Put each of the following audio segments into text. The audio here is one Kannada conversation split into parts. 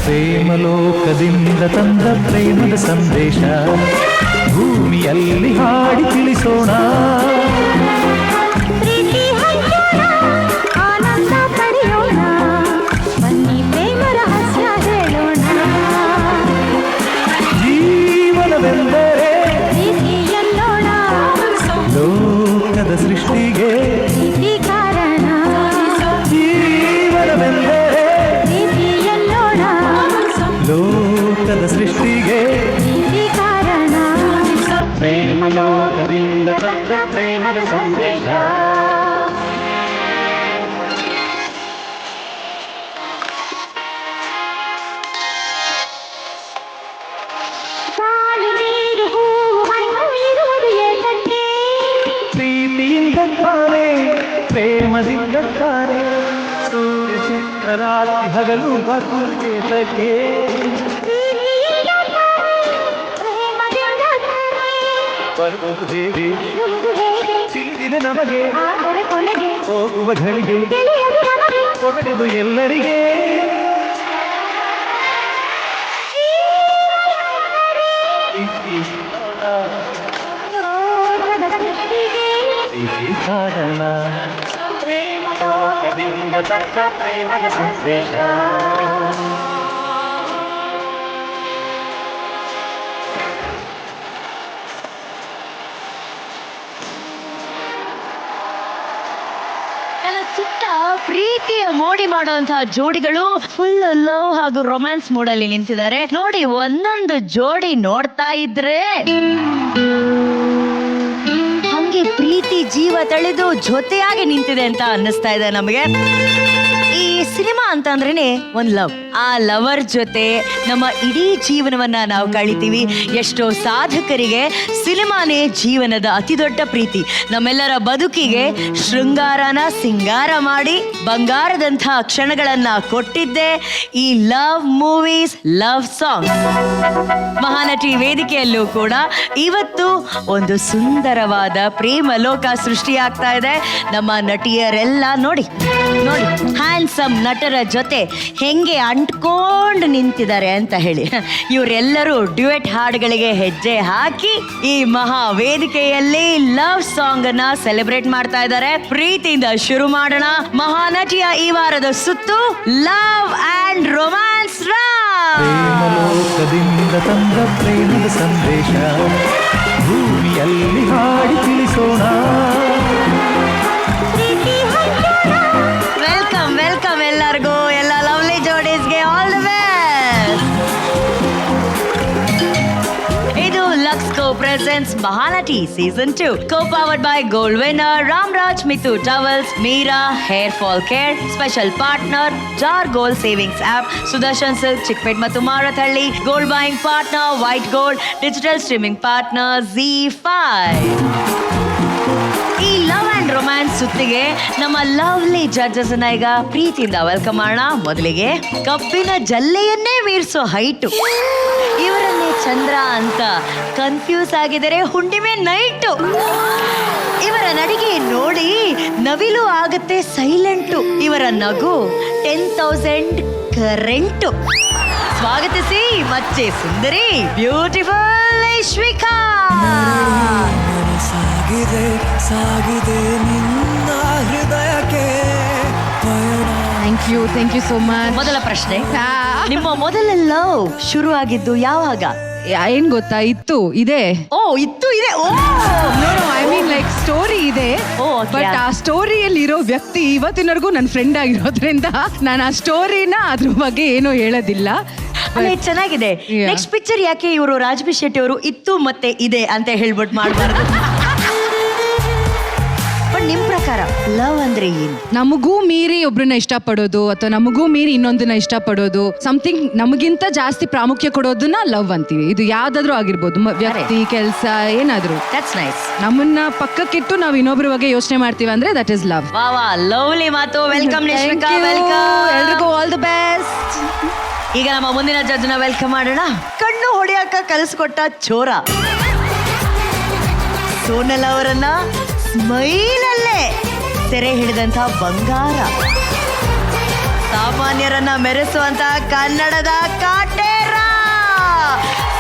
ಪ್ರೇಮಲೋಕದಿಂದ ತಂದ ಪ್ರೇಮದ ಸಂದೇಶ ಭೂಮಿಯಲ್ಲಿ ಹಾಡಿ ತಿಳಿಸೋಣ. ಪ್ರೀತಿ ಹಂಚೋಣ, ಆನಂದ ಪಡೆಯೋಣ, ಬನ್ನಿ ಪ್ರೇಮ ರಹಸ್ಯ ಹೇಳೋಣ. ಜೀವನವೆಂದರೆ ಪ್ರೀತಿ ಎನ್ನೋಣ, ಲೋಕದ ಸೃಷ್ಟಿಗೆ ಪ್ರೀತಿ ಕಾರಣ. ಜೀವನವೆಂದರೆ ಪ್ರೀತಿ ಎನ್ನೋಣ, ಲೋಕದ ಸೃಷ್ಟಿಗೆ ಪ್ರೀತಿ ಕಾರಣ. ಪ್ರೇಮಲೋಕದಿಂದ ತಂದ ಪ್ರೇಮದ ಸಂದೇಶ. ಗಾಳಿ ನೀರು ಹೂವು ಹಣ್ಣು ಇರುವುದು ಏತಕ್ಕೆ? ಪ್ರೀತಿಯಿಂದ ತಾನೆ ಪ್ರೇಮದಿಂದ ತಾನೆ ಸೂರ್ಯ ಚಂದ್ರ ರಾತ್ರಿ ಹಗಲು ಬದುಕೇತಕ್ಕೆ. ಪ್ರೀತಿಯಿಂದ ತಾನೆ, ಪ್ರೇಮದಿಂದ ತಾನೆ, ಬರುವುದು ಹೇಗೆ ಇರುವುದು ಹೇಗೆ? ತಿಳಿದಿದೆ ನಮಗೆ ಆದರೆ ಕೊನೆಗೆ ಹೋಗುವ ಘಳಿಗೆ ತಿಳಿಯದು ನಮಗೆ. ಹೊರಟದು ಎಲ್ಲರಿಗೆ. ಲೋಕದ ಸೃಷ್ಟಿಗೆ ಪ್ರೀತಿ ಕಾರಣ. ಪ್ರೇಮಲೋಕದಿಂದ ತಂದ ಪ್ರೇಮದ ಸಂದೇಶ. ನನ್ನ ಸುತ್ತ ಪ್ರೀತಿಯ ಮೋಡಿ ಮಾಡುವಂತಹ ಜೋಡಿಗಳು ಫುಲ್ ಲವ್ ಹಾಗೂ ರೊಮ್ಯಾನ್ಸ್ ಮೂಡಲ್ಲಿ ನಿಂತಿದ್ದಾರೆ ನೋಡಿ. ಒಂದೊಂದು ಜೋಡಿ ನೋಡ್ತಾ ಇದ್ರೆ ಹಂಗೆ ಪ್ರೀತಿ ಜೀವ ತಳೆದು ಜೊತೆಯಾಗಿ ನಿಂತಿದೆ ಅಂತ ಅನ್ನಿಸ್ತಾ ಇದೆ ನಮಗೆ. ಈ ಸಿನಿಮಾ ಅಂತ ಅಂದ್ರೇನೆ ಒಂದ್ ಲವ್. ಆ ಲವರ್ ಜೊತೆ ನಮ್ಮ ಇಡೀ ಜೀವನವನ್ನ ನಾವು ಕಳಿತೀವಿ. ಎಷ್ಟೋ ಸಾಧಕರಿಗೆ ಸಿನಿಮಾನೇ ಜೀವನದ ಅತಿ ದೊಡ್ಡ ಪ್ರೀತಿ. ನಮ್ಮೆಲ್ಲರ ಬದುಕಿಗೆ ಶೃಂಗಾರನ ಸಿಂಗಾರ ಮಾಡಿ ಬಂಗಾರದಂತಹ ಕ್ಷಣಗಳನ್ನ ಕೊಟ್ಟಿದ್ದೆ ಈ love movies, love song. Mahanati ವೇದಿಕೆಯಲ್ಲೂ ಕೂಡ ಇವತ್ತು ಒಂದು ಸುಂದರವಾದ ಪ್ರೇಮ ಲೋಕ ಸೃಷ್ಟಿಯಾಗ್ತಾ ಇದೆ. ನಮ್ಮ ನಟಿಯರೆಲ್ಲ ನೋಡಿ ನೋಡಿ ಹ್ಯಾಂಡ್ಸಮ್ ನಟರ ಜೊತೆ ಹೆಂಗೆ ಅಂಟ್ಕೊಂಡು ನಿಂತಿದ್ದಾರೆ ಅಂತ ಹೇಳಿ. ಇವರೆಲ್ಲರೂ ಡ್ಯುಯೆಟ್ ಹಾಡುಗಳಿಗೆ ಹೆಜ್ಜೆ ಹಾಕಿ ಈ ಮಹಾ ವೇದಿಕೆಯಲ್ಲಿ ಲವ್ ಸಾಂಗ್ ಅನ್ನ ಸೆಲೆಬ್ರೇಟ್ ಮಾಡ್ತಾ ಇದ್ದಾರೆ. ಪ್ರೀತಿಯಿಂದ ಶುರು ಮಾಡೋಣ ಮಹಾನಟಿಯ ಈ ವಾರದ ಸುತ್ತು ಲವ್ ಅಂಡ್ ರೊಮ್ಯಾನ್ಸ್. ಪ್ರೇಮಲೋಕದಿಂದ ತಂದ ಪ್ರೇಮದ ಸಂದೇಶ ಭೂಮಿಯಲ್ಲಿ ಹಾಡಿ ತಿಳಿಸೋಣ. ಪ್ರೀತಿ ಹಂಚೋಣ, ವೆಲ್ಕಮ್ ವೆಲ್ಕಮ್ ಎಲ್ಲರಿಗೂ, ಎಲ್ಲ ಲವ್ಲಿ ಜೋಡೀಸ್ಗೆ ಆಲ್ ದ ಬೆಸ್ಟ್. ಇದು ಲಕ್ಸ್ಕೋ presents Mahanati season 2, co-powered by Gold winner Ramraj Mithu Towels, Meera Hair Fall Care, special partner Jar Gold Savings App, Sudarshan Silk Chickpet ಮತ್ತು Marathahalli, Gold buying partner White Gold, digital streaming partner ZEE5. ಈ ಲವ್ ಅಂಡ್ ರೊಮ್ಯಾನ್ಸ್ ಸುತ್ತಿಗೆ ನಮ್ಮ ಲವ್ಲಿ ಜಡ್ಜಸ್ ಅನ್ನ ಈಗ ಪ್ರೀತಿಯಿಂದ ವೆಲ್ಕಮ್ ಮಾಡೋಣ. ಮೊದಲಿಗೆ ಕಬ್ಬಿನ ಜಲ್ಲೆಯನ್ನೇ ಮೀರಿಸೋ ಹೈಟು, ಇವರನ್ನೇ ಚಂದ್ರ ಅಂತ ಕನ್ಫ್ಯೂಸ್ ಆಗಿದ್ದಾರೆ ಹುಣ್ಣಿಮೆ ನೈಟು. ಇವರ ನಡಿಗೆ ನೋಡಿ ನವಿಲು ಆಗುತ್ತೆ ಸೈಲೆಂಟು, ಇವರ ನಗು 10,000 ಕರೆಂಟು. ಸ್ವಾಗತಿಸಿ ಮಚ್ಚೆ ಸುಂದರಿ ಬ್ಯೂಟಿಫುಲ್ ಐಶ್ವಿಕಾ. ಸಾಗಿದೆ ಸಾಗಿದೆ ನಿನ್ನ ಹೃದಯಕ್ಕೆ ಪಯಣ. Thank you so much. ಮೊದಲ ಪ್ರಶ್ನೆ, ನಿಮ್ಮ ಮೊದಲ ಲವ್ ಶುರು ಆಗಿದ್ದು ಯಾವಾಗ? ಏನ್ ಗೊತ್ತಾ, ಇದೆ ಓ ಇತ್ತು ಇದೆ. ಓ ಐ ಮೀನ್ ಲೈಕ್ ಸ್ಟೋರಿ ಇದೆ. ಓ, okay. ಬಟ್ ಆ ಸ್ಟೋರಿಯಲ್ಲಿ ಇರೋ ವ್ಯಕ್ತಿ ಇವತ್ತಿನವರೆಗೂ ನನ್ನ ಫ್ರೆಂಡ್ ಆಗಿರೋದ್ರಿಂದ ನಾನು ಆ ಸ್ಟೋರಿನ ಅದ್ರ ಬಗ್ಗೆ ಏನೂ ಹೇಳೋದಿಲ್ಲ. ಅಲ್ಲೇ ಚೆನ್ನಾಗಿದೆ. Yeah. ನೆಕ್ಸ್ಟ್ ಪಿಕ್ಚರ್ ಯಾಕೆ ಇವರು ರಾಜ್ಬಿ ಶೆಟ್ಟಿ ಅವರು ಇತ್ತು ಮತ್ತೆ ಇದೆ ಅಂತ ಹೇಳ್ಬಿಟ್ಟು ಮಾಡಬಾರ್ದು? ಬಟ್ ನಿಮ್ ಪ್ರಕಾರ ಲವ್ ಅಂದ್ರೆ ಏನು? ನಮಗೂ ಮೀರಿ ಒಬ್ರನ್ನ ಇಷ್ಟಪಡೋದು ಅಥವಾ ನಮಗೂ ಮೀರಿ ಇನ್ನೊಂದನ್ನ ಇಷ್ಟಪಡೋದು, ಸಮಥಿಂಗ್ ನಮಗಿಂತ ಜಾಸ್ತಿ ಪ್ರಾಮುಖ್ಯ ಕೊಡೋದನ್ನ ಲವ್ ಅಂತೀವಿ. ಇದು ಯಾವ್ದಾದ್ರು ಆಗಿರ್ಬೋದು, ವ್ಯಕ್ತಿ, ಕೆಲಸ, ಏನಾದ್ರು. That's nice. ನಮ್ಮನ್ನ ಪಕ್ಕಕ್ಕಿಟ್ಟು ನಾವು ಇನ್ನೊಬ್ರ ಬಗ್ಗೆ ಯೋಚನೆ ಮಾಡ್ತೀವಿ ಅಂದ್ರೆ ದಟ್ ಇಸ್ ಲವ್. ವಾ ವಾ, ಲವ್ಲಿ ಮಾತು. Welcome Nishvika, welcome. ಎಲ್ರಿಗೂ ಆಲ್ ದ ಬೆಸ್ಟ್. ಈಗ ನಮ್ಮ ಮುಂದಿನ ಜಡ್ಜ್ನ ವೆಲ್ಕಮ್ ಮಾಡೋಣ. ಕಣ್ಣು ಹೊಡೆಯಕ್ಕ ಕಲಿಸ್ಕೊಟ್ಟ ಚೋರ ಸೋನಲ್ ಅವರನ್ನ ಸ್ಮೈಲಲ್ಲೇ ಸೆರೆ ಹಿಡಿದಂತ ಬಂಗಾರ. ಸಾಮಾನ್ಯರನ್ನ ಮೆರೆಸುವಂತ ಕನ್ನಡದ ಕಾಟೇರ.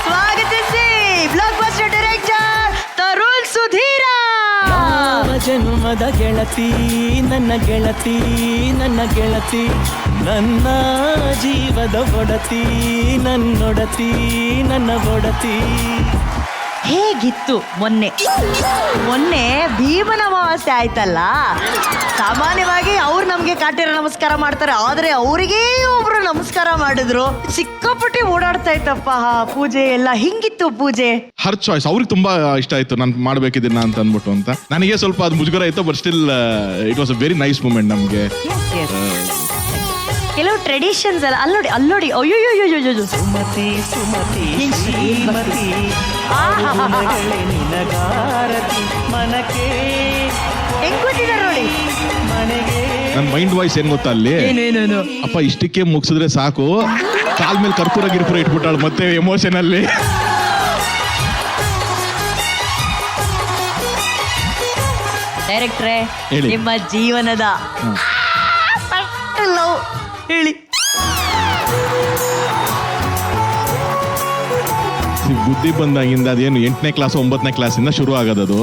ಸ್ವಾಗತಿಸಿ blockbuster director Tarun Sudhir. ಯಾವ ಜನ್ಮದ ಗೆಳತಿ ನನ್ನ ಗೆಳತಿ ನನ್ನ ಗೆಳತಿ, ನನ್ನ ಜೀವದ ಒಡತಿ ನನ್ನೊಡತಿ ನನ್ನ ಒಡತಿ. ಹೇಗಿತ್ತು ಮೊನ್ನೆ ಭೀಮನ ಅಮಾವಾಸ್ಯೆ ಆಯ್ತಲ್ಲ. ಸಾಮಾನ್ಯವಾಗಿ ಅವ್ರು ನಮ್ಗೆ ಕಾಟೇರ ನಮಸ್ಕಾರ ಮಾಡ್ತಾರೆ, ಆದ್ರೆ ಅವರಿಗೇ ಒಬ್ರು ನಮಸ್ಕಾರ ಮಾಡಿದ್ರು. ಸಿಕ್ಕಾಪಟ್ಟೆ ಓಡಾಡ್ತಾ ಇತ್ತಪ್ಪ ಪೂಜೆ ಎಲ್ಲ. ಹಿಂಗಿತ್ತು ಪೂಜೆ? ಹರ್ ಚಾಯ್ಸ್. ಅವ್ರಿಗೆ ತುಂಬಾ ಇಷ್ಟ ಆಯ್ತು ನಾನು ಮಾಡ್ಬೇಕಿದ್ದೀನ ಅಂತ ಅಂದ್ಬಿಟ್ಟು ಅಂತ. ನನಗೆ ಸ್ವಲ್ಪ ಅದು ಮುಜುಗರ ಆಯ್ತು, but still it was a very nice moment ನಮ್ಗೆ. ಕೆಲವು ಟ್ರೆಡಿಷನ್ಸ್ ಎಲ್ಲ ಅಲ್ಲೋಡಿ ಅಯ್ಯೋಯ್ಯೋಯ್ಯೋ. ಸುಮತಿ ಸುಮತಿ ಶ್ರೀಮತಿ ನಿನಗಾರತಿ ಮನಕ್ಕೆ ಹೆಂಗ್ ಗೊತ್ತಿದ್ದಾರೆ ನೋಡಿ. ಮನೆಗೆ ನನ್ನ ಮೈಂಡ್ ವಾಯ್ಸ್ ಏನ್ ಗೊತ್ತಾ ಅಲ್ಲಿ, ಏನೇನು ಅಪ್ಪ ಇಷ್ಟಕ್ಕೆ ಮುಗಿಸಿದ್ರೆ ಸಾಕು, ಕಾಲ್ ಮೇಲೆ ಕರ್ಪೂರ ಗಿರ್ಪೂರ ಇಟ್ಬಿಟ್ಟಾಳು ಮತ್ತೆ ಎಮೋಷನ್ ಅಲ್ಲಿ. ಡೈರೆಕ್ಟ್ರೇ, ಹೇಳಿ. ನಿಮ್ಮ ಜೀವನದ ಲವ್ ಹೇಳಿ. ಬುದ್ಧಿ ಬಂದಾಗಿಂದ ಅದೇನು 8ನೇ ಕ್ಲಾಸ್ 9ನೇ ಕ್ಲಾಸಿಂದ ಶುರು ಆಗೋದದು.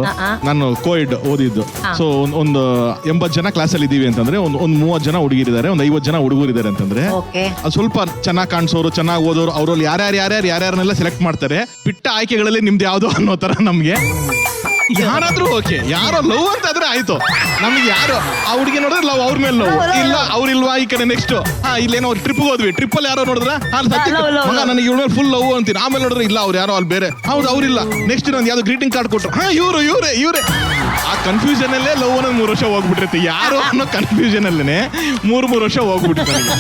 ನಾನು ಕೋವಿಡ್ ಓದಿದ್ದು. ಸೊ ಒಂದು 80 ಜನ ಕ್ಲಾಸಲ್ಲಿ ಇದೀವಿ ಅಂತಂದ್ರೆ ಒಂದು 30 ಜನ ಹುಡುಗಿರಿದ್ದಾರೆ, ಒಂದು 50 ಜನ ಹುಡುಗರಿದ್ದಾರೆ ಅಂತಂದ್ರೆ ಓಕೆ. ಅದು ಸ್ವಲ್ಪ ಚೆನ್ನಾಗಿ ಕಾಣಿಸೋರು, ಚೆನ್ನಾಗಿ ಓದೋರು, ಅವ್ರಲ್ಲಿ ಯಾರ್ಯಾರನ್ನೆಲ್ಲ ಸೆಲೆಕ್ಟ್ ಮಾಡ್ತಾರೆ. ಬಿಟ್ಟ ಆಯ್ಕೆಗಳಲ್ಲಿ ನಿಮ್ದು ಯಾವ್ದೋ ಅನ್ನೋ ತರ ನಮ್ಗೆ ಯಾರಾದ್ರೂ ಓಕೆ, ಯಾರೋ ಲವ್ ಅಂತ ಆದ್ರೆ ಆಯ್ತು. ನಮ್ಗೆ ಯಾರು ಆ ಹುಡುಗಿ ನೋಡಿದ್ರೆ ಲವ್ ಅವ್ರ ಮೇಲೆ ಲವ್ ಇಲ್ಲ, ಅವ್ರಿಲ್ವಾ ಈ ಕಡೆ ನೆಕ್ಸ್ಟ್ ಇಲ್ಲೇನೋ ಟ್ರಿಪ್ ಹೋದ್ವಿ, ಟ್ರಿಪ್ ಅಲ್ಲಿ ಯಾರೋ ನೋಡಿದ್ರ ನನಗೆ ಇವ್ರ ಮೇಲೆ ಫುಲ್ ಲವ್ ಅಂತೀನಿ. ಆಮೇಲೆ ನೋಡಿದ್ರೆ ಇಲ್ಲ ಅವ್ರು ಯಾರೋ ಅಲ್ಲಿ ಬೇರೆ, ಹೌದು ಅವ್ರಿಲ್ಲ. ನೆಕ್ಸ್ಟ್ ನಂದು ಯಾವ್ದು ಗ್ರೀಟಿಂಗ್ ಕಾರ್ಡ್ ಕೊಟ್ರು, ಇವ್ರೆ. ಆ ಕನ್ಫ್ಯೂಷನ್ ಅಲ್ಲೇ ಲವ್ ಅನ್ನೋದು 3 ವರ್ಷ ಹೋಗ್ಬಿಟ್ಟಿರುತ್ತೆ. ಯಾರು ಅನ್ನೋ ಕನ್ಫ್ಯೂಷನ್ ಅಲ್ಲೇನೆ 3 ವರ್ಷ ಹೋಗ್ಬಿಟ್ಟಿರುತ್ತೆ ನನಗೆ.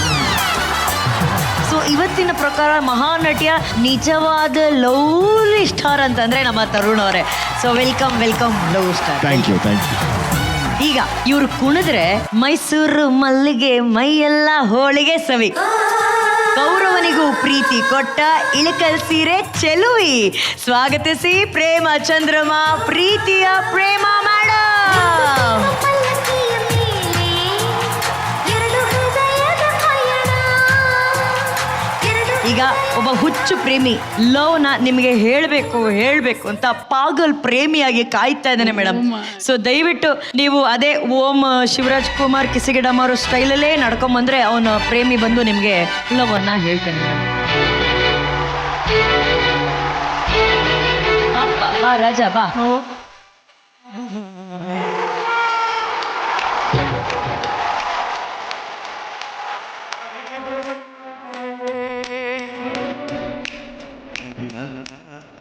ಸೊ ಇವತ್ತಿನ ಪ್ರಕಾರ ಮಹಾನಟಿಯ ನಿಜವಾದ ಲವ್ಲಿ ಸ್ಟಾರ್ ಅಂತಂದ್ರೆ ನಮ್ಮ ತರುಣ್ ಅವರೇ. So welcome love star. Thank you. ಈಗ ಇವ್ರು ಕುಣಿದ್ರೆ ಮೈಸೂರು ಮಲ್ಲಿಗೆ ಮೈಯೆಲ್ಲ ಹೋಳಿಗೆ ಸವಿ. ಗೌರವನಿಗೂ ಪ್ರೀತಿ ಕೊಟ್ಟ ಇಳಕಲ್ ಸೀರೆ ಚೆಲುವಿ. ಸ್ವಾಗತಿಸಿ ಪ್ರೇಮ ಚಂದ್ರಮ, ಪ್ರೀತಿಯ ಪ್ರೇಮ ಮೇಡಮ್. ಪಲ್ಲಕ್ಕಿಯ ಮೇಲೆ ಎರಡು ಹೃದಯದ ಪಯಣ, ಎರಡು ಈಗ ಒಬ್ಬ ಹುಚ್ಚು ಪ್ರೇಮಿ ಲವ್ನ ನಿಮಗೆ ಹೇಳಬೇಕು ಅಂತ ಪಾಗಲ್ ಪ್ರೇಮಿಯಾಗಿ ಕಾಯ್ತಾ ಇದ್ದಾನೆ ಮೇಡಮ್. ಸೊ ದಯವಿಟ್ಟು ನೀವು ಅದೇ ಓಂ ಶಿವರಾಜ್ ಕುಮಾರ್ ಕಿಸಿಗಿಡಮ್ ಅವರ ಸ್ಟೈಲಲ್ಲೇ ನಡ್ಕೊಂಬಂದ್ರೆ ಅವನ ಪ್ರೇಮಿ ಬಂದು ನಿಮಗೆ ಲವ್ ಅನ್ನ ಹೇಳ್ತಾನೆ. ಬಾ ರಾಜ ಬಾ.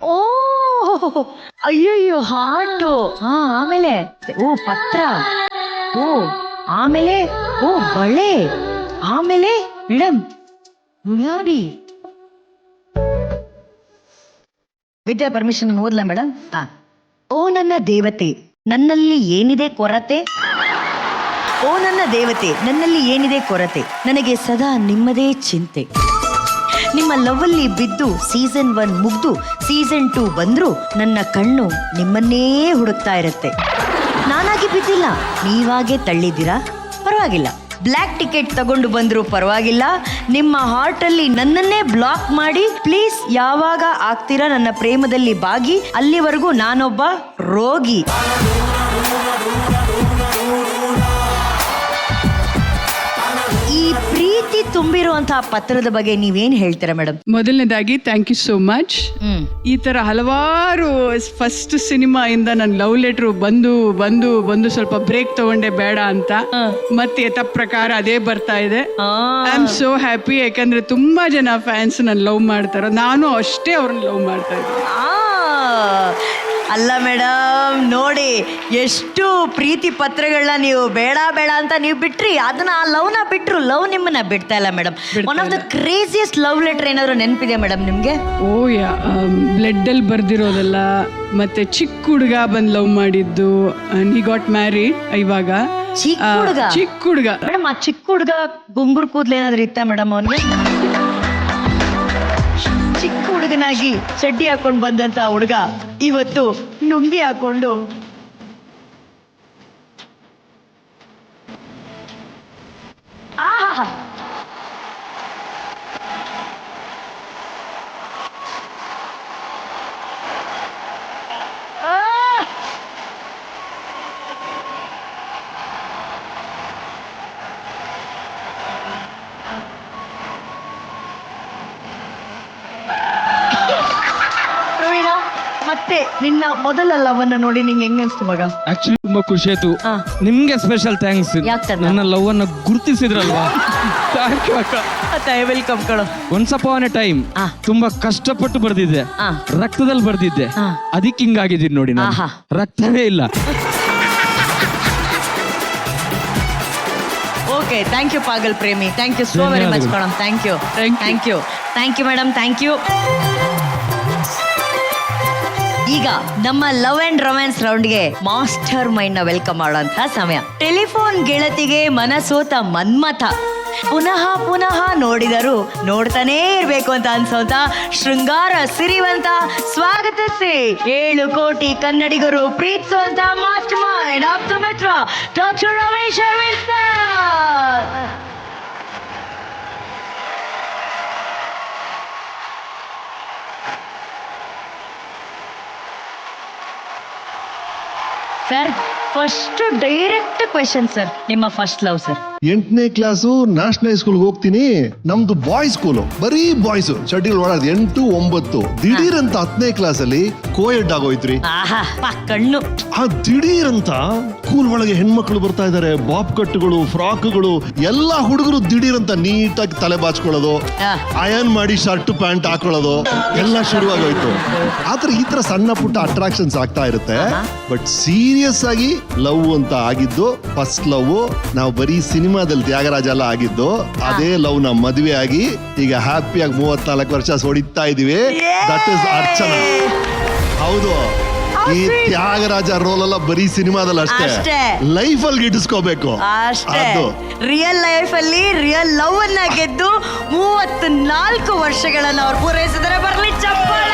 ಓ ಅಯ್ಯಯ್ಯೋ ಹಾಟು. ಆಮೇಲೆ ಓ ಪತ್ರ, ಓ ಆಮೇಲೆ ಓ ಬಳೆ, ಆಮೇಲೆ ಮೇಡಮ್ ನೋಡಿ ವಿದ್ಯಾ ಪರ್ಮಿಷನ್ ಓದ್ಲಾ ಮೇಡಮ್? ಓ ನನ್ನ ದೇವತೆ ನನ್ನಲ್ಲಿ ಏನಿದೆ ಕೊರತೆ, ಓ ನನ್ನ ದೇವತೆ ನನ್ನಲ್ಲಿ ಏನಿದೆ ಕೊರತೆ, ನನಗೆ ಸದಾ ನಿಮ್ಮದೇ ಚಿಂತೆ. ನಿಮ್ಮ ಲವ್ವಲ್ಲಿ ಬಿದ್ದು ಸೀಸನ್ 1 ಮುಗ್ದು ಸೀಸನ್ 2 ಬಂದ್ರು ನನ್ನ ಕಣ್ಣು ನಿಮ್ಮನ್ನೇ ಹುಡುಕ್ತಾ ಇರುತ್ತೆ. ನಾನಾಗಿ ಬಿದ್ದಿಲ್ಲ, ನೀವಾಗೆ ತಳ್ಳಿದ್ದೀರಾ, ಪರವಾಗಿಲ್ಲ. ಬ್ಲ್ಯಾಕ್ ಟಿಕೆಟ್ ತಗೊಂಡು ಬಂದ್ರು ಪರವಾಗಿಲ್ಲ. ನಿಮ್ಮ ಹಾರ್ಟಲ್ಲಿ ನನ್ನನ್ನೇ ಬ್ಲಾಕ್ ಮಾಡಿ ಪ್ಲೀಸ್ ಯಾವಾಗ ಆಗ್ತೀರಾ ನನ್ನ ಪ್ರೇಮದಲ್ಲಿ ಭಾಗಿ, ಅಲ್ಲಿವರೆಗೂ ನಾನೊಬ್ಬ ರೋಗಿ. ಈ ಪ್ರೀತಿ ತುಂಬಿರುವಂತಹ ಪತ್ರದ ಬಗ್ಗೆ ನೀವೇನ್ ಹೇಳ್ತೀರಾ ಮೇಡಮ್? ಮೊದಲನೇದಾಗಿ ಥ್ಯಾಂಕ್ ಯು ಸೋ ಮಚ್. ಈ ತರ ಹಲವಾರು ಫಸ್ಟ್ ಸಿನಿಮಾ ಇಂದ ನನ್ನ ಲವ್ ಲೆಟರ್ ಬಂದು ಸ್ವಲ್ಪ ಬ್ರೇಕ್ ತಗೊಂಡೆ ಬೇಡ ಅಂತ, ಮತ್ತೆ ಯಥ ಪ್ರಕಾರ ಅದೇ ಬರ್ತಾ ಇದೆ. ಐ ಆಮ್ ಸೋ ಹ್ಯಾಪಿ, ಯಾಕಂದ್ರೆ ತುಂಬಾ ಜನ ಫ್ಯಾನ್ಸ್ ನನ್ನ ಲವ್ ಮಾಡ್ತಾರ, ನಾನು ಅಷ್ಟೇ ಅವ್ರನ್ನ ಲವ್ ಮಾಡ್ತಾ ಇದ್ದೀನಿ. ಅಲ್ಲ ಮೇಡಮ್ ನೋಡಿ, ಎಷ್ಟು ಪ್ರೀತಿ ಪತ್ರಗಳನ್ನ ನೀವು ಬೇಡ ಅಂತ ನೀವು ಬಿಟ್ರಿ, ಅದನ್ನ ಆ ಲವ್ನ ಬಿಟ್ರು, ಲವ್ ನಿಮ್ಮನ್ನ ಬಿಡ್ತಾ ಇಲ್ಲ madam. One of the craziest love letter ಏನಾದ್ರು ನೆನಪಿದೆ ಮೇಡಮ್ ನಿಮ್ಗೆ? ಓ ಯಾ, ಬ್ಲಡ್ ಅಲ್ಲಿ ಬರ್ದಿರೋದೆಲ್ಲ, ಮತ್ತೆ ಚಿಕ್ಕ ಹುಡುಗ ಬಂದು ಲವ್ ಮಾಡಿದ್ದು, ಹಿ ಗಾಟ್ ಮ್ಯಾರಿಡ್ ಇವಾಗ. ಚಿಕ್ಕ ಹುಡುಗ ಮೇಡಮ್, ಆ ಚಿಕ್ಕ ಹುಡುಗ ಗುಂಗುರು ಕೂದ್ಲು ಏನಾದ್ರು ಇತ್ತ ಮೇಡಮ್ ಅವನಿಗೆ? ಚಿಕ್ಕ ಹುಡುಗನಾಗಿ ಚಡ್ಡಿ ಹಾಕೊಂಡು ಬಂದಂತ ಹುಡುಗ ಇವತ್ತು ಲುಂಗಿ ಹಾಕೊಂಡು ಮತ್ತೆ ನಿನ್ನ ಮೊದಲ ಲವನ್ನ ನೋಡಿ ನಿಂಗೆ ಹೆಂಗ್ ಅನ್ಸ್ತು ಮಗ? ಆಕ್ಚುಲಿ ತುಂಬಾ ಖುಷಿ ಆಯ್ತು. ಹಾ. ನಿಮ್ಗೆ ಸ್ಪೆಷಲ್ ಥ್ಯಾಂಕ್ಸ್. ಯಾಕ್ ತಂದ? ನನ್ನ ಲವ್ ಅನ್ನ ಗುರುತಿಸಿದ್ರಲ್ವಾ. ಥ್ಯಾಂಕ್ ಯು ಅಕ್ಕ. ವೆಲ್ಕಮ್ ಕಣೋ. ಒನ್ಸ್ ಅಪಾನ್ ಎ ಟೈಮ್ ಆ. ತುಂಬಾ ಕಷ್ಟಪಟ್ಟು ಬರ್ದಿದ್ದೆ, ಆ. ರಕ್ತದಲ್ಲಿ ಬರ್ದಿದ್ದೆ, ಆ. ಅದಕ್ಕೆ ಹಿಂಗಾಗಿದ್ದೀನಿ ನೋಡಿ ನಾನು. ಆಹಾ. ರಕ್ತವೇ ಇಲ್ಲ. ಓಕೆ, ಥ್ಯಾಂಕ್ ಯು ಪಾಗಲ್ ಪ್ರೇಮಿ, thank you so very much ಕಣೋ. Thank you thank you madam, thank you. ಈಗ ನಮ್ಮ ಲವ್ ಅಂಡ್ ರೊಮ್ಯಾನ್ಸ್ ರೌಂಡ್ಗೆ ಮಾಸ್ಟರ್ ಮೈಂಡ್ ನ ವೆಲ್ಕಮ್ ಮಾಡುವಂತಹ ಸಮಯ. ಟೆಲಿಫೋನ್ ಗೆಳತಿಗೆ ಮನಸೋತ ಮನ್ಮಥ ಪುನಃ ಪುನಃ ನೋಡಿದರು ನೋಡ್ತಾನೇ ಇರ್ಬೇಕು ಅಂತ ಅನ್ಸೋಂತ ಶೃಂಗಾರ ಸಿರಿವಂತ ಸ್ವಾಗತಿಸಿ 7 ಕೋಟಿ ಕನ್ನಡಿಗರು ಪ್ರೀತಿಸುವಂತ master mind of the metro doctor Ramesh Aravind sir. Sir, first direct question sir, ನಿಮ್ಮ ಫಸ್ಟ್ ಲವ್ ಸರ್? 8ನೇ ಕ್ಲಾಸು ನ್ಯಾಷನಲ್ ಸ್ಕೂಲ್ಗೆ ಹೋಗ್ತೀನಿ. ನಮ್ದು ಬಾಯ್ಸ್ ಸ್ಕೂಲು, ಬರೀ ಬಾಯ್ಸ್ ಚಟಿಗಳು ಓಡಾಡ್ 8, 9. ದಿಢೀರ್ ಅಂತ 10ನೇ ಕ್ಲಾಸ್ ಅಲ್ಲಿ ಕೋಯೆಡ್ ಆಗೋಯ್ತ್ರಿ. ಆಹಾ ಕಣ್ಣು. ಆ ದಿಢೀರ್ ಅಂತ ಸ್ಕೂಲ್ ಒಳಗೆ ಹೆಣ್ಮಕ್ಳು ಬರ್ತಾ ಇದಾರೆ, ಬಾಬ್ ಕಟ್ಗಳು, ಫ್ರಾಕ್ಗಳು, ಎಲ್ಲಾ ಹುಡುಗರು ದಿಢೀರ್ ಅಂತ ನೀಟಾಗಿ ತಲೆ ಬಾಚ್ಕೊಳ್ಳೋದು, ಅಯನ್ ಮಾಡಿ ಶರ್ಟ್ ಪ್ಯಾಂಟ್ ಹಾಕೊಳ್ಳೋದು ಎಲ್ಲ ಶುರುವಾಗೋಯ್ತು. ಆದ್ರೆ ಈ ತರ ಸಣ್ಣ ಪುಟ್ಟ ಅಟ್ರಾಕ್ಷನ್ಸ್ ಆಗ್ತಾ ಇರುತ್ತೆ. ಬಟ್ ಸೀರಿಯಸ್ ಆಗಿ ಲವ್ ಅಂತ ಆಗಿದ್ದು ಫಸ್ಟ್ ಲವ್ ನಾವು ಬರೀ ಸಿನಿಮಾದಲ್ಲಿ ತ್ಯಾಗರಾಜ ಎಲ್ಲ ಆಗಿದ್ದು, ಅದೇ ಲವ್ ನ ಮದುವೆ ಆಗಿ ಈಗ ಹ್ಯಾಪಿಯಾಗಿ 34 ವರ್ಷ ಹೊಡಿತಾ ಇದೀವಿ. That is Archana. ಹೌದು, ಈ ತ್ಯಾಗರಾಜ ರೋಲ್ ಎಲ್ಲ ಬರೀ ಸಿನಿಮಾದಲ್ಲಿ ಅಷ್ಟೇ, ಲೈಫ್ ಅಲ್ಲಿ ಗಿಟ್ಟಿಸ್ಕೋಬೇಕು ಅಷ್ಟೇ. ಅದು ರಿಯಲ್ ಲೈಫ್ ಅಲ್ಲಿ ರಿಯಲ್ ಲವ್ ಅನ್ನ ಗೆದ್ದು 34 ವರ್ಷಗಳನ್ನ ಅವ್ರು ಪೂರೈಸಿದರೆ ಬರ್ಲಿ ಚಪ್ಪಾಳೆ.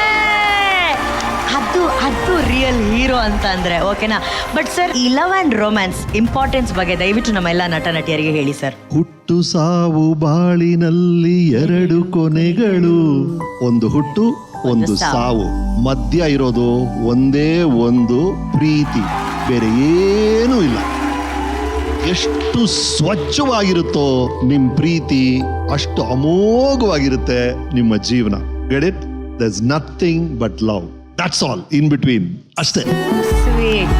ಅದು ರಿಯಲ್ ಹೀರೋ ಅಂತ ಅಂದ್ರೆ ಓಕೆನಾ? ಬಟ್ ಸರ್, ಈ ಲವ್ ಅಂಡ್ ರೊಮ್ಯಾನ್ಸ್ ಇಂಪಾರ್ಟೆನ್ಸ್ ಬಗ್ಗೆ ದಯವಿಟ್ಟು ನಮ್ಮ ಎಲ್ಲ ನಟ ನಟಿಯರಿಗೆ ಹೇಳಿ ಸರ್. ಹುಟ್ಟು ಸಾವು ಬಾಳಿನಲ್ಲಿ 2 ಕೊನೆಗಳು, ಒಂದು ಹುಟ್ಟು ಒಂದು ಸಾವು, ಮಧ್ಯ ಇರೋದು ಒಂದೇ ಒಂದು ಪ್ರೀತಿ, ಬೇರೆ ಏನೂ ಇಲ್ಲ. ಎಷ್ಟು ಸ್ವಚ್ಛವಾಗಿರುತ್ತೋ ನಿಮ್ ಪ್ರೀತಿ, ಅಷ್ಟು ಅಮೋಘವಾಗಿರುತ್ತೆ ನಿಮ್ಮ ಜೀವನ. Get it? There is nothing but love. That's all in between, ಅಷ್ಟೇ. ಸ್ವೀಟ್.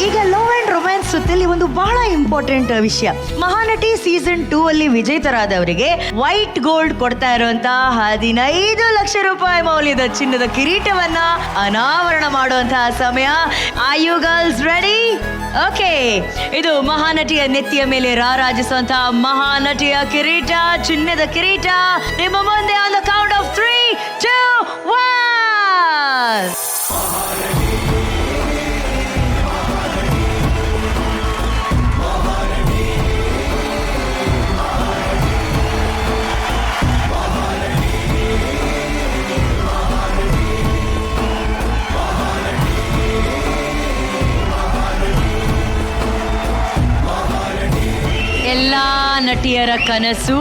ಈಗ ಲವ್ ಅಂಡ್ ರೊಮ್ಯಾನ್ಸ್ ಸುತ್ತಲ್ಲಿ ಒಂದು ಬಹಳ ಇಂಪಾರ್ಟೆಂಟ್ ವಿಷಯ. ಮಹಾನಟಿ ಸೀಸನ್ 2 ಅಲ್ಲಿ ವಿಜೇತರಾದವರಿಗೆ ವೈಟ್ ಗೋಲ್ಡ್ ಕೊಡ್ತಾ ಇರುವಂತ 15 ಲಕ್ಷ ರೂಪಾಯಿ ಮೌಲ್ಯದ ಚಿನ್ನದ ಕಿರೀಟವನ್ನ ಅನಾವರಣ ಮಾಡುವಂತಹ ಸಮಯ. Are you girls ready? Okay, ಇದು ಮಹಾನಟಿಯ ನೆತ್ತಿಯ ಮೇಲೆ ರಾರಾಜಿಸುವಂತಹ ಮಹಾನಟಿಯ ಕಿರೀಟ, ಚಿನ್ನದ ಕಿರೀಟ ನಿಮ್ಮ ಮುಂದೆ ಆನ್ ದ ಕೌಂಟ್ ಆಫ್ 3, 2, 1. ಎಲ್ಲಾ ನಟಿಯರ ಕನಸು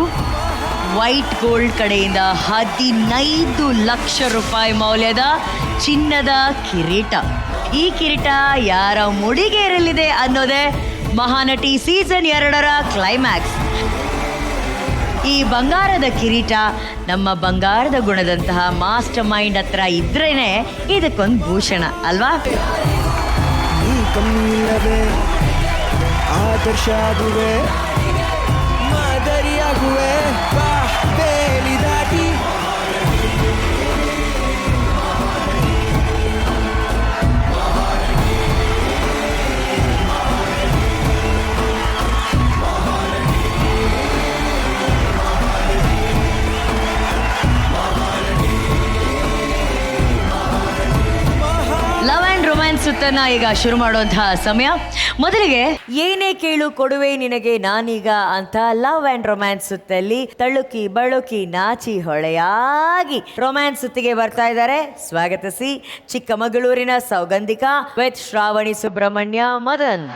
ವೈಟ್ ಗೋಲ್ಡ್ ಕಡೆಯಿಂದ 15 ಲಕ್ಷ ರೂಪಾಯಿ ಮೌಲ್ಯದ ಚಿನ್ನದ ಕಿರೀಟ. ಈ ಕಿರೀಟ ಯಾರ ಮುಡಿಗೇರಲಿದೆ ಅನ್ನೋದೇ ಮಹಾನಟಿ ಸೀಸನ್ 2ರ ಕ್ಲೈಮ್ಯಾಕ್ಸ್. ಈ ಬಂಗಾರದ ಕಿರೀಟ ನಮ್ಮ ಬಂಗಾರದ ಗುಣದಂತಹ ಮಾಸ್ಟರ್ ಮೈಂಡ್ ಹತ್ರ ಇದ್ರೇನೆ ಇದಕ್ಕೊಂದು ಭೂಷಣ ಅಲ್ವಾ? ಆದರ್ಶ ಆಗುವೆ, ಮಾದರಿಯಾಗುವೆ, ಬಾ ಬೇಲಿ ದಾಟಿ. ಲವ್ ಅಂಡ್ ರೊಮ್ಯಾನ್ಸ್ ಸುತ್ತನ್ನ ಈಗ ಶುರು ಮಾಡುವಂತಹ ಸಮಯ. ಮೊದಲಿಗೆ ಏನೇ ಕೇಳು ಕೊಡುವೆ ನಿನಗೆ ನಾನೀಗ ಅಂತ ಲವ್ ಅಂಡ್ ರೊಮ್ಯಾನ್ಸ್ ಸುತ್ತಲ್ಲಿ ತಳುಕಿ ಬಳುಕಿ ನಾಚಿ ಹೊಳೆಯಾಗಿ ರೊಮ್ಯಾನ್ಸ್ ಸುತ್ತಿಗೆ ಬರ್ತಾ ಇದ್ದಾರೆ. ಸ್ವಾಗತಿಸಿ ಚಿಕ್ಕಮಗಳೂರಿನ ಸೌಗಂಧಿಕಾ ವಿತ್ ಶ್ರಾವಣಿ ಸುಬ್ರಹ್ಮಣ್ಯ ಮದನ್.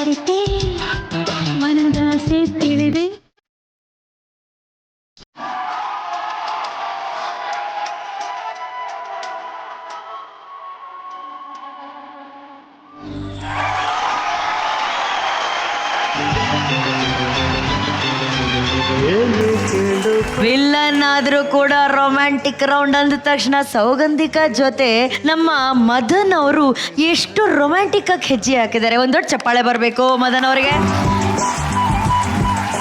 ಅರಿತೆ ಮನದಾಸೆ ತಿಳಿದೆ. ವಿಲ್ಲನ್ ಆದ್ರೂ ಕೂಡ ರೊಮ್ಯಾಂಟಿಕ್ ರೌಂಡ್ ಅಂದ ತಕ್ಷಣ ಸೌಗಂಧಿಕ ಜೊತೆ ನಮ್ಮ ಮದನ್ ಅವರು ಎಷ್ಟು ರೊಮ್ಯಾಂಟಿಕ್ ಆಗಿ ಹೆಜ್ಜೆ ಹಾಕಿದ್ದಾರೆ. ಒಂದ್ ದೊಡ್ಡ ಚಪ್ಪಾಳೆ ಬರಬೇಕು ಮದನ್ ಅವರಿಗೆ.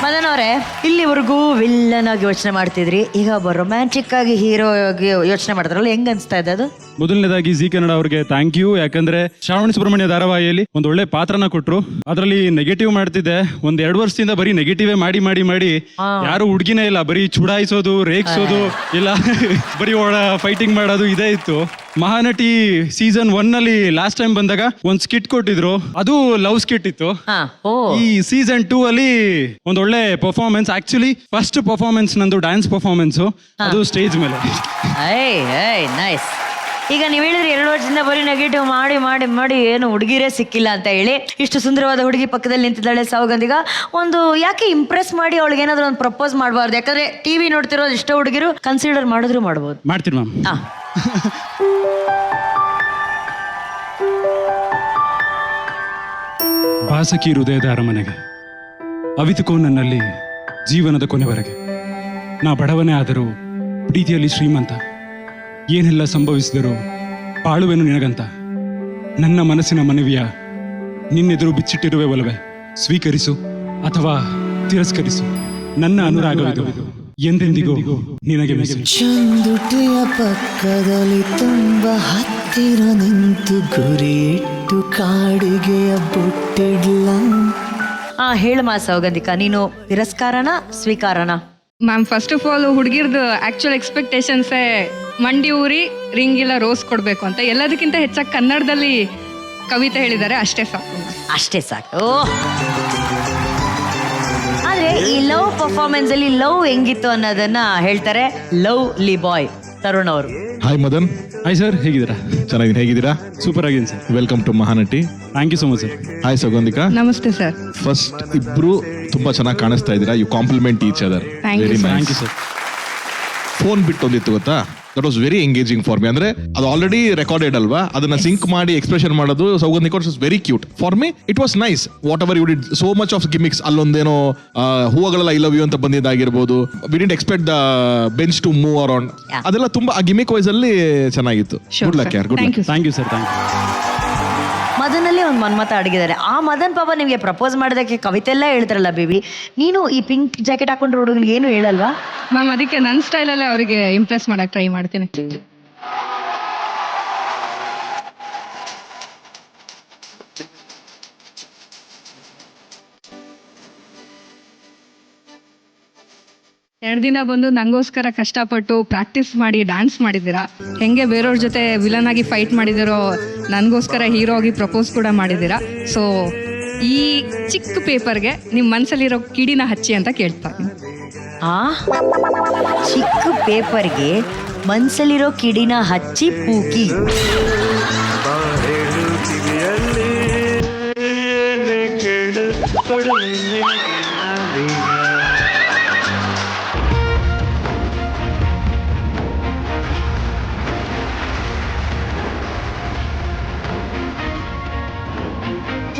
ಮದನ್ ಅವರೇ, ಇಲ್ಲಿವರೆಗೂ ವಿಲ್ಲನ್ ಆಗಿ ಯೋಚನೆ ಮಾಡ್ತಿದ್ರಿ, ಈಗ ಒಬ್ಬ ರೊಮ್ಯಾಂಟಿಕ್ ಆಗಿ ಹೀರೋ ಆಗಿ ಯೋಚನೆ ಮಾಡ್ತಾರಲ್ಲ, ಹೆಂಗ್ ಅನ್ಸ್ತಾ ಇದೆ ಅದು? ಮೊದಲನೇದಾಗಿ ಜಿ ಕನ್ನಡ ಅವ್ರಿಗೆ ಥ್ಯಾಂಕ್ ಯು. ಯಾಕಂದ್ರೆ ಶ್ರಾವಣ ಸುಬ್ರಹ್ಮಣ್ಯ ಧಾರಾವಾಹಿಯಲ್ಲಿ ಒಂದು ಒಳ್ಳೆ ಪಾತ್ರನ ಕೊಟ್ರು. ಅದರಲ್ಲಿ ನೆಗೆಟಿವ್ ಮಾಡ್ತಿದ್ದೆ, ಒಂದ್ 2 ವರ್ಷದಿಂದ ಬರೀ ನೆಗೆಟಿವ್ ಮಾಡಿ ಮಾಡಿ ಮಾಡಿ ಯಾರು ಹುಡ್ಗಿನೇ ಇಲ್ಲ, ಬರೀ ಚುಡಾಯಿಸೋದು, ರೇಗ್ಸೋದು, ಇಲ್ಲ ಬರೀ ಫೈಟಿಂಗ್ ಮಾಡೋದು ಇದೇ ಇತ್ತು. ಮಹಾನಟಿ ಸೀಸನ್ 1 ನಲ್ಲಿ ಲಾಸ್ಟ್ ಟೈಮ್ ಬಂದಾಗ ಒಂದ್ ಸ್ಕಿಟ್ ಕೊಟ್ಟಿದ್ರು, ಅದು ಲವ್ ಸ್ಕಿಟ್ ಇತ್ತು. ಈ ಸೀಸನ್ 2 ಅಲ್ಲಿ ಒಂದ್ ಒಳ್ಳೆ ಪರ್ಫಾರ್ಮೆನ್ಸ್, ಆಕ್ಚುಲಿ ಫಸ್ಟ್ ಪರ್ಫಾರ್ಮೆನ್ಸ್ ನಂದು ಡ್ಯಾನ್ಸ್ ಪರ್ಫಾರ್ಮೆನ್ಸ್, ಅದು ಸ್ಟೇಜ್ ಮೇಲೆ. ನೈಸ್. ಈಗ ನೀವು ಹೇಳಿದ್ರಿ 2 ವರ್ಷದಿಂದ ಬರೀ ನೆಗೆಟಿವ್ ಮಾಡಿ ಮಾಡಿ ಮಾಡಿ ಏನು ಹುಡುಗಿರೇ ಸಿಕ್ಕಿಲ್ಲ ಅಂತ ಹೇಳಿ. ಇಷ್ಟು ಸುಂದರವಾದ ಹುಡುಗಿ ಪಕ್ಕದಲ್ಲಿ ನಿಂತಿದ್ದಾಳೆ ಸೌಗಂಧಿಗ. ಒಂದು ಯಾಕೆ ಇಂಪ್ರೆಸ್ ಮಾಡಿ ಅವಳಿಗೆ ಏನಾದ್ರು ಒಂದು ಪ್ರಪೋಸ್ ಮಾಡಬಾರ್ದು? ಯಾಕಂದ್ರೆ ಟಿವಿ ನೋಡ್ತಿರೋದು ಇಷ್ಟೋ ಹುಡುಗಿರು ಕನ್ಸಿಡರ್ ಮಾಡಿದ್ರು ಮಾಡ್ಬೋದು. ಮಾಡ್ತೀನಿ ಮ್ಯಾಮ್. ಬಾಸಕಿ ಹೃದಯದ ಅರಮನೆಗೆ ಅವಿತುಕೋ ನನ್ನಲ್ಲಿ ಜೀವನದ ಕೊನೆವರೆಗೆ. ನಾ ಬಡವನೇ ಆದರೂ ಪ್ರೀತಿಯಲ್ಲಿ ಶ್ರೀಮಂತ, ಏನೆಲ್ಲ ಸಂಭವಿಸಿದರೂ ಬಾಳುವೆನು ನಿನಗಂತ. ನನ್ನ ಮನಸ್ಸಿನ ಮನವಿಯ ನಿನ್ನೆದುರು ಬಿಚ್ಚಿಟ್ಟಿರುವೆ ಒಲವೆ, ಸ್ವೀಕರಿಸು ಅಥವಾ ತಿರಸ್ಕರಿಸು. ನನ್ನ ಅನುರಾಗವಿದು ಎಂದೆಂದಿಗೂ ನಿನಗೆ ಮೀಸಲು. ಚಂದುಟಿಯ ಪಕ್ಕದಲ್ಲಿ ತುಂಬ ಹತ್ತಿರ ನಿಂತು ಗುರಿಯಿಟ್ಟು ಕಾಡಿಗೆಯ ಬುಟ್ಟಿಡ್ಲ. ಹೇಳಮ್ಮ ಸೌಗಂಧಿಕ, ನೀನು ತಿರಸ್ಕಾರನ ಸ್ವೀಕಾರನ? ಮ್ಯಾಮ್, ಫಸ್ಟ್ ಆಫ್ ಆಲ್ ಹುಡುಗಿರ್ದು ಆಕ್ಚುಲ್ ಎಕ್ಸ್ಪೆಕ್ಟೇಷನ್ಸೇ ಮಂಡಿ ಊರಿ ರಿಂಗಿಲ್ಲ ರೋಸ್ ಕೊಡಬೇಕು ಅಂತ. ಎಲ್ಲದಕ್ಕಿಂತ ಹೆಚ್ಚಾಗಿ ಕನ್ನಡದಲ್ಲಿ ಕವಿತೆ ಹೇಳಿದ್ದಾರೆ, ಅಷ್ಟೇ ಸಾಕು. ಅಷ್ಟೇ ಸಾಕು. ಆದ್ರೆ ಈ ಲವ್ ಪರ್ಫಾರ್ಮೆನ್ಸ್ ಅಲ್ಲಿ ಲವ್ ಹೆಂಗಿತ್ತು ಅನ್ನೋದನ್ನ ಹೇಳ್ತಾರೆ ಲವ್ ಲಿ ಬಾಯ್ ತರುಣ್ ಅವರು. ಹಾಯ್ ಮದನ್. ಹಾಯ್ ಸರ್, ಹೇಗಿದ್ದೀರಾ? ಚೆನ್ನಾಗಿ, ಹೇಗಿದ್ದೀರಾ? ಸೂಪರ್ ಆಗಿದ್ದೀನಿ sir. Welcome to Mahanati. Thank you so much sir. Hi Saugandhika. ನಮಸ್ತೆ ಸರ್. ಫಸ್ಟ್ ಇಬ್ರು ತುಂಬಾ ಚೆನ್ನಾಗಿ ಕಾಣಿಸ್ತಾ ಇದ್ದೀರಾ. You compliment each other. Very thank you nice. Sir. Phone ಬಿಟ್ಟು ಒಂದಿತ್ತು ಗೊತ್ತಾ, that was very engaging for me. ಅಂದ್ರೆ ಅದು ಆಲ್ರೆಡಿ ರೆಕಾರ್ಡೆಡ್ ಅಲ್ವಾ, ಅದನ್ನ ಸಿಂಕ್ ಮಾಡಿ ಎಕ್ಸ್ಪ್ರೆಷನ್ ಮಾಡೋದು Saugandhika was very cute for me. It was nice. Whatever you did, so much of gimmicks. ಅಲ್ಲೊಂದೇನೋ ಹೂವುಗಳೆಲ್ಲ ಐ ಲವ್ ಯು ಅಂತ ಬಂದಿದ್ದಾಗಿರ್ಬೋದು. We did expect the bench to move around. ಅದೆಲ್ಲ ತುಂಬಾ ಆ ಗಿಮಿಕ್ ವೈಸ್ ಅಲ್ಲಿ ಚೆನ್ನಾಗಿತ್ತು. ಗುಡ್ ಲಕ್ ಯಾರ್, good luck. Thank you sir. Thank you. ಮದನಲ್ಲಿ ಒಂದು ಮನ್ಮತ ಅಡಗಿದ್ದಾರೆ. ಆ ಮದನ್ ಪಾಪ ನಿಮ್ಗೆ ಪ್ರಪೋಸ್ ಮಾಡೋದಕ್ಕೆ ಕವಿತೆ ಎಲ್ಲ ಹೇಳ್ತಾರಲ್ಲ ಬೇಬಿ, ನೀನು ಈ ಪಿಂಕ್ ಜಾಕೆಟ್ ಹಾಕೊಂಡ್ರೆ ಹುಡುಗನಿಗೆ ಏನು ಹೇಳಲ್ವಾ? ಮ್ಯಾಮ್, ಅದಕ್ಕೆ ನನ್ನ ಸ್ಟೈಲಲ್ಲೇ ಅವರಿಗೆ ಇಂಪ್ರೆಸ್ ಮಾಡಕ್ ಟ್ರೈ ಮಾಡ್ತೀನಿ. ಎರಡು ದಿನ ಬಂದು ನಂಗೋಸ್ಕರ ಕಷ್ಟಪಟ್ಟು ಪ್ರಾಕ್ಟೀಸ್ ಮಾಡಿ ಡ್ಯಾನ್ಸ್ ಮಾಡಿದ್ದೀರಾ. ಹೆಂಗೆ ಬೇರೆಯವ್ರ ಜೊತೆ ವಿಲನ್ ಆಗಿ ಫೈಟ್ ಮಾಡಿದಿರೋ, ನನಗೋಸ್ಕರ ಹೀರೋ ಆಗಿ ಪ್ರಪೋಸ್ ಕೂಡ ಮಾಡಿದ್ದೀರಾ. ಸೊ ಈ ಚಿಕ್ಕ ಪೇಪರ್ಗೆ ನಿಮ್ಮ ಮನಸ್ಸಲ್ಲಿರೋ ಕಿಡಿನ ಹಚ್ಚಿ ಅಂತ ಕೇಳ್ತಾ ಇದ್ದೀನಿ. ಚಿಕ್ಕ ಪೇಪರ್ಗೆ ಮನ್ಸಲ್ಲಿರೋ ಕಿಡಿನ ಹಚ್ಚಿ ಪೂಕಿ.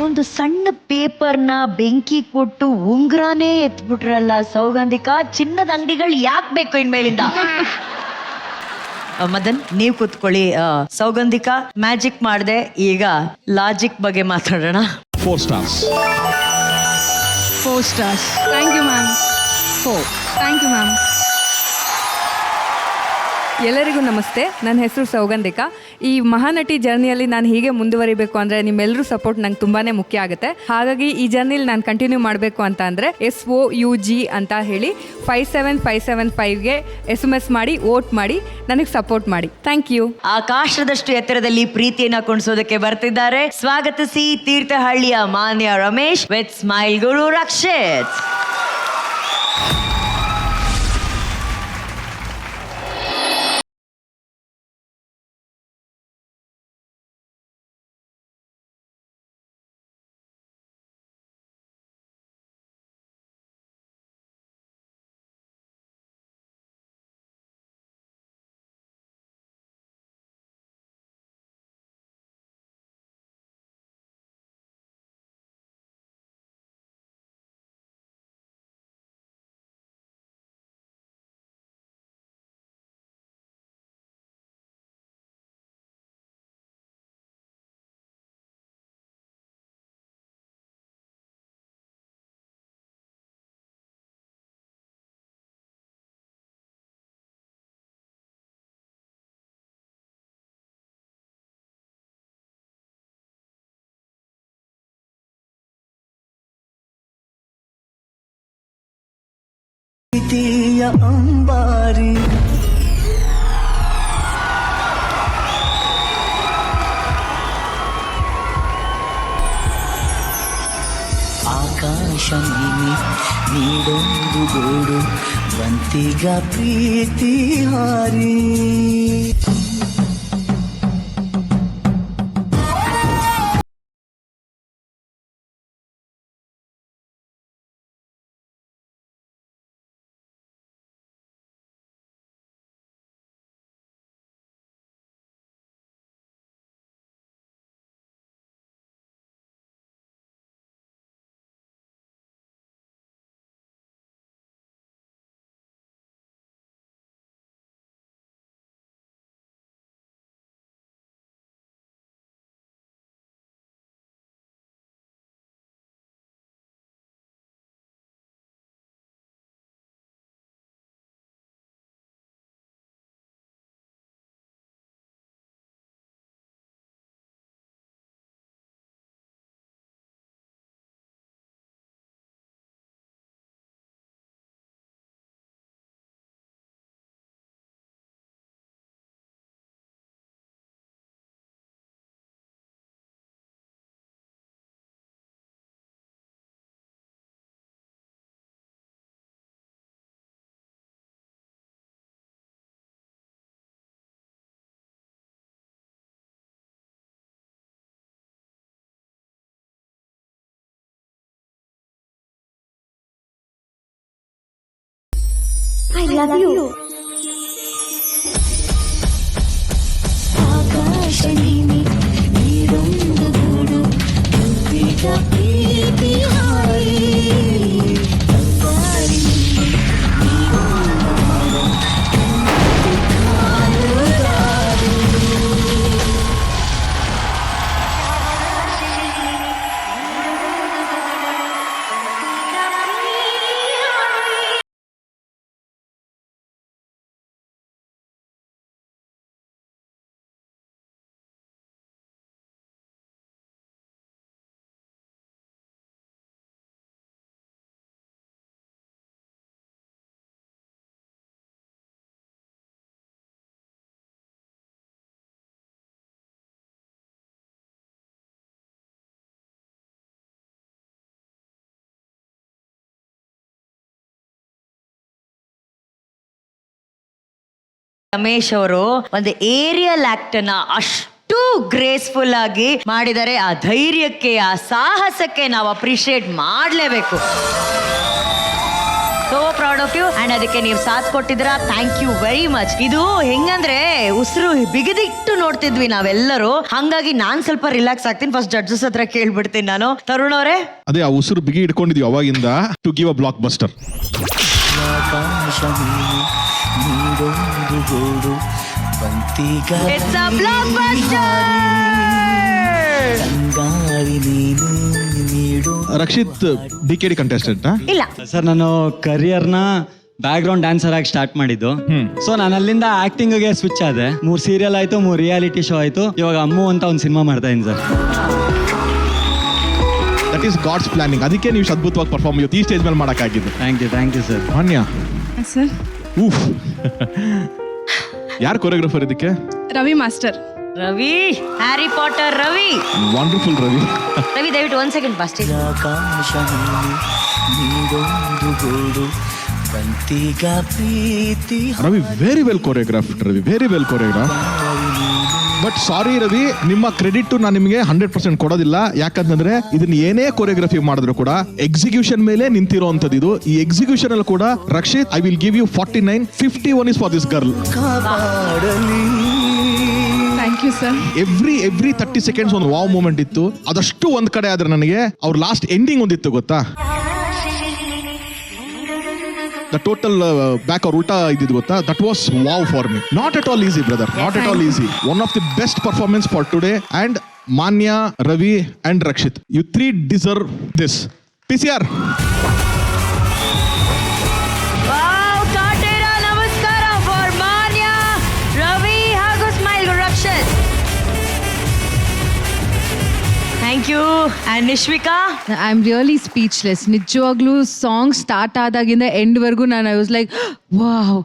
ಒಂದು ಸಣ್ಣ ಪೇಪರ್ನ ಬೆಂಕಿ ಕೊಟ್ಟು ಉಂಗ್ರಾನೇ ಎತ್ಬಿಟ್ರಲ್ಲ ಸೌಗಂಧಿಕಾ. ಚಿನ್ನದ ಅಂಗಡಿಗಳು ಯಾಕೆ ಬೇಕು ಇನ್ಮೇಲಿಂದ? ಮದನ್, ನೀವು ಕೂತ್ಕೊಳ್ಳಿ. ಸೌಗಂಧಿಕಾ ಮ್ಯಾಜಿಕ್ ಮಾಡಿದೆ, ಈಗ ಲಾಜಿಕ್ ಬಗ್ಗೆ ಮಾತಾಡೋಣ. 4 stars. 4 stars. Thank you ma'am. 4. Thank you ma'am. ಎಲ್ಲರಿಗೂ ನಮಸ್ತೆ. ನನ್ನ ಹೆಸರು ಸೌಗಂಧಿಕಾ. ಈ ಮಹಾನಟಿ ಜರ್ನಿಯಲ್ಲಿ ನಾನು ಹೀಗೆ ಮುಂದುವರಿಬೇಕು ಅಂದರೆ ನಿಮ್ಮೆಲ್ಲರೂ ಸಪೋರ್ಟ್ ನಂಗೆ ತುಂಬಾ ಮುಖ್ಯ ಆಗುತ್ತೆ. ಹಾಗಾಗಿ ಈ ಜರ್ನಿಲಿ ನಾನು ಕಂಟಿನ್ಯೂ ಮಾಡಬೇಕು ಅಂತ ಅಂದರೆ SOUG ಅಂತ ಹೇಳಿ 57575ಗೆ SMS ಮಾಡಿ ವೋಟ್ ಮಾಡಿ ನನಗೆ ಸಪೋರ್ಟ್ ಮಾಡಿ. Thank you. ಆಕಾಶದಷ್ಟು ಎತ್ತರದಲ್ಲಿ ಪ್ರೀತಿಯನ್ನ ಕುಣಿಸೋದಕ್ಕೆ ಬರ್ತಿದ್ದಾರೆ. ಸ್ವಾಗತಿಸಿ ತೀರ್ಥಹಳ್ಳಿಯ ಮಾನ್ಯ ರಮೇಶ್ ವಿತ್ ಸ್ಮೈಲ್ ಗುರು ರಕ್ಷಿತ್. ಪ್ರೀತಿಯ ಅಂಬಾರಿ ಆಕಾಶ ನೀನೆ ನೀಡೊಂದು ಗೂಡು ಬಂತಿಗ ಪ್ರೀತಿ ಹಾರಿ I love you. ಆಕಾಶ ನೀನೆ ನೀಡೊಂದು ಗೂಡು ಬಂತಿಗ ಪ್ರೀತಿ ಹಾರಿ ಅಂಬಾರಿ ರಮೇಶ್ ಅವರು ಒಂದು ಏರಿಯಲ್ ಆಕ್ಟ್ ನ ಅಷ್ಟು ಗ್ರೇಸ್ಫುಲ್ ಆಗಿ ಮಾಡಿದರೆ. ಆ ಧೈರ್ಯಕ್ಕೆ, ಆ ಸಾಹಸಕ್ಕೆ ನಾವು ಅಪ್ರಿಶಿಯೇಟ್ ಮಾಡಲೇಬೇಕು. So proud of you. And ಅದಕ್ಕೆ ನೀವು ಸಾಥ್ ಕೊಟ್ಟಿದ್ದೀರಾ. Thank you very much. ಇದು ಹೆಂಗಂದ್ರೆ ಉಸಿರು ಬಿಗಿದಿಟ್ಟು ನೋಡ್ತಿದ್ವಿ ನಾವೆಲ್ಲರೂ, ಹಂಗಾಗಿ ನಾನ್ ಸ್ವಲ್ಪ ರಿಲ್ಯಾಕ್ಸ್ ಆಗ್ತೀನಿ. ಫಸ್ಟ್ ಜಡ್ಜಸ್ ಹತ್ರ ಕೇಳ್ಬಿಡ್ತೀನಿ ನಾನು. ತರುಣ್ ಅವರೇ, ಅದೇ ಆ ಉಸಿರು ಬಿಗಿ ಇಟ್ಕೊಂಡಿದ್ವಿ ಅವಾಗಿಂದ to give a blockbuster. ಆಕಾಶ ನೀಡೊಂದು ಗೂಡು ಬಂತಿಗ ಇಟ್ಸ್ ಅ ಬ್ಲಾಕ್ ಬಸ್ಟರ್. ತಂಗಾಳಿ ನೀನು ನೀಡು. ರಕ್ಷಿತ್ DKD ಕಂಟೆಸ್ಟೆಂಟ್ ಇಲ್ಲ ಸರ್, ನಾನು ಕರಿಯರ್ನ ಬ್ಯಾಕ್ ಗ್ರೌಂಡ್ ಡ್ಯಾನ್ಸರ್ ಆಗಿ ಸ್ಟಾರ್ಟ್ ಮಾಡಿದ್ದು. ಸೊ ನಾನು ಅಲ್ಲಿಂದ ಆಕ್ಟಿಂಗ್ ಗೆ ಸ್ವಿಚ್ ಆದೆ. 3 ಸೀರಿಯಲ್ ಆಯ್ತು, 3 ರಿಯಾಲಿಟಿ ಶೋ ಆಯ್ತು. ಇವಾಗ ಅಮ್ಮು ಅಂತ ಒಂದು ಸಿನಿಮಾ ಮಾಡ್ತಾ ಇದ್ದೀನಿ ಸರ್. That is God's planning. ಅದಕ್ಕೆ ನೀವು ಅದ್ಭುತವಾಗಿ ಪರ್ಫಾರ್ಮ್ ಇವತ್ತು ಈ ಸ್ಟೇಜ್ ಮೇಲೆ ಮಾಡೋಕ್ಕಾಗಿದ್ದು. Thank you sir. Manya sir, ಊಫ್. ಯಾರು ಕೊರಿಯೋಗ್ರಾಫರ್ ಇದಕ್ಕೆ? Ravi master. Ravi, Harry Potter Ravi. Wonderful Ravi. Ravi ದಯವಿಟ್ಟು 1 ಸೆಕೆಂಡ್ ಫಸ್ಟ್. ಆಕಾಶ ನೀಡೊಂದು ಗೂಡು ಬಂತಿಗ ಪ್ರೀತಿ Ravi very well choreograph. Ravi very well choreograph. But sorry Ravi, ನಿಮ್ಮ ಕ್ರೆಡಿಟ್ ನಾನು ನಿಮಗೆ 100% ಕೊಡೋದಿಲ್ಲ. ಯಾಕಂತಂದ್ರೆ ಇದನ್ನ ಏನೇ ಕೊರಿಯೋಗ್ರಫಿ ಮಾಡಿದ್ರು ಕೂಡ ಎಕ್ಸಿಕ್ಯೂಷನ್ ಮೇಲೆ ನಿಂತಿರೋಂಥದ್ದು ಇದು. ಈ ಎಕ್ಸಿಕ್ಯೂಷನ್ ಅಲ್ಲಿ ಕೂಡ Rakshith, I will give you 49. 51 is for this girl. ಕಾಪಾಡಲಿ. Thank you sir. Every 30 seconds ಒಂದು ವಾವ್ ಮೂಮೆಂಟ್ ಇತ್ತು. ಅದಷ್ಟು ಒಂದ್ ಕಡೆ ಆದ್ರೆ ನನಗೆ ಅವ್ರ ಲಾಸ್ಟ್ ಎಂಡಿಂಗ್ ಒಂದಿತ್ತು ಗೊತ್ತಾ? ದ ಟೋಟಲ್ ಬ್ಯಾಕ್ ಅವ್ರ ಉಲ್ಟಾ ಇದ್ದಿದ್ದು ಗೊತ್ತಾ? That was wow for me. Not at all easy brother, not at all easy. One of the best performance for today. And Manya, Ravi and Rakshith, you 3 deserve this. PCR. ನಮಸ್ಕಾರ ಫಾರ್ ಮಾನ್ಯ, ರವಿ ಹಾಗೂ smile Rakshith. Thank you. And Nishvika. I am really speechless. ನಿಜವಾಗ್ಲೂ ಸಾಂಗ್ ಸ್ಟಾರ್ಟ್ ಆದಾಗಿಂದ ಎಂಡ್ವರೆಗೂ ನಾನು I was like wow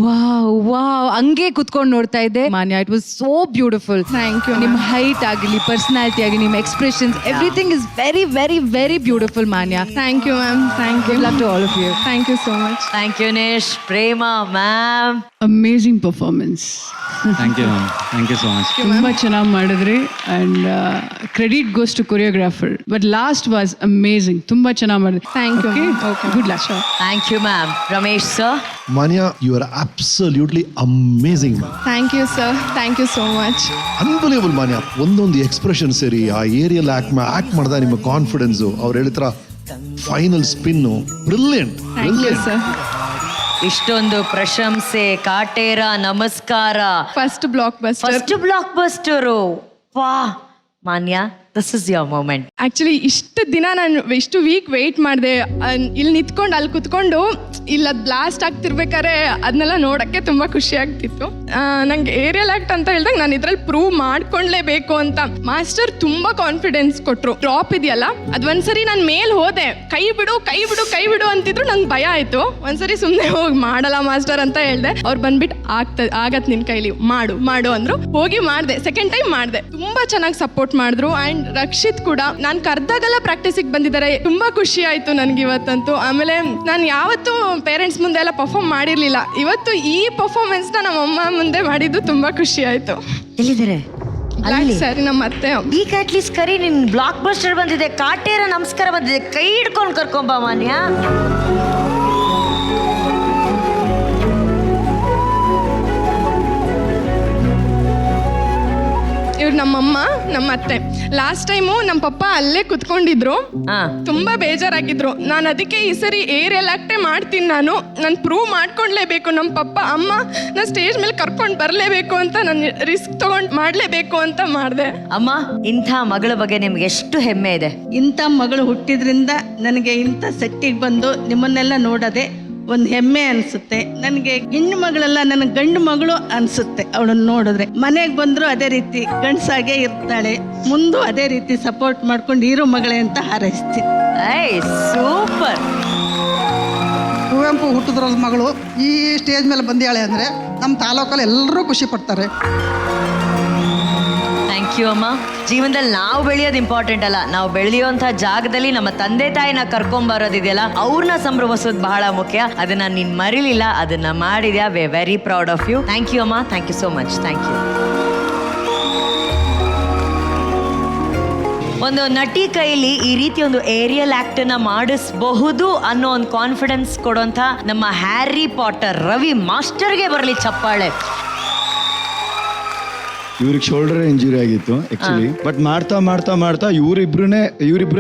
wow wow ಹಂಗೆ ಕುತ್ಕೊಂಡು ನೋಡ್ತಾ ಇದ್ದೆ. Manya, it was so beautiful. Thank you. ನಿಮ್ಮ ಹೈಟ್ ಆಗಲಿ, ಪರ್ಸನಾಲಿಟಿ ಆಗಲಿ, ನಿಮ್ಮ expressions, everything is very very very beautiful. Manya, thank you ma'am. Thank you. Love to all of you. Thank you so much. Thank you Nish. Prema ma'am. Amazing performance. Thank you ma'am. Thank you so much. ತುಂಬಾ ಚೆನ್ನಾಗಿ ಮಾಡಿದ್ರಿ and credit goes to choreographer. But last was amazing. ತುಂಬಾ ಚೆನ್ನಾಗಿ ಮಾಡಿದ್ರಿ. Thank you. Good luck. Thank you ma'am. Ramesh sir. ಮಾನ್ಯ, you are absolutely amazing. Thank you sir. Thank you so much. Unbelievable Manya. ಒಂದೊಂದು ಎಕ್ಸ್ಪ್ರೆಷನ್ ಸೇರಿ ಆ ಏರಿಯಲ್ ಆಕ್ಟ್ ಮಾಡಿದ ನಿಮ್ಮ ಕಾನ್ಫಿಡೆನ್ಸು, ಅವ್ರು ಹೇಳಿದ್ರ final spin, brilliant. Thank you sir. ಇಷ್ಟೊಂದು ಪ್ರಶಂಸೆ, ಕಾಟೇರ, ನಮಸ್ಕಾರ. First blockbuster. First blockbuster. ವಾ Manya, this is your moment. Actually ಇಷ್ಟು ದಿನ ನಾನು ಇಷ್ಟು ವೀಕ್ ವೆಯ್ಟ್ ಮಾಡಿದೆ. ಇಲ್ಲಿ ನಿಂತ್ಕೊಂಡು ಅಲ್ಲಿ ಕುತ್ಕೊಂಡು ಇಲ್ಲ ಬ್ಲಾಸ್ಟ್ ಆಗ್ತಿರ್ಬೇಕಾದ್ರೆ ಅದನ್ನೆಲ್ಲ ನೋಡೋಕ್ಕೆ ತುಂಬ ಖುಷಿ ಆಗ್ತಿತ್ತು. ನಂಗೆ ಏರಿಯಲ್ ಆಕ್ಟ್ ಅಂತ ಹೇಳಿದಾಗ ನಾನು ಇದ್ರಲ್ಲಿ ಪ್ರೂವ್ ಮಾಡ್ಕೊಳ್ಳೇಬೇಕು ಅಂತ ಮಾಸ್ಟರ್ ತುಂಬ ಕಾನ್ಫಿಡೆನ್ಸ್ ಕೊಟ್ಟರು. ಡ್ರಾಪ್ ಇದೆಯಲ್ಲ ಅದು ಒಂದ್ಸರಿ ನಾನು ಮೇಲ್ ಹೋದೆ, ಕೈ ಬಿಡು ಕೈ ಬಿಡು ಕೈ ಬಿಡು ಅಂತಿದ್ರು. ನಂಗೆ ಭಯ ಆಯಿತು. ಒಂದ್ಸರಿ ಸುಮ್ಮನೆ ಹೋಗಿ ಮಾಡಲ್ಲ ಮಾಸ್ಟರ್ ಅಂತ ಹೇಳಿದೆ. ಅವ್ರು ಬಂದ್ಬಿಟ್ಟು ಆಗತ್ತೆ ನಿನ್ನ ಕೈಲಿ, ಮಾಡು ಮಾಡು ಅಂದರು. ಹೋಗಿ ಮಾಡಿದೆ. ಸೆಕೆಂಡ್ ಟೈಮ್ ಮಾಡಿದೆ. ತುಂಬ ಚೆನ್ನಾಗಿ ಸಪೋರ್ಟ್ ಮಾಡಿದ್ರು. ಆ್ಯಂಡ್ ರಕ್ಷಿತ್ ಕೂಡ ನಾನು ಕರ್ದಾಗೆಲ್ಲ ಪ್ರಾಕ್ಟೀಸಿಗೆ ಬಂದಿದ್ದಾರೆ. ತುಂಬಾ ಖುಷಿ ಆಯ್ತು ನನಗೆ ಇವತ್ತಂತೂ. ಆಮೇಲೆ ನಾನು ಯಾವತ್ತೂ ಪೇರೆಂಟ್ಸ್ ಮುಂದೆ ಎಲ್ಲ ಪರ್ಫಾರ್ಮ್ ಮಾಡಿರ್ಲಿಲ್ಲ. ಇವತ್ತು ಈ ಪರ್ಫಾರ್ಮೆನ್ಸ್ ನಮ್ಮ ಅಮ್ಮ ಮುಂದೆ ಮಾಡಿದ್ದು ತುಂಬಾ ಖುಷಿ ಆಯ್ತು. ಎಲ್ಲಿದ್ದಾರೆ? ಸರಿ, ನಮ್ಮ ಅತ್ತೆ. ಈಗ ಅಟ್ಲೀಸ್ಟ್ ಕರಿ. ನಿನ್ ಬ್ಲಾಕ್ ಬಸ್ಟರ್ ಬಂದಿದೆ, ಕಾಟೇರ ನಮಸ್ಕಾರ ಬಂದಿದೆ, ಕೈ ಹಿಡ್ಕೊಂಡು ಕರ್ಕೊಂಬ ಮಾನ್ಯ. ಇವ್ರು ನಮ್ಮಮ್ಮ, ನಮ್ಮ ಅತ್ತೆ. ಲಾಸ್ಟ್ ಟೈಮು ನಮ್ಮ ಪಪ್ಪ ಅಲ್ಲೇ ಕುತ್ಕೊಂಡಿದ್ರು. ತುಂಬಾ ಬೇಜಾರಾಗಿದ್ರು. ನಾನು ಅದಕ್ಕೆ ಈ ಸರಿ ಏರಿಯಲ್ ಆಕ್ಟೇ ಮಾಡ್ತೀನಿ. ನಾನು ಪ್ರೂವ್ ಮಾಡ್ಕೊಂಡ್ಲೇಬೇಕು. ನಮ್ಮ ಪಪ್ಪ ಅಮ್ಮ ನಾನು ಸ್ಟೇಜ್ ಮೇಲೆ ಕರ್ಕೊಂಡು ಬರಲೇಬೇಕು ಅಂತ ನಾನು ರಿಸ್ಕ್ ತಗೊಂಡು ಮಾಡಲೇಬೇಕು ಅಂತ ಮಾಡಿದೆ. ಅಮ್ಮ, ಇಂಥ ಮಗಳ ಬಗ್ಗೆ ನಿಮ್ಗೆ ಎಷ್ಟು ಹೆಮ್ಮೆ ಇದೆ? ಇಂಥ ಮಗಳು ಹುಟ್ಟಿದ್ರಿಂದ ನನಗೆ ಇಂಥ ಸೆಟ್ಟಿಗೆ ಬಂದು ನಿಮ್ಮನ್ನೆಲ್ಲ ನೋಡೋದೆ ಒಂದು ಹೆಮ್ಮೆ ಅನಿಸುತ್ತೆ. ನನಗೆ ಹೆಣ್ಣು ಮಗಳೆಲ್ಲ ನನಗೆ ಗಂಡು ಮಗಳು ಅನಿಸುತ್ತೆ ಅವಳನ್ನು ನೋಡಿದ್ರೆ. ಮನೆಗೆ ಬಂದರೂ ಅದೇ ರೀತಿ ಗಂಡಸಾಗೆ ಇರ್ತಾಳೆ. ಮುಂದೂ ಅದೇ ರೀತಿ ಸಪೋರ್ಟ್ ಮಾಡ್ಕೊಂಡು ಇರೋ ಮಗಳೇ ಅಂತ ಹಾರೈಸ್ತೀನಿ. ಸೂಪರ್. ಕುವೆಂಪು ಹುಟ್ಟಿದ್ರಲ್ಲಿ ಮಗಳು ಈ ಸ್ಟೇಜ್ ಮೇಲೆ ಬಂದಿಯಾಳೆ ಅಂದರೆ ನಮ್ಮ ತಾಲೂಕಲ್ಲಿ ಎಲ್ಲರೂ ಖುಷಿ ಪಡ್ತಾರೆ. ಥ್ಯಾಂಕ್ ಯು ಅಮ್ಮ. ಜೀವನದಲ್ಲಿ ನಾವು ಬೆಳೆಯೋದು ಇಂಪಾರ್ಟೆಂಟ್ ಅಲ್ಲ, ನಾವು ಬೆಳೆಯುವಂಥ ಜಾಗದಲ್ಲಿ ನಮ್ಮ ತಂದೆ ತಾಯಿನ ಕರ್ಕೊಂಬರೋದಿದೆಯಲ್ಲ, ಅವ್ರನ್ನ ಸಂಭ್ರಮಿಸೋದು ಬಹಳ ಮುಖ್ಯ. ಅದನ್ನ ನೀನು ಮರಿಲಿಲ್ಲ, ಅದನ್ನ ಮಾಡಿದ್ಯಾ. We very proud of you. Thank you ಅಮ್ಮ. Thank you so much. Thank you. ಒಂದು ನಟಿ ಕೈಲಿ ಈ ರೀತಿ ಒಂದು ಏರಿಯಲ್ ಆಕ್ಟ್ ನ ಮಾಡಿಸಬಹುದು ಅನ್ನೋ ಒಂದು ಕಾನ್ಫಿಡೆನ್ಸ್ ಕೊಡುವಂತ ನಮ್ಮ ಹ್ಯಾರಿ ಪಾಟರ್ ರವಿ ಮಾಸ್ಟರ್ಗೆ ಬರಲಿ ಚಪ್ಪಾಳೆ. ಇವ್ರಿಗೆ ಶೋಲ್ಡರ್ ಇಂಜುರಿ ಆಗಿತ್ತು ಆಕ್ಚುಲಿ. ಬಟ್ ಮಾಡ್ತಾ ಮಾಡ್ತಾ ಮಾಡ್ತಾ ಇವರಿಬ್ರೇ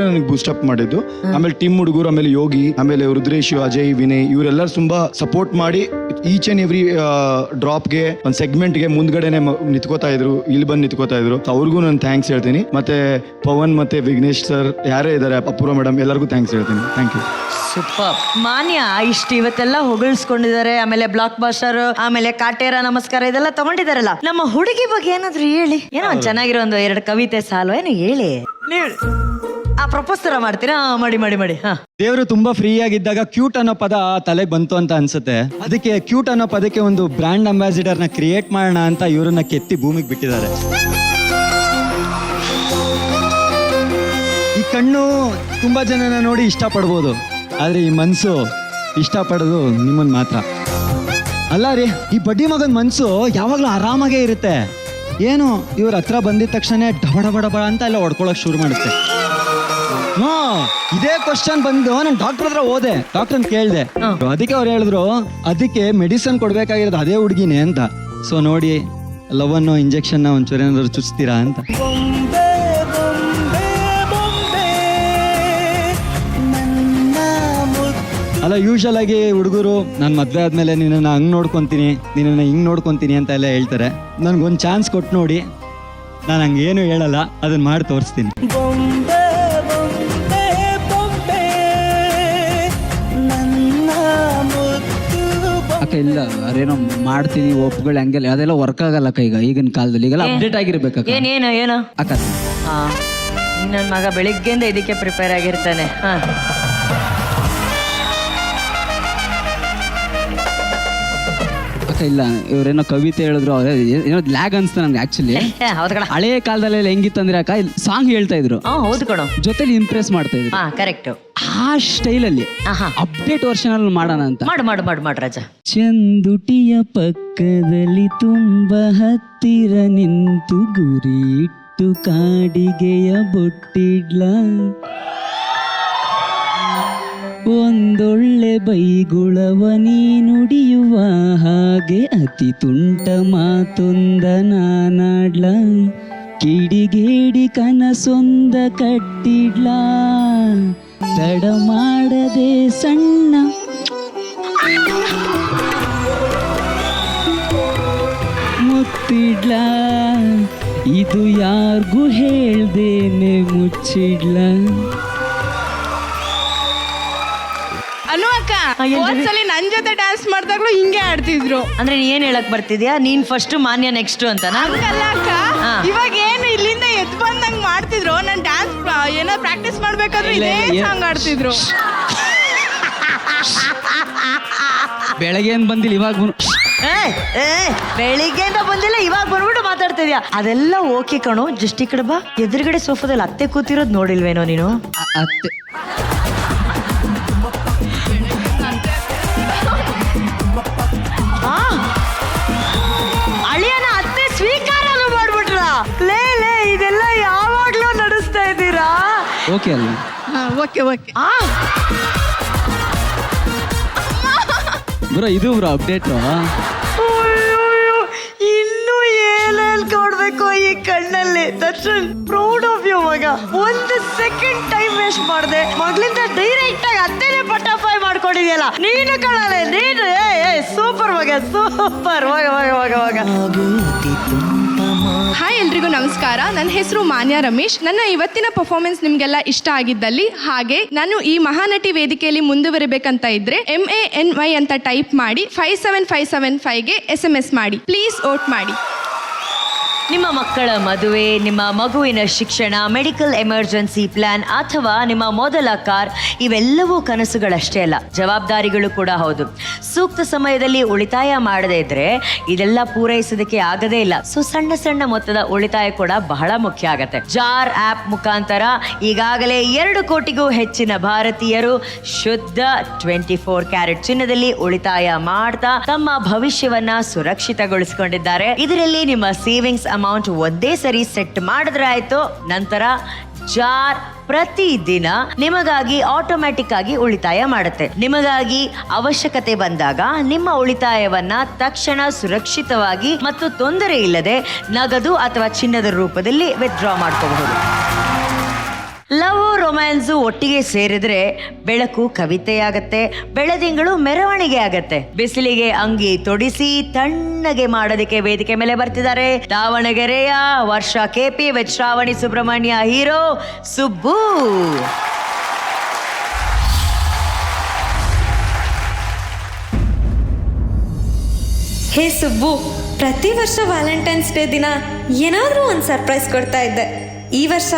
ನನಗೆ ಬೂಸ್ಟ್ ಅಪ್ ಮಾಡಿದ್ದು. ಆಮೇಲೆ ಟೀಮ್ ಹುಡುಗರು, ಆಮೇಲೆ ಯೋಗಿ, ಆಮೇಲೆ ರುದ್ರೇಶ್, ಅಜಯ್, ವಿನಯ್ ಇವರೆಲ್ಲರೂ ತುಂಬಾ ಸಪೋರ್ಟ್ ಮಾಡಿ ಈಚ್ ಅಂಡ್ ಎವ್ರಿ ಡ್ರಾಪ್ಗೆ ಒಂದು ಸೆಗ್ಮೆಂಟ್ಗೆ ಮುಂದ್ಗಡೆನೆ ನಿಂತ್ಕೋತಾ ಇದ್ರು, ಇಲ್ಲಿ ಬಂದು ನಿಂತ್ಕೋತಾ ಇದ್ರು. ಅವ್ರಿಗೂ ನಾನು ಥ್ಯಾಂಕ್ಸ್ ಹೇಳ್ತೀನಿ. ಮತ್ತೆ ಪವನ್ ಮತ್ತೆ ವಿಘ್ನೇಶ್ ಸರ್ ಯಾರೇ ಇದ್ದಾರೆ, ಅಪೂರ್ವ ಮೇಡಮ್, ಎಲ್ಲರಿಗೂ ಥ್ಯಾಂಕ್ಸ್ ಹೇಳ್ತೀನಿ. Thank you. ಸೂಪರ್. ಮಾನ್ಯ ಇಷ್ಟು ಇವತ್ತೆಲ್ಲ ಹೊಗಳಿಸ್ಕೊಂಡಿದ್ದಾರೆ. ಆಮೇಲೆ ಬ್ಲಾಕ್ ಬಸ್ಟರ್, ಆಮೇಲೆ ಕಾಟೇರ ನಮಸ್ಕಾರ ಇದೆಲ್ಲ ತಗೊಂಡಿದಾರಲ್ಲ. ನಮ್ಮ ಹುಡುಗಿ ಬಗ್ಗೆ ಏನಾದ್ರು ಹೇಳಿ. ಏನೋ ಒಂದು ಚೆನ್ನಾಗಿರೋ ಒಂದು 2 ಕವಿತೆ ಸಾಲು ಏನು ಹೇಳಿ. ಆ ಪ್ರಪೋಸ್ ತರ ಮಾಡ್ತೀರಾ? ಮಾಡಿ ಮಾಡಿ ಮಾಡಿ. ದೇವರು ತುಂಬಾ ಫ್ರೀ ಆಗಿದ್ದಾಗ ಕ್ಯೂಟ್ ಅನ್ನೋ ಪದ ತಲೆಗೆ ಬಂತು ಅಂತ ಅನ್ಸುತ್ತೆ. ಅದಕ್ಕೆ ಕ್ಯೂಟ್ ಅನ್ನೋ ಪದಕ್ಕೆ ಒಂದು ಬ್ರ್ಯಾಂಡ್ ಅಂಬಾಸಿಡರ್ ನ ಕ್ರಿಯೇಟ್ ಮಾಡೋಣ ಅಂತ ಇವರನ್ನ ಕೆತ್ತಿ ಭೂಮಿಗೆ ಬಿಟ್ಟಿದ್ದಾರೆ. ಈ ಕಣ್ಣು ತುಂಬಾ ಜನನ ನೋಡಿ ಇಷ್ಟಪಡ್ಬೋದು, ಆದ್ರೆ ಈ ಮನ್ಸು ಇಷ್ಟಪಡೋದು ನಿಮ್ಮನ್ ಮಾತ್ರ. ಅಲ್ಲ ರೀ, ಈ ಬಡ್ಡಿ ಮಗನ ಮನ್ಸು ಯಾವಾಗ್ಲೂ ಆರಾಮಾಗೇ ಇರುತ್ತೆ. ಏನು ಇವ್ರ ಹತ್ರ ಬಂದಿದ ತಕ್ಷಣ ಡಬಡ ಬಡ ಬಡ ಅಂತ ಎಲ್ಲ ಹೊಡ್ಕೊಳಕ್ ಶುರು ಮಾಡುತ್ತೆ. ಇದೇ ಕ್ವಶನ್ ಬಂದು ನಾನು ಡಾಕ್ಟರ್ ಹತ್ರ ಹೋದೆ. ಡಾಕ್ಟರ್ ಕೇಳಿದೆ, ಅದಕ್ಕೆ ಅವ್ರು ಹೇಳಿದ್ರು ಅದಕ್ಕೆ ಮೆಡಿಸನ್ ಕೊಡ್ಬೇಕಾಗಿರೋದು ಅದೇ ಹುಡುಗಿನೇ ಅಂತ. ಸೊ ನೋಡಿ, ಲವ್ ಅನ್ನೋ ಇಂಜೆಕ್ಷನ್ ಒಂಚೂರು ಏನಾದ್ರು ಚುಚ್ತೀರಾ ಅಂತ. ಅಲ್ಲ, ಯೂಶಲ್ ಆಗಿ ಹುಡುಗರು ನಾನು ಮದ್ವೆ ಆದ್ಮೇಲೆ ನಿನ್ನನ್ನು ಹಂಗ್ ನೋಡ್ಕೊಂತೀನಿ, ನಿನ್ನನ್ನು ಹಿಂಗ್ ನೋಡ್ಕೊಂತೀನಿ ಅಂತ ಎಲ್ಲ ಹೇಳ್ತಾರೆ. ನನ್ಗೊಂದು ಚಾನ್ಸ್ ಕೊಟ್ಟು ನೋಡಿ, ನಾನು ಹಂಗೇನು ಹೇಳಲ್ಲ, ಅದನ್ನ ಮಾಡಿ ತೋರಿಸ್ತೀನಿ. ಅಕ್ಕ ಇಲ್ಲ, ಅದೇನೋ ಮಾಡ್ತೀನಿ ಒಪ್ಗಳು ಹಂಗೆಲ್ಲ ಅದೆಲ್ಲ ವರ್ಕ್ ಆಗಲ್ಲ ಅಕ್ಕ. ಈಗಿನ ಕಾಲದಲ್ಲಿ ಈಗೆಲ್ಲ ಅಪ್ಡೇಟ್ ಆಗಿರ್ಬೇಕು ಏನು ಅಕ್ಕ. ನನ್ನ ಮಗ ಬೆಳಿಗ್ಗೆಯಿಂದ ಇದಕ್ಕೆ ಪ್ರಿಪೇರ್ ಆಗಿರ್ತಾನೆ. ಅಕ್ಕ ಇಲ್ಲ ಇವ್ರೇನೋ ಕವಿತೆ ಹೇಳಿದ್ರು ಏನೋ ಲ್ಯಾಗ್ ಅನ್ಸ್ತ ನನ್ಗೆ ಆಕ್ಚುಲಿ. ಹೌದು ಕಣ. ಹಳೆಯ ಕಾಲದಲ್ಲಿ ಹೆಂಗಿತ್ತಂದ್ರೆ ಅಕ್ಕ ಸಾಂಗ್ ಹೇಳ್ತಾ ಇದ್ರು, ಹೌದು ಕಣ, ಜೊತೆಲಿ ಇಂಪ್ರೆಸ್ ಮಾಡ್ತಾ ಇದ್ರು. ಕರೆಕ್ಟ್. ಆ ಸ್ಟೈಲಲ್ಲಿ ಅಪ್ಡೇಟ್ ವರ್ಷನ್ ಅಲ್ಲಿ ಮಾಡೋಣ ಅಂತ. ಮಾಡು ರಾಜ. ಚಂದುಟಿಯ ಪಕ್ಕದಲ್ಲಿ ತುಂಬ ಹತ್ತಿರ ನಿಂತು ಗುರಿ ಇಟ್ಟು ಕಾಡಿಗೆಯ ಬೊಟ್ಟಿಡ್ಲ, ಒಂದೊಳ್ಳೆ ಬೈಗುಳವ ನೀ ನುಡಿಯುವ ಹಾಗೆ ಅತಿ ತುಂಟ ಮಾತೊಂದ ನಾನಾಡ್ಲ, ಕಿಡಿಗೇಡಿ ಕನಸೊಂದ ಕಟ್ಟಿಡ್ಲ, ತಡ ಮಾಡದೆ ಸಣ್ಣ ಮುತ್ತಿಡ್ಲ, ಇದು ಯಾರಿಗೂ ಹೇಳ್ದೇನೆ ಮುಚ್ಚಿಡ್ಲ. ಅಕ್ಕ ಒಂದ್ಸಲಿ ನನ್ ಜೊತೆ ಡ್ಯಾನ್ಸ್ ಮಾಡಿದಾಗ್ಲೂ ಹಿಂಗೆ ಆಡ್ತಿದ್ರು. ಅಂದ್ರೆ ನೀ ಏನ್ ಹೇಳಕ್ ಬರ್ತಿದ್ಯಾ, ನೀನ್ ಫಸ್ಟ್ ಮಾನ್ಯ ನೆಕ್ಸ್ಟ್ ಅಂತ? ಹಂಗಲ್ಲ ಅಕ್ಕ, ಇವಾಗ ಏನು ಇಲ್ಲಿಂದ ಎದ್ದು ಬಂದಂಗ್ ಮಾಡ್ತಿದ್ರು. ನಾನ್ ಡ್ಯಾನ್ಸ್ ಏನೋ ಪ್ರಾಕ್ಟೀಸ್ ಮಾಡ್ಬೇಕಾದ್ರೆ ಇದೇ ಸಾಂಗ್ ಆಡ್ತಿದ್ರು. ಬೆಳಗ್ಗೆ ಏನ್ ಬಂದಿಲ್ಲ ಇವಾಗ ಬೆಳಿಗ್ಗೆಯಿಂದ ಬಂದಿಲ್ಲ ಇವಾಗ ಬಂದ್ಬಿಟ್ಟು ಮಾತಾಡ್ತಿದ್ಯಾ. ಅದೆಲ್ಲ ಓಕೆ ಕಣೋ, ಜಸ್ಟ್ ಈ ಕಡೆ ಬಾ. ಎದುರುಗಡೆ ಸೋಫಾದಲ್ಲಿ ಅತ್ತೆ ಕೂತಿರೋದು ನೋಡಿಲ್ವೇನೋ ನೀನು? ಅತ್ತೆ ಅಳಿಯನ ಅತ್ತೆ ಸ್ವೀಕಾರನೂ ಮಾಡ್ಬಿಟ್ರ. ಲೇ ಇದೆಲ್ಲ ಯಾವಾಗ್ಲೂ ನಡೆಸ್ತಾ ಇದ್ದೀರಾ? ಓಕೆ ಅಲ್ಲ? Okay okay. ಬ್ರೋ ಇದು ಬ್ರೋ ಅಪ್ಡೇಟ್. ಇನ್ನು ಏನೇನ್ ಕೊಡ್ಬೇಕು ಈ ಕಣ್ಣಲ್ಲಿ. ದರ್ಶನ್ ಪ್ರೌಡ್ ಆಫ್ ಯು ಮಗ. ಒಂದು ಸೆಕೆಂಡ್ ಟೈಮ್ ವೇಸ್ಟ್ ಮಾಡಿದೆ. ಮಗಳಿಂದ ಡೈರೆಕ್ಟ್ ಆಗಿ ಅತ್ತೇನೆ ಪಟಾಫೈ ಮಾಡ್ಕೊಂಡಿದ್ಯಲ್ಲ ನೀನು ಕಣಲೆ ನೀನು. ಸೂಪರ್ ಮಗ, ಸೂಪರ್ ಮಗ ಮಗ ಮಗ ಮಗ. ಹಾಯ್ ಎಲ್ರಿಗೂ ನಮಸ್ಕಾರ. ನನ್ನ ಹೆಸರು ಮಾನ್ಯ ರಮೇಶ್. ನನ್ನ ಇವತ್ತಿನ ಪರ್ಫಾರ್ಮೆನ್ಸ್ ನಿಮ್ಗೆಲ್ಲ ಇಷ್ಟ ಆಗಿದ್ದಲ್ಲಿ, ಹಾಗೆ ನಾನು ಈ ಮಹಾನಟಿ ವೇದಿಕೆಯಲ್ಲಿ ಮುಂದುವರಿಬೇಕಂತ ಇದ್ರೆ MANY ಅಂತ ಟೈಪ್ ಮಾಡಿ 57575ಗೆ SMS ಮಾಡಿ. ಪ್ಲೀಸ್ ವೋಟ್ ಮಾಡಿ. ನಿಮ್ಮ ಮಕ್ಕಳ ಮದುವೆ, ನಿಮ್ಮ ಮಗುವಿನ ಶಿಕ್ಷಣ, ಮೆಡಿಕಲ್ ಎಮರ್ಜೆನ್ಸಿ ಪ್ಲಾನ್ ಅಥವಾ ನಿಮ್ಮ ಮೊದಲ ಕಾರ್, ಇವೆಲ್ಲವೂ ಕನಸುಗಳಷ್ಟೇ ಅಲ್ಲ, ಜವಾಬ್ದಾರಿಗಳು ಕೂಡ ಹೌದು. ಸೂಕ್ತ ಸಮಯದಲ್ಲಿ ಉಳಿತಾಯ ಮಾಡದೇ ಇದ್ರೆ ಇದೆಲ್ಲ ಪೂರೈಸೋದಕ್ಕೆ ಆಗದೇ ಇಲ್ಲ. ಸೊ ಸಣ್ಣ ಸಣ್ಣ ಮೊತ್ತದ ಉಳಿತಾಯ ಕೂಡ ಬಹಳ ಮುಖ್ಯ ಆಗತ್ತೆ. ಜಾರ್ ಆಪ್ ಮುಖಾಂತರ ಈಗಾಗಲೇ 2 ಕೋಟಿಗೂ ಹೆಚ್ಚಿನ ಭಾರತೀಯರು ಶುದ್ಧ 24 ಕ್ಯಾರೆಟ್ ಚಿನ್ನದಲ್ಲಿ ಉಳಿತಾಯ ಮಾಡ್ತಾ ತಮ್ಮ ಭವಿಷ್ಯವನ್ನ ಸುರಕ್ಷಿತಗೊಳಿಸಿಕೊಂಡಿದ್ದಾರೆ. ಇದರಲ್ಲಿ ನಿಮ್ಮ ಸೇವಿಂಗ್ಸ್ ಅಮೌಂಟ್ ಒಂದೇ ಸರಿ ಸೆಟ್ ಮಾಡಿದ್ರೆ ಆಯ್ತು. ನಂತರ ಜಾರ್ ಪ್ರತಿದಿನ ನಿಮಗಾಗಿ ಆಟೋಮ್ಯಾಟಿಕ್ ಆಗಿ ಉಳಿತಾಯ ಮಾಡುತ್ತೆ. ನಿಮಗಾಗಿ ಅವಶ್ಯಕತೆ ಬಂದಾಗ ನಿಮ್ಮ ಉಳಿತಾಯವನ್ನ ತಕ್ಷಣ ಸುರಕ್ಷಿತವಾಗಿ ಮತ್ತು ತೊಂದರೆ ಇಲ್ಲದೆ ನಗದು ಅಥವಾ ಚಿನ್ನದ ರೂಪದಲ್ಲಿ ವಿತ್ಡ್ರಾ ಮಾಡ್ಕೋಬಹುದು. ಲವ್ ರೊಮ್ಯಾನ್ಸು ಒಟ್ಟಿಗೆ ಸೇರಿದ್ರೆ ಬೆಳಕು ಕವಿತೆಯಾಗತ್ತೆ, ಬೆಳದಿಂಗಳು ಮೆರವಣಿಗೆ ಆಗತ್ತೆ. ಬಿಸಿಲಿಗೆ ಅಂಗಿ ತೊಡಿಸಿ ತಣ್ಣಗೆ ಮಾಡೋದಕ್ಕೆ ವೇದಿಕೆ ಮೇಲೆ ಬರ್ತಿದ್ದಾರೆ ದಾವಣಗೆರೆಯ ವರ್ಷ KP with Shravani Subrahmanya hero Subbu. Hey Subbu, ಪ್ರತಿ ವರ್ಷ ವ್ಯಾಲೆಂಟೈನ್ಸ್ ಡೇ ದಿನ ಏನಾದರೂ ಒಂದು ಸರ್ಪ್ರೈಸ್ ಕೊಡ್ತಾ ಇದ್ದೆ. ಈ ವರ್ಷ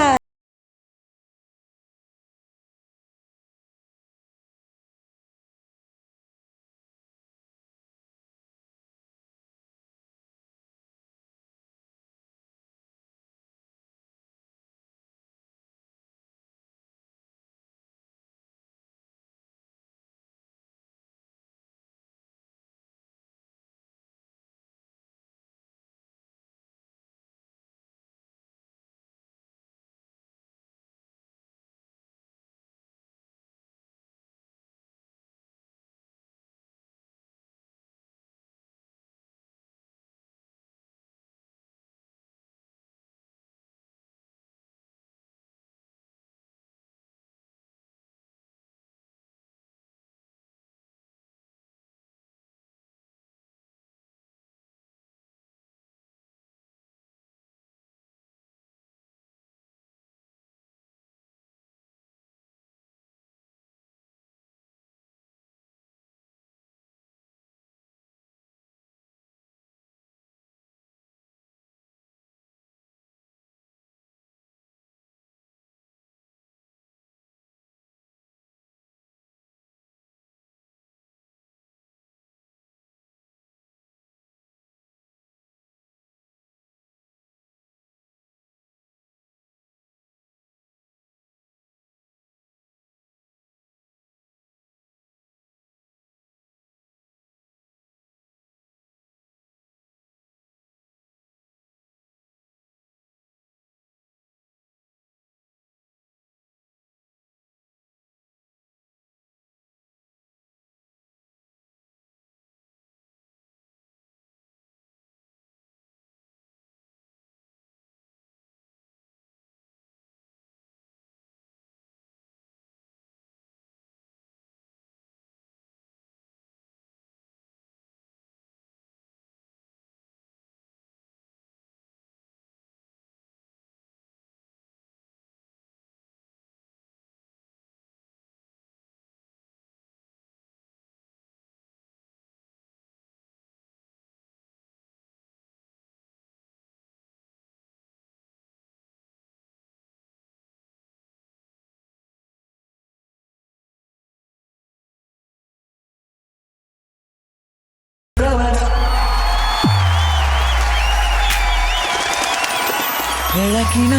ಬೆಳಕಿನ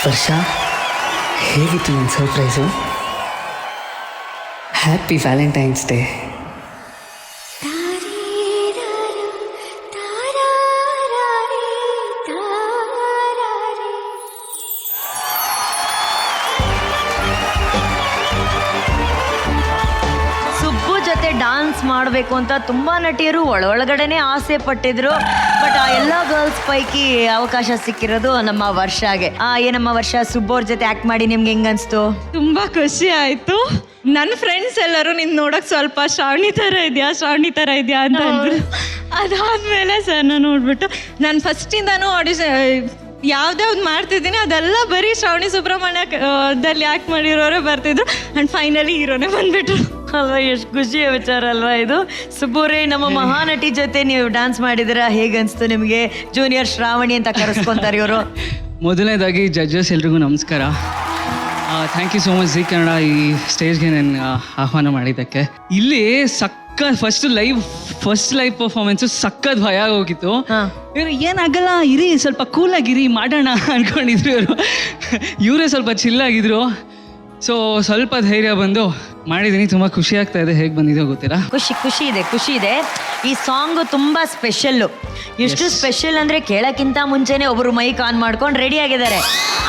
ವರ್ಷ ಹೇಗಿತ್ತು ನನ್ನ surprise? Happy Valentine's day. Subbu ಜೊತೆ ಡಾನ್ಸ್ ಮಾಡಬೇಕು ಅಂತ ತುಂಬಾ ನಟಿಯರು ಒಳಗಡೆನೆ ಆಸೆ ಪಟ್ಟಿದ್ರು. ಬಟ್ ಆ ಎಲ್ಲ ಗರ್ಲ್ಸ್ ಪೈಕಿ ಅವಕಾಶ ಸಿಕ್ಕಿರೋದು ನಮ್ಮ ವರ್ಷಾಗೆ. ಏನಮ್ಮ ವರ್ಷ, ಸುಬ್ಬು ಅವ್ರ ಜೊತೆ ಆಕ್ಟ್ ಮಾಡಿ ನಿಮ್ಗೆ ಹೆಂಗ್ ಅನ್ಸ್ತು? ತುಂಬಾ ಖುಷಿ ಆಯ್ತು. ನನ್ನ ಫ್ರೆಂಡ್ಸ್ ಎಲ್ಲರೂ ನಿನ್ ನೋಡಕ್ ಸ್ವಲ್ಪ ಶ್ರಾವಣಿ ತರ ಇದೆಯಾ ಅಂತ ಅಂದ್ರು. ಅದಾದ್ಮೇಲೆ ಸರ್ ನಾನು ನೋಡ್ಬಿಟ್ಟು ನಾನು ಫಸ್ಟಿಂದಾನು ಆಡಿಷನ್ ಯಾವ್ದಾವ್ದು ಮಾಡ್ತಿದ್ದೀನಿ ಅದೆಲ್ಲ ಬರೀ ಶ್ರಾವಣಿ ಸುಬ್ರಹ್ಮಣ್ಯ ದಲ್ಲಿ ಆಕ್ಟ್ ಮಾಡಿರೋರೇ ಬರ್ತಿದ್ರು. ಅಂಡ್ ಫೈನಲಿ ಹೀರೋನೇ ಬಂದ್ಬಿಟ್ರು ಅಲ್ವಾ? ಎಷ್ಟು ಖುಷಿಯ ವಿಚಾರ ಅಲ್ವಾ ಇದು? ಸುಬ್ಬುರೇ, ನಮ್ಮ ಮಹಾನಟಿ ಜೊತೆ ನೀವು ಡಾನ್ಸ್ ಮಾಡಿದಿರಾ, ಹೇಗನ್ಸ್ತು ನಿಮಗೆ? ಜೂನಿಯರ್ ಶ್ರಾವಣಿ ಅಂತ ಕರೆಸ್ಕೊಂತಾರೆ ಇವರು. ಮೊದಲನೇದಾಗಿ ಜಡ್ಜಸ್ ಎಲ್ರಿಗೂ ನಮಸ್ಕಾರ. Thank you so much Zee Kannada ಈ ಸ್ಟೇಜ್ಗೆ ನನ್ನ ಆಹ್ವಾನ ಮಾಡಿದ್ದಕ್ಕೆ. ಇಲ್ಲಿ ಫಸ್ಟ್ ಲೈವ್ ಪರ್ಫಾರ್ಮೆನ್ಸು ಸಕ್ಕತ್ ಭಯ ಹೋಗಿತ್ತು. ಇವರು ಏನಾಗಲ್ಲ, ಇರಿ ಸ್ವಲ್ಪ ಕೂಲಾಗಿರಿ ಮಾಡೋಣ ಅನ್ಕೊಂಡಿದ್ರು. ಇವರೇ ಸ್ವಲ್ಪ ಚಿಲ್ಲಾಗಿದ್ರು. ಸೊ ಸ್ವಲ್ಪ ಧೈರ್ಯ ಬಂದು ಮಾಡಿದ್ದೀನಿ. ತುಂಬ ಖುಷಿ ಆಗ್ತಾ ಇದೆ. ಹೇಗೆ ಬಂದಿದೆ ಗೊತ್ತಿಲ್ಲ. ಖುಷಿ ಇದೆ. ಈ ಸಾಂಗು ತುಂಬಾ ಸ್ಪೆಷಲ್ಲು. ಎಷ್ಟು ಸ್ಪೆಷಲ್ ಅಂದ್ರೆ ಕೇಳಕ್ಕಿಂತ ಮುಂಚೆನೆ ಒಬ್ರು ಮೈಕ್ ಆನ್ ಮಾಡ್ಕೊಂಡು ರೆಡಿ ಆಗಿದ್ದಾರೆ.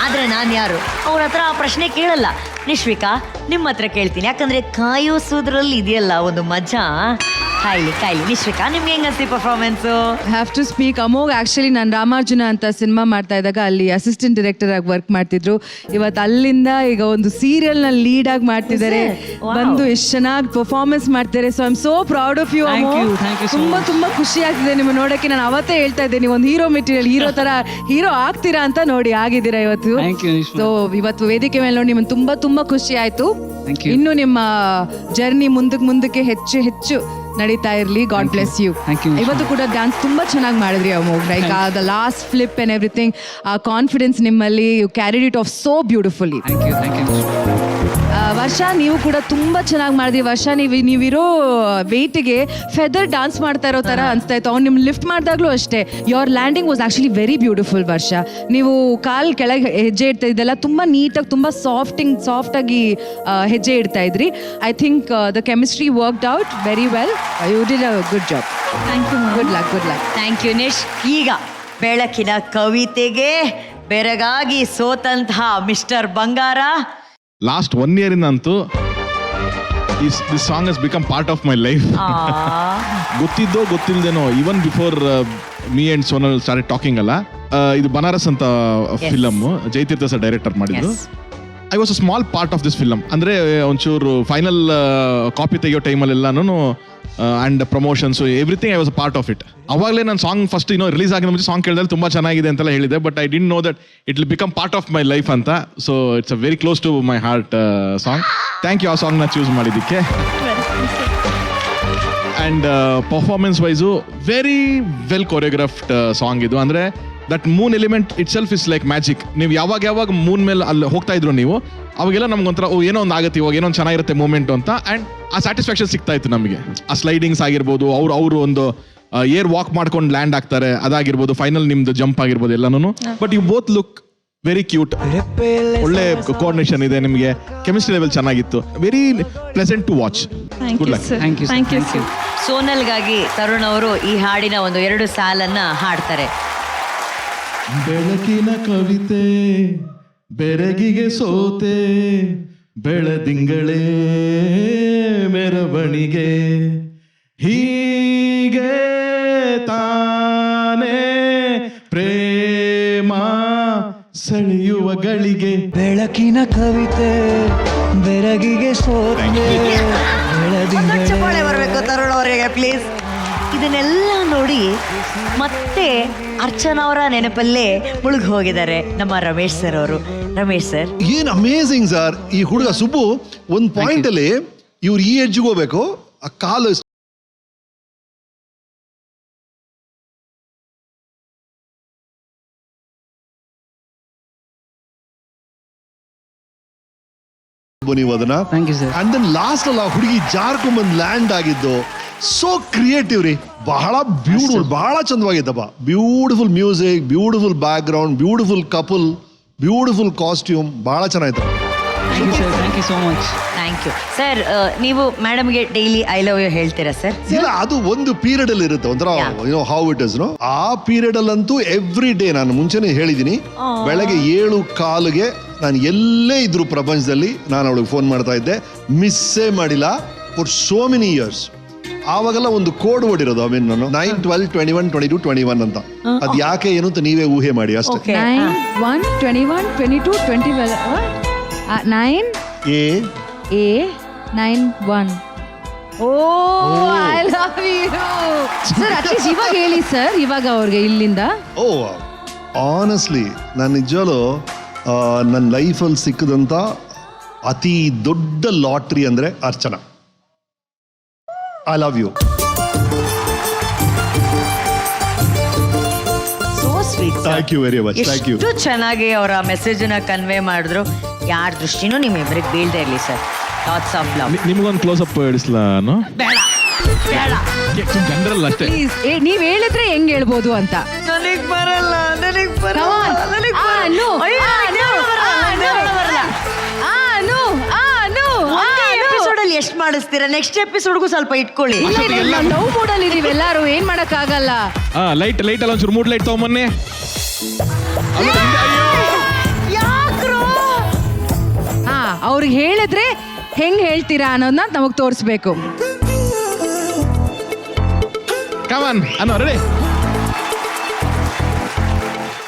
ಆದ್ರೆ ನಾನು ಯಾರು ಅವ್ರ ಹತ್ರ ಆ ಪ್ರಶ್ನೆ ಕೇಳಲ್ಲ. ನಿಶ್ವಿಕಾ, ನಿಮ್ಮ ಹತ್ರ ಕೇಳ್ತೀನಿ. ಯಾಕಂದ್ರೆ ಕಾಯೋಸೋದ್ರಲ್ಲಿ ಇದೆಯಲ್ಲ ಒಂದು ಮಜಾ. ಕಾಯ್ಲಿ ನಿಶ್ವಿಕಾ, ನಿಮ್ಗೆ ಹೆಂಗ್ ಅನ್ಸಿ performance? Have to speak Amogh. Actually ನಾನು ರಾಮಾರ್ಜುನ ಅಂತ ಸಿನಿಮಾ ಮಾಡ್ತಾ ಇದ್ದಾಗ ಅಲ್ಲಿ ಅಸಿಸ್ಟೆಂಟ್ ಡೈರೆಕ್ಟರ್ ಆಗಿ ವರ್ಕ್ ಮಾಡ್ತಿದ್ರು. ಇವತ್ತು ಅಲ್ಲಿಂದ ಈಗ ಒಂದು ಸೀರಿಯಲ್ನ ಲೀಡ್ ಆಗಿ ಮಾಡ್ತಿದ್ದಾರೆ. ಬಂದು ಎಷ್ಟು ಚೆನ್ನಾಗಿ ಪರ್ಫಾರ್ಮೆನ್ಸ್ ಮಾಡ್ತಾರೆ. So I am so proud of you Amogh. ತುಂಬಾ ಖುಷಿ ಆಗ್ತಿದೆ ನಿಮ್ಮ ನೋಡೋಕ್ಕೆ. ನಾನು ಅವತ್ತೇ ಹೇಳ್ತಾ ಇದ್ದೆ, ನೀವು ಒಂದು ಹೀರೋ ಮೆಟೀರಿಯಲ್, ಹೀರೋ ಆಗ್ತೀರಾ ಅಂತ. ನೋಡಿ ಆಗಿದ್ದೀರಾ ಇವತ್ತು. ಸೊ ಇವತ್ತು ವೇದಿಕೆ ಮೇಲೆ ನೋಡಿ ನಿಮ್ಮನ್ನು ತುಂಬಾ ಖುಷಿ ಆಯ್ತು. ಇನ್ನು ನಿಮ್ಮ ಜರ್ನಿ ಮುಂದಕ್ಕೆ ಹೆಚ್ಚು ನಡೀತಾ ಇರಲಿ. God bless you. ಇವತ್ತು ಕೂಡ ಡ್ಯಾನ್ಸ್ ತುಂಬಾ ಚೆನ್ನಾಗಿ ಮಾಡಿದ್ರಿ Amogh. Like the last flip and everything, ಆ ಕಾನ್ಫಿಡೆನ್ಸ್ ನಿಮ್ಮಲ್ಲಿ, you carried it off so beautifully. Varsha, ನೀವು ಕೂಡ ತುಂಬಾ ಚೆನ್ನಾಗಿ ಮಾಡಿದ್ರಿ. ವರ್ಷ, ನೀವಿರೋ ವೆಯ್ಟ್ಗೆ ಫೆದರ್ ಡಾನ್ಸ್ ಮಾಡ್ತಾ ಇರೋ ತರ ಅನ್ಸ್ತಾ ಇತ್ತು. ಅವ್ನು ನಿಮ್ ಲಿಫ್ಟ್ ಮಾಡಿದಾಗ್ಲೂ ಅಷ್ಟೇ, your landing was actually very beautiful. ವರ್ಷ, ನೀವು ಕಾಲ್ ಕೆಳಗೆ ಹೆಜ್ಜೆ ಇಡ್ತಾ ಇದ್ದೆಲ್ಲ ತುಂಬಾ ನೀಟಾಗಿ, ತುಂಬಾ ಸಾಫ್ಟ್ ಆಗಿ ಹೆಜ್ಜೆ ಇಡ್ತಾ ಇದ್ರಿ. I think the chemistry worked out very well. You did a good job. Thank you. Good luck. Thank you Nish. ಈಗ ಬೆಳಕಿನ ಕವಿತೆಗೆ ಬೆರಗಾಗಿ ಸೋತಂತಹ ಮಿಸ್ಟರ್ ಬಂಗಾರ. ಲಾಸ್ಟ್ 1 year ಅಂತೂ this song has become part of my life. ಗೊತ್ತಿದ್ದೋ ಗೊತ್ತಿಲ್ದೇನೋ, even before me and Sonal started talking ಅಲ್ಲ, ಇದು ಬನಾರಸ್ ಅಂತ ಫಿಲಮ್ ಜಯತೀರ್ಥ ಸರ್ ಡೈರೆಕ್ಟರ್ ಮಾಡಿದ್ರು. I was a small part of this film. ಅಂದರೆ ಒಂಚೂರು ಫೈನಲ್ ಕಾಪಿ ತೆಗಿಯೋ ಟೈಮಲ್ಲೆಲ್ಲನೂ and promotions everything I was a part of it. ಅವಾಗಲೇ ನಾನು ಸಾಂಗ್ ಫಸ್ಟ್ ರಿಲೀಸ್ ಆಗಿದ ಮುಂಚೆ ಸಾಂಗ್ ಕೇಳಿದ್ರೆ ತುಂಬ ಚೆನ್ನಾಗಿದೆ ಅಂತೆಲ್ಲ ಹೇಳಿದೆ. But I didn't know that it will become part of my life ಅಂತ. So it's a very close to my heart song. Thank you ಆ ಸಾಂಗ್ನ ಚೂಸ್ ಮಾಡಿದ್ದಕ್ಕೆ. And performance wise very well choreographed song ಇದು. ಅಂದರೆ that moon element itself is like magic. ನೀವು ಯಾವಾಗ ಮೂನ್ ಮೇಲೆ ಅಲ್ಲಿ ಹೋಗ್ತಾ ಇದ್ರು ನೀವು, ಅವಾಗೆಲ್ಲ ನಮ್ಗೊಂಥರ ಏನೋ ಒಂದು ಆಗುತ್ತೆ, ಇವಾಗ ಏನೋ ಒಂದು ಚೆನ್ನಾಗಿರುತ್ತೆ ಮೂಮೆಂಟು ಅಂತ. ಆ್ಯಂಡ್ ಆ ಸ್ಯಾಟಿಸ್ಫ್ಯಾಕ್ಷನ್ ಸಿಗ್ತಾ ಇತ್ತು ನಮಗೆ. ಆ ಸ್ಲೈಡಿಂಗ್ಸ್ ಆಗಿರ್ಬೋದು, ಅವರು ಒಂದು ಏರ್ ವಾಕ್ ಮಾಡ್ಕೊಂಡು ಲ್ಯಾಂಡ್ ಆಗ್ತಾರೆ ಅದಾಗಿರ್ಬೋದು, ಫೈನಲ್ ನಿಮ್ದು ಜಂಪ್ ಆಗಿರ್ಬೋದು ಎಲ್ಲನೂ. But you both look very cute. ಒಳ್ಳೆ ಕೋಆರ್ಡಿನೇಷನ್ ಇದೆ ನಿಮಗೆ. ಕೆಮಿಸ್ಟ್ರಿ ಲೆವೆಲ್ ಚೆನ್ನಾಗಿತ್ತು. Very pleasant to watch. Good luck. Thank you. ಸೋನಲ್ಗಾಗಿ ತರುಣ್ ಅವರು ಈ ಹಾಡಿನ ಒಂದು 2 ಸಾಲನ್ನ ಹಾಡ್ತಾರೆ. ಬೆಳಕಿನ ಕವಿತೆ ಬೆರಗಿಗೆ ಸೋತೆ, ಬೆಳದಿಂಗಳೇ ಮೆರವಣಿಗೆ, ಹೀಗೆ ತಾನೇ ಪ್ರೇಮ ಸೆಳೆಯುವ ಗಳಿಗೆ. ಬೆಳಕಿನ ಕವಿತೆ ಬೆರಗಿಗೆ ಸೋತೆ, ಚಪ್ಪಾಳೆ ಬರಬೇಕು ತರುಣ್ ಅವರಿಗೆ ಪ್ಲೀಸ್. ಇದನ್ನೆಲ್ಲ ನೋಡಿ ಮತ್ತೆ ಅರ್ಚನಾ ಅವರ ನೆನಪಲ್ಲೇ ಮುಳುಗಿ ಹೋಗಿದ್ದಾರೆ ನಮ್ಮ ರಮೇಶ್ ಸರ್ ಅವರು. ರಮೇಶ್ ಸರ್, ಏನ್ ಅಮೇಝಿಂಗ್ ಸರ್. ಈ ಹುಡುಗ ಸುಬ್ಬು ಒಂದು ಪಾಯಿಂಟ್ ಅಲ್ಲಿ ಇವ್ರು ಈ ಎಡ್ಜ್ಗೆ ಹೋಗ್ಬೇಕು, ಆ ಕಾಲು ಅಲ್ವಾ ನೀವು ಅದನ್ನ. Thank you sir. And then last ಅಲ್ಲ ಹುಡುಗಿ ಜಾರ್ಕೊಂಬಂದ್ ಲ್ಯಾಂಡ್ ಆಗಿದ್ದು ಸೋ ಕ್ರಿಯೇಟಿವ್ ರೀ. ಬಹಳ ಬ್ಯೂಟಿಫುಲ್, ಬಹಳ ಚಂದವಾಗಿತ್ತಪ್ಪ. Beautiful music, beautiful background, beautiful couple, beautiful costume, ಬಹಳ ಚೆನ್ನಾಗಿತ್ತು. Thank you sir, thank you so much. Thank you sir. ನೀವು ಮೇಡಮ್ಗೆ ಡೈಲಿ ಐ ಲವ್ ಯು ಹೇಳ್ತೀರಾ ಸರ್? ಇಲ್ಲ, ಅದು ಒಂದು ಪೀರಿಯಡ್ ಅಲ್ಲಿ ಇರುತ್ತೆ ಒಂಥರ, ಹೌ ಇಟ್ ಇಸ್. ಆ ಪೀರಿಯಡ್ ಅಲ್ಲಂತೂ ಎವ್ರಿ ಡೇ, ನಾನು ಮುಂಚೆನೆ ಹೇಳಿದೀನಿ, ಬೆಳಗ್ಗೆ 7:15 ನಾನು ಎಲ್ಲೇ ಇದ್ರು ಪ್ರಪಂಚದಲ್ಲಿ ನಾನು ಅವಳಿಗೆ ಫೋನ್ ಮಾಡ್ತಾ ಇದ್ದೆ, ಮಿಸ್ಸೇ ಮಾಡಿಲ್ಲ ಫಾರ್ ಸೋ ಮೆನಿ ಇಯರ್ಸ್. ಆವಾಗೆಲ್ಲ ಒಂದು ಕೋಡ್ ವರ್ಡ್ ಇರೋದು, ಐ ಮೀನ್ ನಾನು 9, 12, 21, 22, 21 ಅಂತ. ಅದ್ ಯಾಕೆ ಏನು ಅಂತ ನೀವೇ ಊಹೆ ಮಾಡಿ ಅಷ್ಟೇ. 9, 1, 21, 22, 21. 9 A 9 1. Oh I love you sir. At least ಇವಾಗ ಹೇಳಿ ಸರ್, ಇವಾಗ ಅವ್ರಿಗೆ ಇಲ್ಲಿಂದ. ಓ ಆನೆಸ್ಟ್ಲಿ ನಾನು ನಿಜವಾಗ್ಲೂ ನನ್ನ ಲೈಫಲ್ಲಿ ಸಿಕ್ಕದಂಥ ಅತಿ ದೊಡ್ಡ ಲಾಟ್ರಿ ಅಂದರೆ Archana. I love you. So sweet. Thank you very much. Thank you. ಎಷ್ಟು ಚೆನ್ನಾಗಿ ಅವರ ಮೆಸೇಜನ್ನ ಕನ್ವೆ ಮಾಡಿದ್ರು. ಯಾರ ದೃಷ್ಟಿನೂ ನಿಮ್ಮಿಬ್ಬರಿಗೆ ಬೀಳ್ದೆ ಇರಲಿ ಸರ್. Lots of love. ನಿಮ್ಗೊಂದು ಕ್ಲೋಸ್ ಅಪ್ ಇಡಿಸ್ಲಾನು? ಬೇಡ ಬೇಡ, ಜನರಲ್ ಅಷ್ಟೇ. ಪ್ಲೀಸ್ ನೀವ್ ಹೇಳಿದ್ರೆ ಹೆಂಗ್ ಹೇಳ್ಬೋದು ಅಂತ. ನನಗ್ ಬರಲ್ಲ, ನನಗ್ ಬರಲ್ಲ, ನನಗ್ ಆ, ಬರಲ್ಲ. no. ಅಯ್ಯೋ, ಆ, ನನಗ್ no. ಬರಲ್ಲ, ನನಗ್ ಬರಲ್ಲ. ಎಪಿಸೋಡ್ ಅಲ್ಲಿ ಎಷ್ಟು ಮಾಡಿಸ್ತೀರಾ? ನೆಕ್ಸ್ಟ್ ಎಪಿಸೋಡ್ಗೂ ಸ್ವಲ್ಪ ಇಟ್ಕೊಳ್ಳಿ. ಲವ್ ಮೂಡಲ್ಲಿ ಇದೀವಿ ಎಲ್ಲಾರು, ಏನ್ ಮಾಡಕ್ ಆಗಲ್ಲ. ಲೈಟ್ ಅಲ್ಲಿ ಒಂಚೂರು ಮೂಡ್ ಲೈಟ್ ತಗೊಂಬನ್ನಿ. ಯಾಕ್ರೋ? ಹಾ, ಅವ್ರಿಗೆ ಹೇಳಿದ್ರೆ ಹೆಂಗ್ ಹೇಳ್ತೀರಾ ಅನ್ನೋದನ್ನ ನಮಗ್ ತೋರಿಸ್ಬೇಕು. ಕಮಾನ್ ಅನ್ನೋ ರೆಡಿ.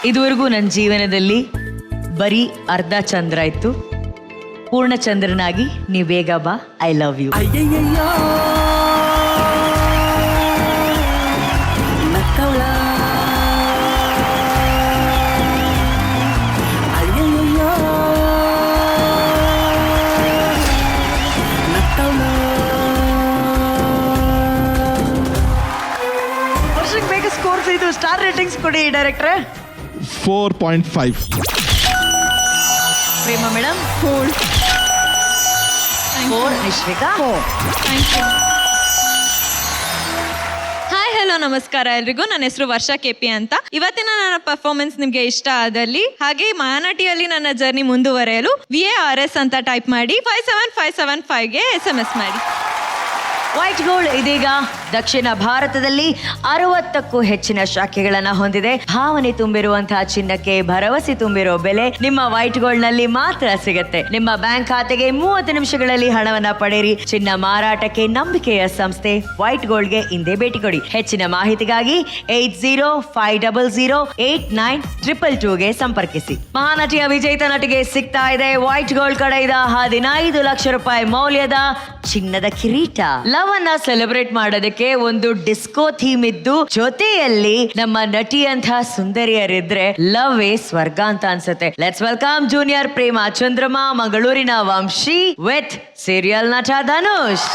ಇದುವರೆಗೂ ನನ್ನ ಜೀವನದಲ್ಲಿ ಬರೀ ಅರ್ಧ ಚಂದ್ರ ಇತ್ತು. ಪೂರ್ಣ ಚಂದ್ರನಾಗಿ ನೀ ಬೇಗ ಬಾ. I love you. ವರ್ಷಕ್ಕೆ ಬೇಗ ಸ್ಕೋರ್ಸ್ ಇದು. ಸ್ಟಾರ್ ರೇಟಿಂಗ್ಸ್ ಕೊಡಿ ಡೈರೆಕ್ಟ್ರೆ. 4.5. Prema madam 4. Nishvika 4. Hi hello ನಮಸ್ಕಾರ ಎಲ್ರಿಗೂ. ನನ್ನ ಹೆಸರು ವರ್ಷ ಕೆಪಿ ಅಂತ. ಇವತ್ತಿನ ನನ್ನ ಪರ್ಫಾರ್ಮೆನ್ಸ್ ನಿಮ್ಗೆ ಇಷ್ಟ ಆದಲ್ಲಿ ಹಾಗೆ ಮಹಾನಟಿಯಲ್ಲಿ ನನ್ನ ಜರ್ನಿ ಮುಂದುವರೆಯಲು VARS ಅಂತ ಟೈಪ್ ಮಾಡಿ 57575ಗೆ SMS ಮಾಡಿ. ವೈಟ್ ಗೋಲ್ಡ್ ಇದೀಗ ದಕ್ಷಿಣ ಭಾರತದಲ್ಲಿ 60ಕ್ಕೂ ಹೆಚ್ಚಿನ ಶಾಖೆಗಳನ್ನ ಹೊಂದಿದೆ. ಭಾವನೆ ತುಂಬಿರುವಂತಹ ಚಿನ್ನಕ್ಕೆ ಭರವಸೆ ತುಂಬಿರೋ ಬೆಲೆ ನಿಮ್ಮ ವೈಟ್ ಗೋಲ್ಡ್ ನಲ್ಲಿ ಮಾತ್ರ ಸಿಗುತ್ತೆ. ನಿಮ್ಮ ಬ್ಯಾಂಕ್ ಖಾತೆಗೆ 30 ನಿಮಿಷಗಳಲ್ಲಿ ಹಣವನ್ನ ಪಡೆಯಿರಿ. ಚಿನ್ನ ಮಾರಾಟಕ್ಕೆ ನಂಬಿಕೆಯ ಸಂಸ್ಥೆ ವೈಟ್ ಗೋಲ್ಡ್ಗೆ ಹಿಂದೆ ಭೇಟಿ ಕೊಡಿ. ಹೆಚ್ಚಿನ ಮಾಹಿತಿಗಾಗಿ 8050089222ಗೆ ಸಂಪರ್ಕಿಸಿ. ಮಹಾನಟಿಯ ವಿಜೇತ ನಟಿಗೆ ಸಿಗ್ತಾ ಇದೆ ವೈಟ್ ಗೋಲ್ಡ್ ಕಡೆಯಿಂದ 15 ಲಕ್ಷ ರೂಪಾಯಿ ಮೌಲ್ಯದ ಚಿನ್ನದ ಕಿರೀಟ. ಲವ್ ಅನ್ನ ಸೆಲೆಬ್ರೇಟ್ ಮಾಡೋದಕ್ಕೆ ಒಂದು ಡಿಸ್ಕೋ ಥೀಮ್ ಇದ್ದು, ಜೊತೆಯಲ್ಲಿ ನಮ್ಮ ನಟಿಯಂತಹ ಸುಂದರಿಯರಿದ್ರೆ ಲವ್ ಏ ಸ್ವರ್ಗ ಅಂತ ಅನ್ಸುತ್ತೆ. ಲೆಟ್ಸ್ ವೆಲ್ಕಮ್ ಜೂನಿಯರ್ ಪ್ರೇಮ ಚಂದ್ರಮಾ, ಮಂಗಳೂರಿನ ವಂಶಿ ವಿತ್ ಸೀರಿಯಲ್ ನಟ Dhanush.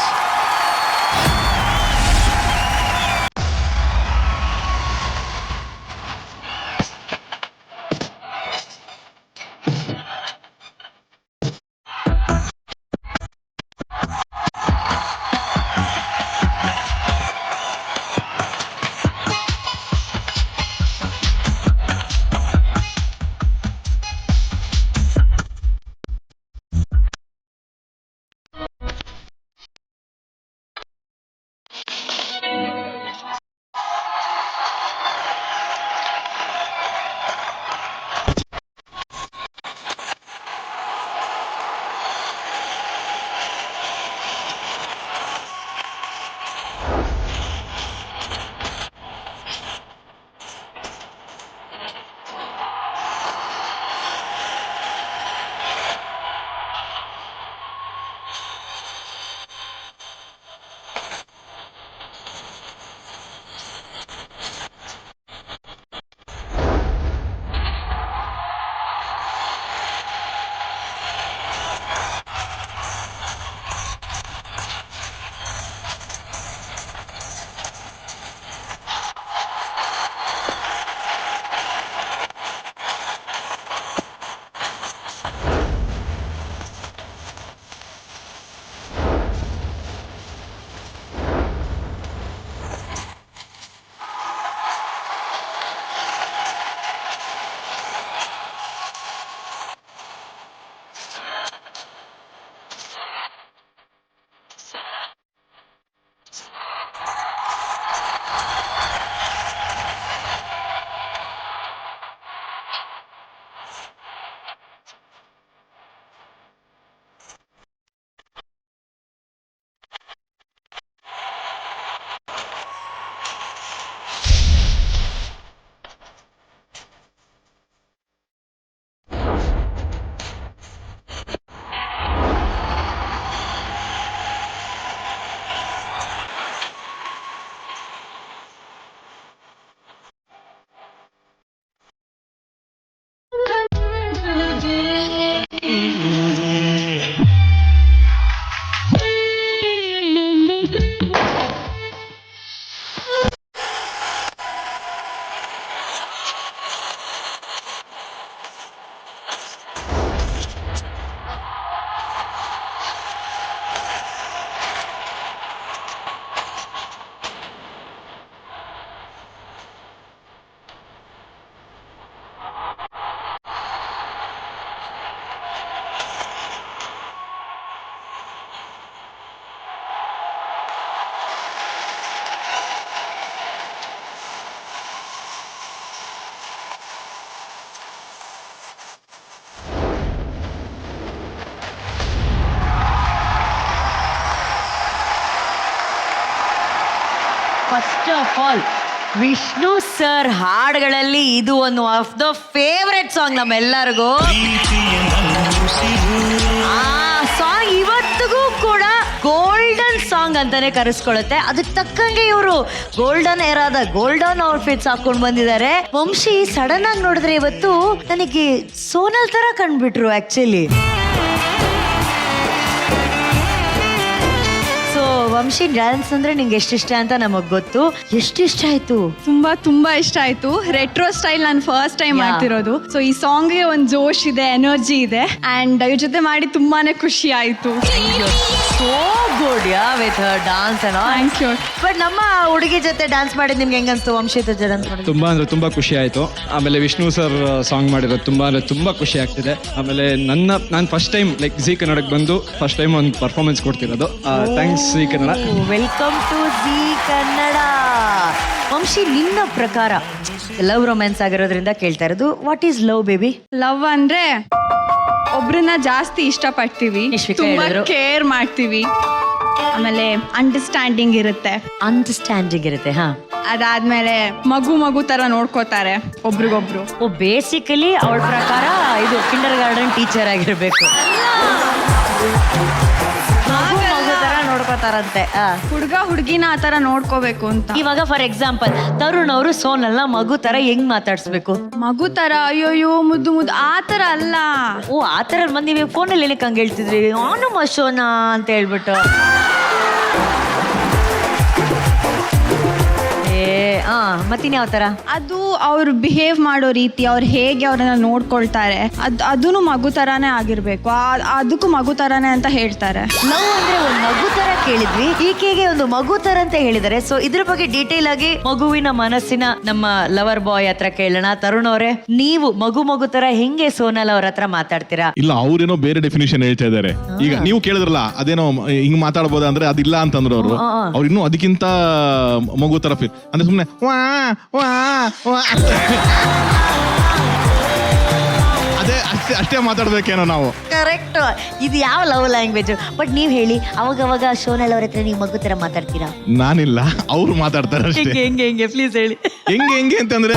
First of all Vishnu sir ಹಾಡುಗಳಲ್ಲಿ ಇದು ಒಂದು ಆಫ್ ದ ಫೇವ್ರೆಟ್ ಸಾಂಗ್ ನಮ್ಮೆಲ್ಲರಿಗೂ. ಆ ಸಾಂಗ್ ಇವತ್ತಿಗೂ ಕೂಡ ಗೋಲ್ಡನ್ ಸಾಂಗ್ ಅಂತಾನೆ ಕರೆಸ್ಕೊಳ್ಳುತ್ತೆ. ಅದಕ್ಕೆ ತಕ್ಕಂಗೆ ಇವರು ಗೋಲ್ಡನ್ ಏರಾದ ಗೋಲ್ಡನ್ ಔಟ್ಫಿಟ್ಸ್ ಹಾಕೊಂಡು ಬಂದಿದ್ದಾರೆ. ವಂಶಿ ಸಡನ್ ಆಗಿ ನೋಡಿದ್ರೆ ಇವತ್ತು ನನಗೆ ಸೋನಲ್ ತರ ಕಂಡ್ಬಿಟ್ರು ಆಕ್ಚುಲಿ. ವಂಶಿ ಡ್ಯಾನ್ಸ್ ಅಂದ್ರೆ ನಿಂಗೆ ಎಷ್ಟಿಷ್ಟ ಅಂತ ನಮಗ್ ಗೊತ್ತು. ಎಷ್ಟಿಷ್ಟ ಆಯ್ತು? ತುಂಬಾ ಇಷ್ಟ ಆಯ್ತು. ರೆಟ್ರೋ ಸ್ಟೈಲ್ ನಾನು ಫಸ್ಟ್ ಟೈಮ್ ಮಾಡ್ತಿರೋದು. ಸೊ ಈ ಸಾಂಗ್ ಗೆ ಒಂದು ಜೋಶ್ ಇದೆ, ಎನರ್ಜಿ ಇದೆ, ಅಂಡ್ ಇವ್ರ ಜೊತೆ ಮಾಡಿ ತುಂಬಾನೇ ಖುಷಿ ಆಯ್ತು. So good yeah with her dance and all. Thank you. But ನಮ್ಮ ಹುಡುಗಿ ಜೊತೆ ಡ್ಯಾನ್ಸ್ ಮಾಡಿದ್ ನಿಮ್ಗೆ ಹೆಂಗನ್ಸ್ತು? ವಂಶಿ ಜೊತೆ ಡ್ಯಾನ್ಸ್ ಮಾಡಿದ್ ತುಂಬಾ ಖುಷಿ ಆಯ್ತು. ಆಮೇಲೆ ವಿಷ್ಣು ಸರ್ ಸಾಂಗ್ ಮಾಡಿರೋದು ತುಂಬಾ ಖುಷಿ ಆಗ್ತಿದೆ. ಆಮೇಲೆ ನಾನು ಫಸ್ಟ್ ಟೈಮ್ ಲೈಕ್ ಜಿ ಕನ್ನಡಕ್ಕೆ ಬಂದು ಫಸ್ಟ್ ಟೈಮ್ ಒಂದು ಪರ್ಫಾರ್ಮೆನ್ಸ್ ಕೊಡ್ತಿರೋದು. Thanks Zee Kannada. Welcome to Zee Kannada. Vamshi, ನಿನ್ನ ಪ್ರಕಾರ ಲವ್ ರೊಮ್ಯಾನ್ಸ್ ಆಗಿರೋದ್ರಿಂದ ಕೇಳ್ತಾ ಇರೋದು, what is love baby? Love ಅಂದ್ರೆ ಒಬ್ರನ್ನ ಜಾಸ್ತಿ ಇಷ್ಟಪಡ್ತೀವಿ, ತುಂಬಾ ಕೇರ್ ಮಾಡ್ತೀವಿ, ಆಮೇಲೆ ಅಂಡರ್ಸ್ಟ್ಯಾಂಡಿಂಗ್ ಇರುತ್ತೆ. ಹಾ. ಅದಾದ್ಮೇಲೆ ಮಗು ತರ ನೋಡ್ಕೋತಾರೆ ಒಬ್ರಿಗೊಬ್ರು. ಬೇಸಿಕಲಿ ಅವಳ ಪ್ರಕಾರ ಇದು ಕಿಂಡರ್ ಗಾರ್ಡನ್ ಟೀಚರ್ ಆಗಿರ್ಬೇಕು. ಮಗು ತರ ನೋಡ್ಕೋತಾರಂತೆ. ಹುಡುಗ ಹುಡುಗಿನ ಆ ತರ ನೋಡ್ಕೋಬೇಕು ಅಂತ. ಇವಾಗ ಫಾರ್ ಎಕ್ಸಾಂಪಲ್ ತರುಣ್ ಅವರು ಸೋನಲ್ನ ಮಗು ತರ ಹೆಂಗ್ ಮಾತಾಡ್ಸ್ಬೇಕು? ಮಗು ತರ ಅಯ್ಯೋಯ್ಯೋ ಮುದ್ದು ಆ ತರ ಅಲ್ಲ. ಓ, ಆ ತರ ನೀವು ಫೋನಲ್ಲಿ ಏನಕ್ಕೆ ಹಂಗೆ ಹೇಳ್ತಿದ್ರಿ? ಆನು ಮಶೋನಾ ಅಂತ ಹೇಳ್ಬಿಟ್ಟು. ಮತ್ತಿನ ಯಾವ ತರ? ಅದು ಅವ್ರು ಬಿಹೇವ್ ಮಾಡೋ ರೀತಿ, ಅವ್ರು ಹೇಗೆ ಅವ್ರನ್ನ ನೋಡ್ಕೊಳ್ತಾರೆ, ಅದೂ ಮಗು ತರಾನೇ ಆಗಿರ್ಬೇಕು. ಅದಕ್ಕೂ ಮಗು ತರಾನೇ ಅಂತ ಹೇಳ್ತಾರೆ. ಲವ್ ಅಂದ್ರೆ ಒಂದು ಮಗು ತರ ಕೇಳಿದ್ವಿ, ಈಕೆಗೆ ಒಂದು ಮಗು ತರ ಅಂತ ಹೇಳಿದ್ದಾರೆ. ಸೊ ಇದ್ರ ಬಗ್ಗೆ ಡೀಟೇಲ್ ಆಗಿ ಮಗುವಿನ ಮನಸ್ಸಿನ ನಮ್ಮ ಲವರ್ ಬಾಯ್ ಹತ್ರ ಕೇಳೋಣ. ತರುಣ್ ಅವರೇ, ನೀವು ಮಗು ತರ ಹೆಂಗೆ ಸೋನಲ್ ಅವ್ರ ಹತ್ರ ಮಾತಾಡ್ತೀರಾ? ಇಲ್ಲ, ಅವ್ರೇನೋ ಬೇರೆ ಡೆಫಿನೇಷನ್ ಹೇಳ್ತಾ ಇದಾರೆ. ಈಗ ನೀವು ಕೇಳಿದ್ರಲ್ಲ ಅದೇನೋ ಹಿಂಗ್ ಮಾತಾಡ್ಬೋದ ಅಂದ್ರೆ ಅದಿಲ್ಲ ಅಂತಂದ್ರು ಅವ್ರು ಇನ್ನೂ ಅದಕ್ಕಿಂತ ಮಗು ತರ ಫೀಲ್ ಅಂದ್ರೆ ಸುಮ್ನೆ ವಾ ವಾ ವಾ ಅಷ್ಟೇ ಮಾತಾಡ್ಬೇಕೇನೋ ನಾವು. ಕರೆಕ್ಟ್. ಇದು ಯಾವ ಲವ್ ಲ್ಯಾಂಗ್ವೇಜ್? ಬಟ್ ನೀವ್ ಹೇಳಿ, ಅವಾಗ ಸೋನಲ್ ಅವ್ರ ಹತ್ರ ನೀವು ಮಗು ತರ ಮಾತಾಡ್ತೀರಾ? ನಾನಿಲ್ಲ, ಅವ್ರು ಮಾತಾಡ್ತಾರೆ ಅಷ್ಟೇ. ಹೆಂಗೆ ಪ್ಲೀಸ್ ಹೇಳಿ. ಹೆಂಗೆ ಅಂತಂದ್ರೆ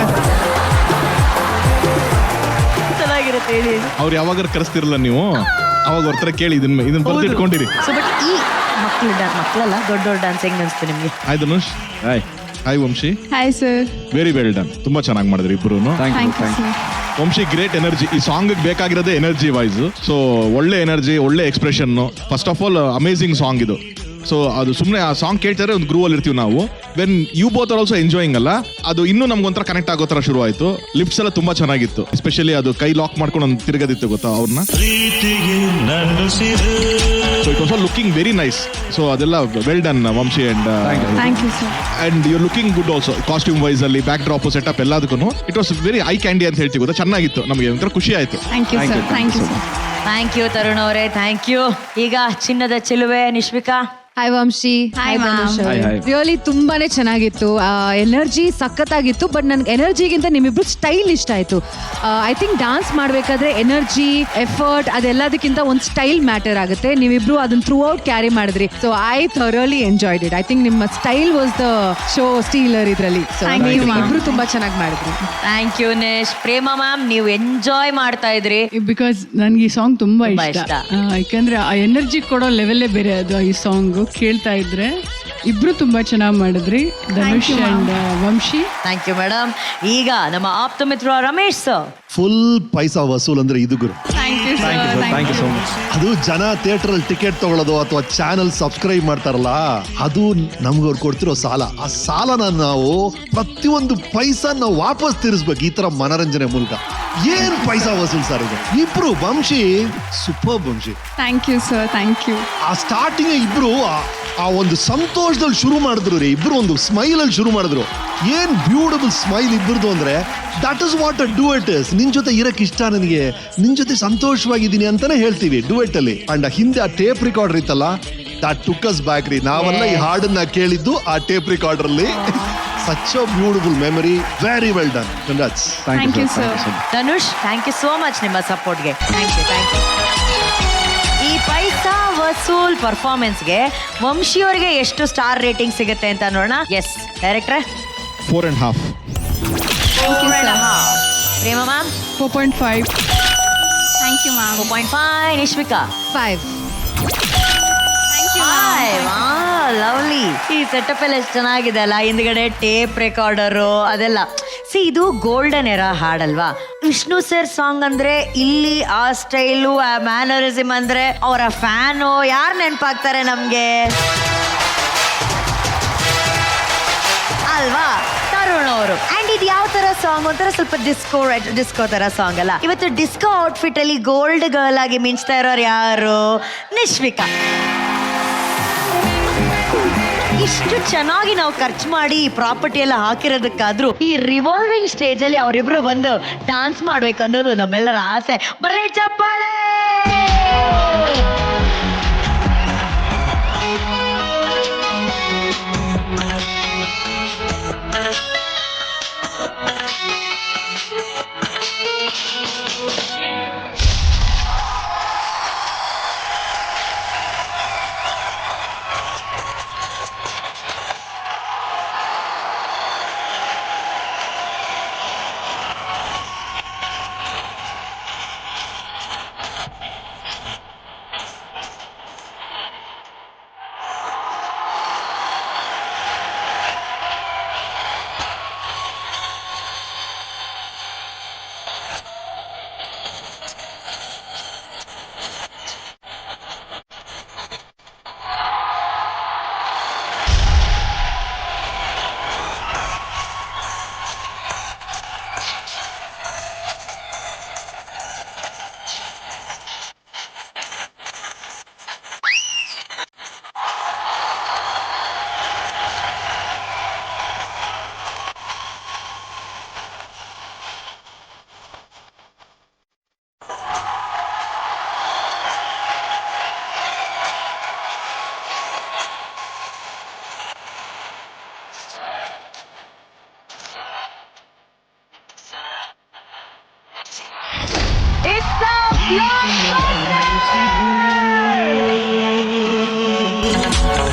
ಚೆನ್ನಾಗಿರುತ್ತೆ ಹೇಳಿ. ಅವ್ರು ಯಾವಾಗ ಕರೆಸ್ತಿರಲ್ಲ ನೀವು, ಅವಾಗ ಅವ್ರ ಹತ್ರ ಕೇಳಿ ಇದನ್ನ ಬರ್ತಿಟ್ಕೊಂಡಿರಿ. ಸೊ ಬಟ್ ಈ ಮಕ್ಕಳಲ್ಲ ದೊಡ್ಡ ಡ್ಯಾನ್ಸ್ ಹೆಂಗ್ ಅನ್ಸ್ತು ನಿಮ್ಗೆ? Hi Dhanush. Hi Vamshi. Hi sir. Very well done. ತುಂಬಾ ಚೆನ್ನಾಗಿ ಮಾಡಿದ್ರಿ ಇಬ್ರು. Vamshi, great energy. ಈ ಸಾಂಗ್ ಬೇಕಾಗಿರೋದೇ ಎನರ್ಜಿ ವೈಸ್. ಸೊ ಒಳ್ಳೆ ಎನರ್ಜಿ, ಒಳ್ಳೆ expression. First of all amazing song ಇದು. ಸೊ ಅದು ಸುಮ್ಮನೆ ಆ ಸಾಂಗ್ ಕೇಳ್ತಾರೆ, ಒಂದು ಗ್ರೂವ್ ಅಲ್ಲಿ ಇರ್ತೀವಿ ನಾವು. When you both are also enjoying ಅಲ್ಲ, ಅದು ಇನ್ನೂ ನಮ್ಗೊಂಥರ ಕನೆಕ್ಟ್ ಆಗೋ ತರ ಶುರು ಆಯ್ತು. ಲಿಪ್ಸ್ ಎಲ್ಲ ತುಂಬಾ ಚೆನ್ನಾಗಿತ್ತು. ಎಸ್ಪೆಷಲಿ ಅದು ಕೈ ಲಾಕ್ ಮಾಡ್ಕೊಂಡು ಒಂದು ತಿರುಗದಿತ್ತು ಗೊತ್ತಾ ಅವ್ರನ್ನ. So it was looking very nice. So ಅದೆಲ್ಲ well done Vamshi. And you looking good also, costume wise ಅಲ್ಲಿ, ಬ್ಯಾಕ್ ಡ್ರಾಪ್, ಸೆಟಪ್ ಎಲ್ಲದಕ್ಕೂ it was very eye candy ಅಂತ ಹೇಳ್ತೀವಿ ಗೊತ್ತಾ. ಚೆನ್ನಾಗಿತ್ತು, ನಮಗೆ ಒಂಥರ ಖುಷಿ ಆಯ್ತು. ಥ್ಯಾಂಕ್ ಯು ತರುಣ್ ಅವರೇ, ಥ್ಯಾಂಕ್ ಯು. ಈಗ ಚಿನ್ನದ ಚೆಲುವೆ Nishvika. Hi Vamshi. Hi really ತುಂಬಾನೇ ಚೆನ್ನಾಗಿತ್ತು. ಎನರ್ಜಿ ಸಖತ್ತಾಗಿತ್ತು. ಬಟ್ ನನ್ಗೆ ಎನರ್ಜಿಗಿಂತ ನಿಮ್ಮಿಬ್ರು ಸ್ಟೈಲ್ ಇಷ್ಟ ಆಯ್ತು. ಐ ಥಿಂಕ್ ಡಾನ್ಸ್ ಮಾಡಬೇಕಾದ್ರೆ ಎನರ್ಜಿ, ಎಫರ್ಟ್ ಅದೆಲ್ಲದಕ್ಕಿಂತ ಒಂದು ಸ್ಟೈಲ್ ಮ್ಯಾಟರ್ ಆಗುತ್ತೆ. ನೀವಿಬ್ರು ಅದನ್ನ ಥ್ರೂ ಔಟ್ ಕ್ಯಾರಿ ಮಾಡಿದ್ರಿ. So I thoroughly enjoyed it. I think ನಿಮ್ಮ style was the show stealer ಇದರಲ್ಲಿ. ಸೊ ಇಬ್ರು ತುಂಬಾ ಚೆನ್ನಾಗಿ ಮಾಡಿದ್ರಿ. ಥ್ಯಾಂಕ್ ಯು ನೇಶ್. ಪ್ರೇಮ ಮ್ಯಾಮ್, ನೀವು ಎಂಜಾಯ್ ಮಾಡ್ತಾ ಇದ್ರಿ. ಬಿಕಾಸ್ ನನ್ಗೆ ಈ ಸಾಂಗ್ ತುಂಬಾ ಇಷ್ಟ. ಯಾಕಂದ್ರೆ ಆ ಎನರ್ಜಿ ಕೊಡೋ ಲೆವೆಲ್ಲೇ ಬೇರೆ ಅದು. ಈ ಸಾಂಗ್ ಕೇಳ್ತಾ ಇದ್ರೆ ಇಬ್ರು ತುಂಬಾ ಚೆನ್ನಾಗಿ ಮಾಡಿದ್ರಿ, Dhanush and Vamshi. Thank you madam. ಈಗ ನಮ್ಮ ಆಪ್ತ ಮಿತ್ರ ರಮೇಶ್ ಸರ್. ಫುಲ್ ಪೈಸಾ ವಸೂಲ್ ಅಂದ್ರೆ ಇದು ಗುರು. ಅದು ಜನ ಥಿಯೇಟರ್ ಅಲ್ಲಿ ಟಿಕೆಟ್ ತಗೊಳ್ಳೋದು ಅಥವಾ ಚಾನಲ್ ಸಬ್ಸ್ಕ್ರೈಬ್ ಮಾಡ್ತಾರಲ್ಲ, ಅದು ನಮ್ಗೆ ಅವ್ರು ಕೊಡ್ತಿರೋ ಸಾಲ. ಆ ಸಾಲನ ನಾವು ಪ್ರತಿಯೊಂದು ಪೈಸಾ ನಾವು ವಾಪಸ್ ತೀರಿಸ್ಬೇಕು ಈ ತರ ಮನರಂಜನೆ ಮೂಲಕ. ಏನ್ ಪೈಸಾ ವಸೂಲ್ ಸರ್ ಇದು. ಇಬ್ರು Vamshi super. Vamshi thank you sir. Thank you. ಆ ಸ್ಟಾರ್ಟಿಂಗ್ ಇಬ್ರು ಆ ಒಂದು ಸಂತೋಷದಲ್ಲಿ ಶುರು ಮಾಡಿದ್ರು ರೀ. ಇಬ್ರು ಒಂದು ಸ್ಮೈಲ್ ಅಲ್ಲಿ ಶುರು ಮಾಡಿದ್ರು. ಏನ್ ಬ್ಯೂಟಿಫುಲ್ ಸ್ಮೈಲ್ ಇಬ್ಬರದು ಅಂದ್ರೆ that is what a duet is. ನಿನ್ ಜೊತೆ ಇರಕ್ ಇಷ್ಟ ನನಗೆ, ನಿನ್ ಜೊತೆ ಸಂತೋಷವಾಗಿದ್ದೀನಿ ಅಂತಾನೆ ಹೇಳ್ತೀವಿ ಡುಯೆಟ್ ಅಲ್ಲಿ. ಅಂಡ್ ಹಿಂದೆ ಆ ಟೇಪ್ ರಿಕಾರ್ಡರ್ ಇತ್ತಲ್ಲ, ದಟ್ ಟುಕ್ ಅಸ್ ಬ್ಯಾಕ್ ರೀ. ನಾವೆಲ್ಲ ಈ ಹಾಡನ್ನ ಕೇಳಿದ್ದು ಆ ಟೇಪ್ ರಿಕಾರ್ಡರ್ ಅಲ್ಲಿ. Such a beautiful memory. Very well done. Congrats. Thank you, sir. Dhanush, thank you so much ನಿಮ್ಮ ಸಪೋರ್ಟ್ಗೆ. Thank you. ಈ ಪೈಸಾ ಪವರ್ಫುಲ್ ಪರ್ಫಾರ್ಮೆನ್ಸ್ಗೆ ವಂಶಿಯವರಿಗೆ ಎಷ್ಟು ಸ್ಟಾರ್ ರೇಟಿಂಗ್ ಸಿಗುತ್ತೆ ಅಂತ ನೋಡೋಣ. ಎಸ್ ಡೈರೆಕ್ಟ್ರೆ 4.5. Prema ma'am 4.5. Thank you ma'am. 4.5. Nishvika 5. Lovely. ಈ ಸೆಟಪ್ ಎಲ್ಲ ಎಷ್ಟು ಚೆನ್ನಾಗಿದೆ ಅಲ್ಲ, ಹಿಂದ್ಗಡೆ ಟೇಪ್ ರೆಕಾರ್ಡರು ಅದೆಲ್ಲ. ಇದು ಗೋಲ್ಡನ್ ಎರಾ ಹಾಡಲ್ವಾ. ವಿಷ್ಣು ಸರ್ ಸಾಂಗ್ ಅಂದ್ರೆ ಇಲ್ಲಿ ಆ ಸ್ಟೈಲು ಆ ಮ್ಯಾನರಿಸಮ್ ಅಂದ್ರೆ ಅವರ ಫ್ಯಾನು ಯಾರು ನೆನಪಾಗ್ತಾರೆ ನಮ್ಗೆ ಅಲ್ವಾ, ತರುಣ್ ಅವರು. ಅಂಡ್ ಇದು ಯಾವ ತರ ಸಾಂಗ್, ಒಂಥರ ಸ್ವಲ್ಪ ಡಿಸ್ಕೋ ತರ ಸಾಂಗ್ ಅಲ್ಲ. ಇವತ್ತು ಡಿಸ್ಕೋ ಔಟ್ಫಿಟ್ ಅಲ್ಲಿ ಗೋಲ್ಡ್ ಗರ್ಲ್ ಆಗಿ ಮಿಂಚ್ತಾ ಇರೋರು ಯಾರು? ನಿಶ್ವಿಕಾ. ಇಷ್ಟು ಚೆನ್ನಾಗಿ ನಾವು ಖರ್ಚು ಮಾಡಿ ಪ್ರಾಪರ್ಟಿ ಎಲ್ಲ ಹಾಕಿರೋದಕ್ಕಾದ್ರೂ ಈ ರಿವಾಲ್ವಿಂಗ್ ಸ್ಟೇಜ್ ಅಲ್ಲಿ ಅವರಿಬ್ರು ಬಂದು ಡಾನ್ಸ್ ಮಾಡ್ಬೇಕು ಅನ್ನೋದು ನಮ್ಮೆಲ್ಲರ ಆಸೆ. ಬರೀ ಚಪ್ಪಾಳೆ.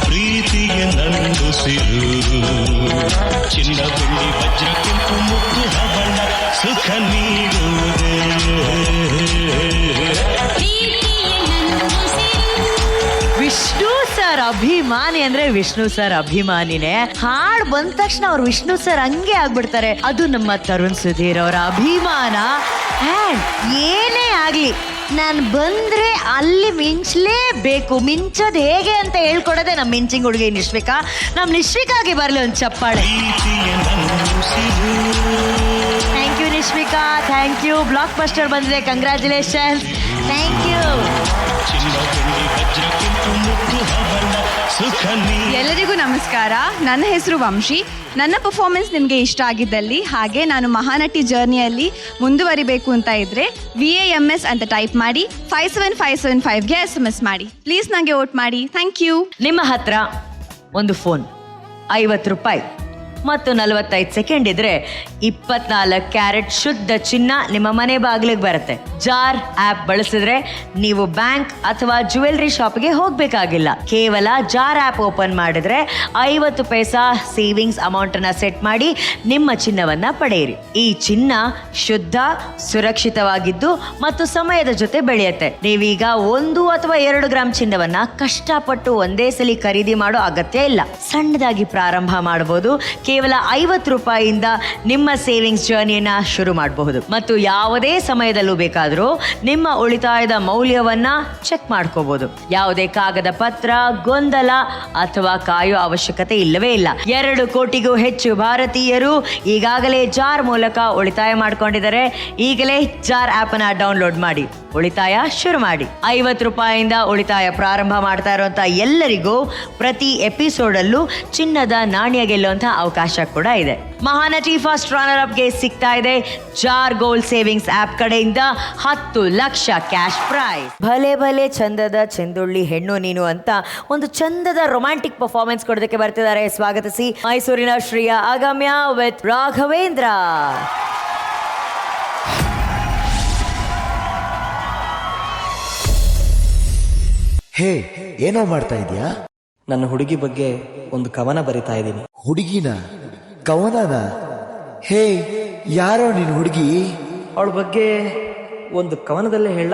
ಪ್ರೀತಿಯ ನಂದುಸಿರು ಚಿನ್ನ ಬೆಳ್ಳಿ ವಜ್ರ ಕೆಂಪು ಮುತ್ತು ಹವಳ ಸುಖ ನೀಡುವುದೇ. ವಿಷ್ಣು ಸರ್ ಅಭಿಮಾನಿ ಅಂದ್ರೆ ವಿಷ್ಣು ಸರ್ ಅಭಿಮಾನಿನೇ. ಹಾಡ್ ಬಂದ ತಕ್ಷಣ ಅವ್ರು ವಿಷ್ಣು ಸರ್ ಹಂಗೆ ಆಗ್ಬಿಡ್ತಾರೆ. ಅದು ನಮ್ಮ ತರುಣ್ ಸುಧೀರ್ ಅವರ ಅಭಿಮಾನ. ಆ್ಯಂಡ್ ಏನೇ ಆಗ್ಲಿ ನಾನು ಬಂದ್ರೆ ಅಲ್ಲಿ ಮಿಂಚಲೇಬೇಕು. ಮಿಂಚೋದು ಹೇಗೆ ಅಂತ ಹೇಳ್ಕೊಡೋದೆ ನಮ್ಮ ಮಿಂಚಿಂಗ್ ಹುಡುಗಿ ನಿಶ್ವಿಕಾ. ನಮ್ಮ ನಿಶ್ವಿಕಾಗೆ ಬರಲಿ ಒಂದು ಚಪ್ಪಾಳೆ. Thank you Nishvika, thank you. Blockbuster ಬಂದಿದೆ, ಕಂಗ್ರ್ಯಾಚುಲೇಷನ್ಸ್. Thank you. ಎಲ್ಲರಿಗೂ ನಮಸ್ಕಾರ. ನನ್ನ ಹೆಸರು ವಂಶಿ. ನನ್ನ ಪರ್ಫಾರ್ಮೆನ್ಸ್ ನಿಮಗೆ ಇಷ್ಟ ಆಗಿದ್ದಲ್ಲಿ ಹಾಗೆ ನಾನು ಮಹಾನಟಿ ಜರ್ನಿಯಲ್ಲಿ ಮುಂದುವರಿಬೇಕು ಅಂತ ಇದ್ರೆ VAMS ಅಂತ ಟೈಪ್ ಮಾಡಿ 57575ಗೆ SMS ಮಾಡಿ. ಪ್ಲೀಸ್ ನನಗೆ ವೋಟ್ ಮಾಡಿ. Thank you. ನಿಮ್ಮ ಹತ್ರ ಒಂದು ಫೋನ್, 50 ರೂಪಾಯಿ ಮತ್ತು 45 ಸೆಕೆಂಡ್ ಇದ್ರೆ 24 ಕ್ಯಾರೆಟ್ ಶುದ್ಧ ಚಿನ್ನ ನಿಮ್ಮ ಮನೆ ಬಾಗಿಲಿಗೆ ಬರುತ್ತೆ. ಜಾರ್ ಆ್ಯಪ್ ಬಳಸಿದ್ರೆ ನೀವು ಬ್ಯಾಂಕ್ ಅಥವಾ ಜ್ಯುವೆಲ್ರಿ ಶಾಪ್ಗೆ ಹೋಗಬೇಕಾಗಿಲ್ಲ. ಕೇವಲ ಜಾರ್ ಆ್ಯಪ್ ಓಪನ್ ಮಾಡಿದ್ರೆ 50 ಪೈಸಾ ಸೇವಿಂಗ್ಸ್ ಅಮೌಂಟನ್ನು ಸೆಟ್ ಮಾಡಿ ನಿಮ್ಮ ಚಿನ್ನವನ್ನು ಪಡೆಯಿರಿ. ಈ ಚಿನ್ನ ಶುದ್ಧ, ಸುರಕ್ಷಿತವಾಗಿದ್ದು ಮತ್ತು ಸಮಯದ ಜೊತೆ ಬೆಳೆಯುತ್ತೆ. ನೀವೀಗ 1 ಅಥವಾ 2 ಗ್ರಾಮ್ ಚಿನ್ನವನ್ನು ಕಷ್ಟಪಟ್ಟು ಒಂದೇ ಸಲ ಖರೀದಿ ಮಾಡೋ ಅಗತ್ಯ ಇಲ್ಲ. ಸಣ್ಣದಾಗಿ ಪ್ರಾರಂಭ ಮಾಡಬಹುದು. ಕೇವಲ 50 ರೂಪಾಯಿಯಿಂದ ನಿಮ್ಮ ಸೇವಿಂಗ್ಸ್ ಜರ್ನಿಯನ್ನ ಶುರು ಮಾಡಬಹುದು ಮತ್ತು ಯಾವುದೇ ಸಮಯದಲ್ಲೂ ಬೇಕಾದರೂ ನಿಮ್ಮ ಉಳಿತಾಯದ ಮೌಲ್ಯವನ್ನ ಚೆಕ್ ಮಾಡ್ಕೋಬಹುದು. ಯಾವುದೇ ಕಾಗದ ಪತ್ರ, ಗೊಂದಲ ಅಥವಾ ಕಾಯೋ ಅವಶ್ಯಕತೆ ಇಲ್ಲವೇ ಇಲ್ಲ. 2 ಕೋಟಿಗೂ ಹೆಚ್ಚು ಭಾರತೀಯರು ಈಗಾಗಲೇ ಜಾರ್ ಮೂಲಕ ಉಳಿತಾಯ ಮಾಡ್ಕೊಂಡಿದ್ದಾರೆ. ಈಗಲೇ ಜಾರ್ ಆಪ್ ಅನ್ನ ಡೌನ್ಲೋಡ್ ಮಾಡಿ ಉಳಿತಾಯ ಶುರು ಮಾಡಿ. 50 ರೂಪಾಯಿಯಿಂದ ಉಳಿತಾಯ ಪ್ರಾರಂಭ ಮಾಡ್ತಾ ಇರುವಂತ ಎಲ್ಲರಿಗೂ ಪ್ರತಿ ಎಪಿಸೋಡ್ ಅಲ್ಲೂ ಚಿನ್ನದ ನಾಣ್ಯ ಗೆಲ್ಲುವಂತಹ ಅವಕಾಶ ಕೂಡ ಇದೆ. ಮಹಾನಟಿ ಫಸ್ಟ್ ರನ್ನರ್ ಅಪ್ಗೆ ಸಿಗ್ತಾ ಇದೆ ಜಾರ್ ಗೋಲ್ಡ್ ಸೇವಿಂಗ್ಸ್ ಆಪ್ ಕಡೆಯಿಂದ 10 ಲಕ್ಷ ಕ್ಯಾಶ್ ಪ್ರೈಸ್. ಭಲೆ ಭಲೆ ಚಂದದ ಚೆಂದುಳ್ಳಿ ಹೆಣ್ಣು ನೀನು ಅಂತ ಒಂದು ಚಂದದ ರೊಮ್ಯಾಂಟಿಕ್ ಪರ್ಫಾರ್ಮೆನ್ಸ್ ಕೊಡೋದಕ್ಕೆ ಬರ್ತಿದ್ದಾರೆ. ಸ್ವಾಗತಿಸಿ ಮೈಸೂರಿನ ಶ್ರೀಯ ಆಗಮ್ಯ ವಿತ್ ರಾಘವೇಂದ್ರ. ಹೇ, ಏನೋ ಮಾಡ್ತಾ ಇದೀಯಾ? ನನ್ನ ಹುಡುಗಿ ಬಗ್ಗೆ ಒಂದು ಕವನ ಬರಿತಾ ಇದ್ದೀನಿ. ಹುಡುಗಿನ? ಕವನನ? ಹೇ, ಯಾರೋ ನಿನ್ ಹುಡುಗಿ? ಅವಳ ಬಗ್ಗೆ ಒಂದು ಕವನದಲ್ಲೇ ಹೇಳ.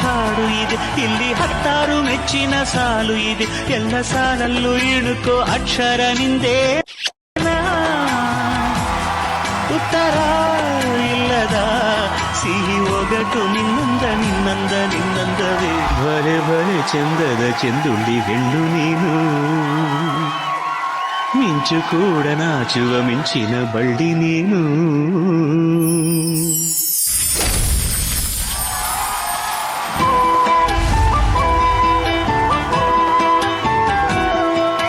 ಹಾಡು ಇದೆ ಇಲ್ಲಿ 10 ಮೆಚ್ಚಿನ ಸಾಲು ಇದೆ, ಎಲ್ಲ ಸಾಲಲ್ಲೂ ಇಣುಕೋ ಅಕ್ಷರ ನಿಂದೆ. ಉತ್ತರ ಇಲ್ಲದ ಸಿಹಿ ಒಗಟು ನಿನ್ನಂದವೇ. ಬಲೆ ಬಲೆ ಚಂದದ ಚೆಂದುಳ್ಳಿ ಹೆಣ್ಣು ನೀನು, ಮಿಂಚು ಕೂಡ ನಾಚುವ ಮಿಂಚಿನ ಬಳ್ಳಿ ನೀನು.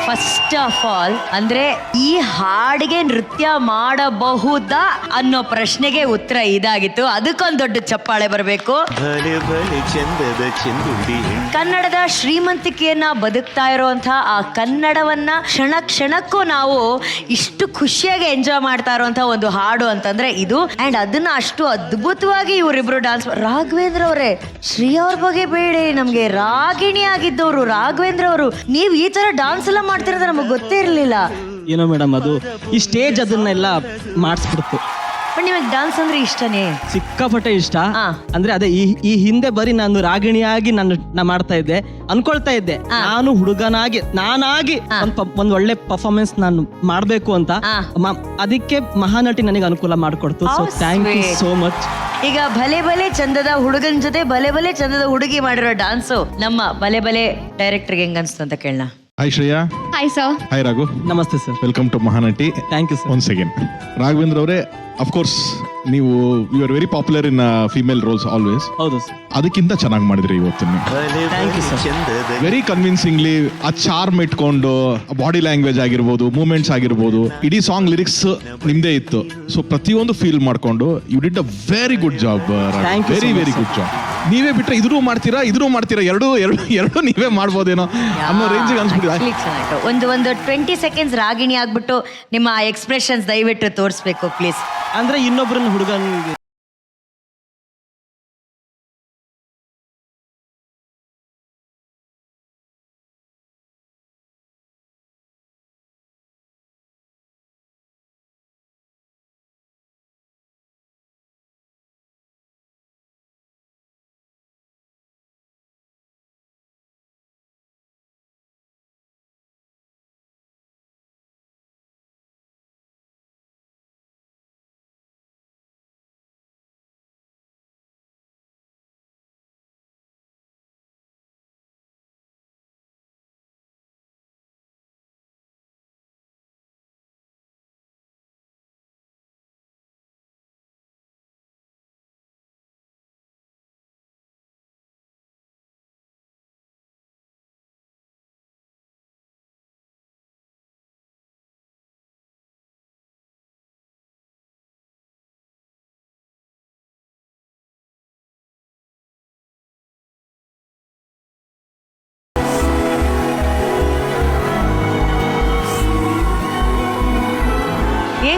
ಫಸ್ಟ್ ಆಫ್ ಆಲ್ ಅಂದ್ರೆ ಈ ಹಾಡಿಗೆ ನೃತ್ಯ ಮಾಡಬಹುದಾ ಅನ್ನೋ ಪ್ರಶ್ನೆಗೆ ಉತ್ತರ ಇದಾಗಿತ್ತು. ಅದಕ್ಕೊಂದು ದೊಡ್ಡ ಚಪ್ಪಾಳೆ ಬರಬೇಕು. ಬಲೆ ಬಲೆ ಚಂದದ ಚೆಂದುಳ್ಳಿ. ಕನ್ನಡದ ಶ್ರೀಮಂತಿಕೆಯನ್ನ ಬದುಕ್ತಾ ಇರುವಂತಹ ಆ ಕನ್ನಡವನ್ನ ಕ್ಷಣ ಕ್ಷಣಕ್ಕೂ ನಾವು ಇಷ್ಟು ಖುಷಿಯಾಗಿ ಎಂಜಾಯ್ ಮಾಡ್ತಾ ಇರುವಂತಹ ಒಂದು ಹಾಡು ಅಂತಂದ್ರೆ ಇದು. ಅಂಡ್ ಅದನ್ನ ಅಷ್ಟು ಅದ್ಭುತವಾಗಿ ಇವರಿಬ್ರು ಡಾನ್ಸ್. ರಾಘವೇಂದ್ರ ಅವರೇ, ಶ್ರೀ ಅವ್ರ ಬಗ್ಗೆ ಬೇಡಿ, ನಮ್ಗೆ ರಾಗಿಣಿ ಆಗಿದ್ದವರು ರಾಘವೇಂದ್ರ ಅವರು. ನೀವು ಈ ತರ ಡಾನ್ಸ್ ಎಲ್ಲ ಮಾಡ್ತಿರೋದು ನಮಗೆ ಗೊತ್ತೇ ಇರಲಿಲ್ಲ. ಏನೋ ಮೇಡಮ್, ಅದು ಈ ಸ್ಟೇಜ್ ಅದನ್ನೆಲ್ಲ ಮಾಡಿಸ್ಬಿಡ್ತು. ಬಟ್ ನಿಮಗೆ ಡಾನ್ಸ್ ಅಂದ್ರೆ ಇಷ್ಟನೇ? ಸಿಕ್ಕಾಪಟ್ಟೆ ಇಷ್ಟ. ಅಂದ್ರೆ ಅದೇ ಈ ಹಿಂದೆ ಬರೀ ನಾನು ರಾಗಿಣಿಯಾಗಿ ನಾ ಮಾಡ್ತಾ ಇದ್ದೆ, ಅನ್ಕೊಳ್ತಾ ಇದ್ದೆ ನಾನು ಹುಡುಗನಾಗಿ ನಾನಾಗಿ ಒಂದ್ ಒಳ್ಳೆ ಪರ್ಫಾರ್ಮೆನ್ಸ್ ನಾನು ಮಾಡ್ಬೇಕು ಅಂತ. ಅದಕ್ಕೆ ಮಹಾನಟಿ ನನಗೆ ಅನುಕೂಲ ಮಾಡಿಕೊಡ್ತು. So thank you so much. ಈಗ ಭಲೆ ಭಲೆ ಚಂದದ ಹುಡುಗನ ಜೊತೆ ಭಲೆ ಭಲೆ ಚಂದದ ಹುಡುಗಿ ಮಾಡಿರೋ ಡಾನ್ಸು ನಮ್ಮ ಭಲೆ ಭಲೆ ಡೈರೆಕ್ಟರ್ಗೆ ಹೆಂಗ ಅನ್ಸ್ತು ಅಂತ ಕೇಳೋಣ. Hi Shreya. Hi sir. Hi Raghu. ನಮಸ್ತೆ sir. Welcome to Mahanati. Thank you sir. One second. Raghavendra ಅವರೇ, ಅಫ್ಕೋರ್ಸ್ ನೀವು you are very popular in female roles always. ಹೌದು ಸರ್. ಅದಕ್ಕಿಂತ ಚೆನ್ನಾಗಿ ಮಾಡಿದ್ರಿ ಇವತ್ತು. Thank you sir. Very convincingly ಆ ಚಾರ್ಮ್ ಇಟ್ಕೊಂಡು ಬಾಡಿ ಲ್ಯಾಂಗ್ವೇಜ್ ಆಗಿರ್ಬೋದು, ಮೂವ್ಮೆಂಟ್ಸ್ ಆಗಿರ್ಬೋದು, ಇಡೀ ಸಾಂಗ್ ಲಿರಿಕ್ಸ್ ನಿಮ್ದೇ ಇತ್ತು. ಸೊ ಪ್ರತಿಯೊಂದು ಫೀಲ್ ಮಾಡ್ಕೊಂಡು you did a very good job. Very very good job. ನೀವೇ ಬಿಟ್ರೆ ಇದ್ರೂ ಮಾಡ್ತೀರಾ ಎರಡು ನೀವೇ ಮಾಡ್ಬೋದೇನೋ ಅನ್ನೋ ರೇಂಜಿಗೆ ಅನ್ಸ್ಬಿಟ್ಟಿದೆ. ಒಂದು 20 ಸೆಕೆಂಡ್ಸ್ ರಾಗಿಣಿ ಆಗ್ಬಿಟ್ಟು ನಿಮ್ಮ ಎಕ್ಸ್ಪ್ರೆಷನ್ಸ್ ದಯವಿಟ್ಟು ತೋರಿಸ್ಬೇಕು ಪ್ಲೀಸ್. ಅಂದ್ರೆ ಇನ್ನೊಬ್ಬರನ್ನ ಹುಡುಗನಿಗೆ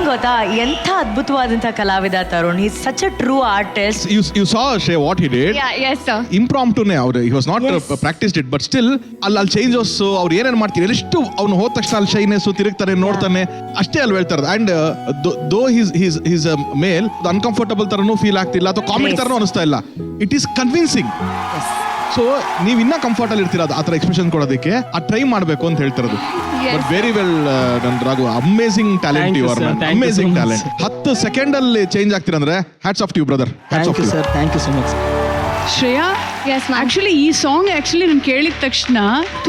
ಗೊತ್ತಾ, ಎಂಥ ಅದ್ಭುತವಾದಂಥ ಕಲಾವಿದ Tarun. Is such a true artist. You saw Shay what he did. Yes sir. ಇಂಪ್ರಾಂಪ್ಟುನೇ ಅವ್ರು, he was not practiced it, but still ಅಲ್ಲಿ ಚೇಂಜಸ್ ಅವ್ರು ಏನೇನು ಮಾಡ್ತೀರಿ ಎಷ್ಟು ಅವ್ನು ಹೋದ ತಕ್ಷಣ ಅಲ್ಲಿ ಶೈನೆಸ್ ತಿರುಗ್ತಾನೆ ನೋಡ್ತಾನೆ ಅಷ್ಟೇ ಅಲ್ಲಿ ಹೇಳ್ತಾರೆ. And though his male uncomfortable ತರನು ಫೀಲ್ ಆಗ್ತಿಲ್ಲ ಅಥವಾ ಕಾಮಿಡಿ ತರನು ಅನಿಸ್ತಾ ಇಲ್ಲ. It is convincing. ಸೊ ನೀವು ಇನ್ನ ಕಂಫರ್ಟ್ ಅಲ್ಲಿ ಇರ್ತೀರ ಆ ತರ ಎಕ್ಸ್ಪ್ರೆಷನ್ ಕೊಡೋದಕ್ಕೆ, ಆ ಟ್ರೈ ಮಾಡಬೇಕು ಅಂತ ಹೇಳ್ತಿರೋದು. But very well done Raghu, amazing talent your man, amazing talent. 10 second ಅಲ್ಲಿ ಚೇಂಜ್ ಆಗ್ತೀರಂದ್ರೆ hats off to you brother. Thank you sir, thank you so much. Shreya, actually ಈ ಸಾಂಗ್ ನಾನು ಕೇಳಿದ ತಕ್ಷಣ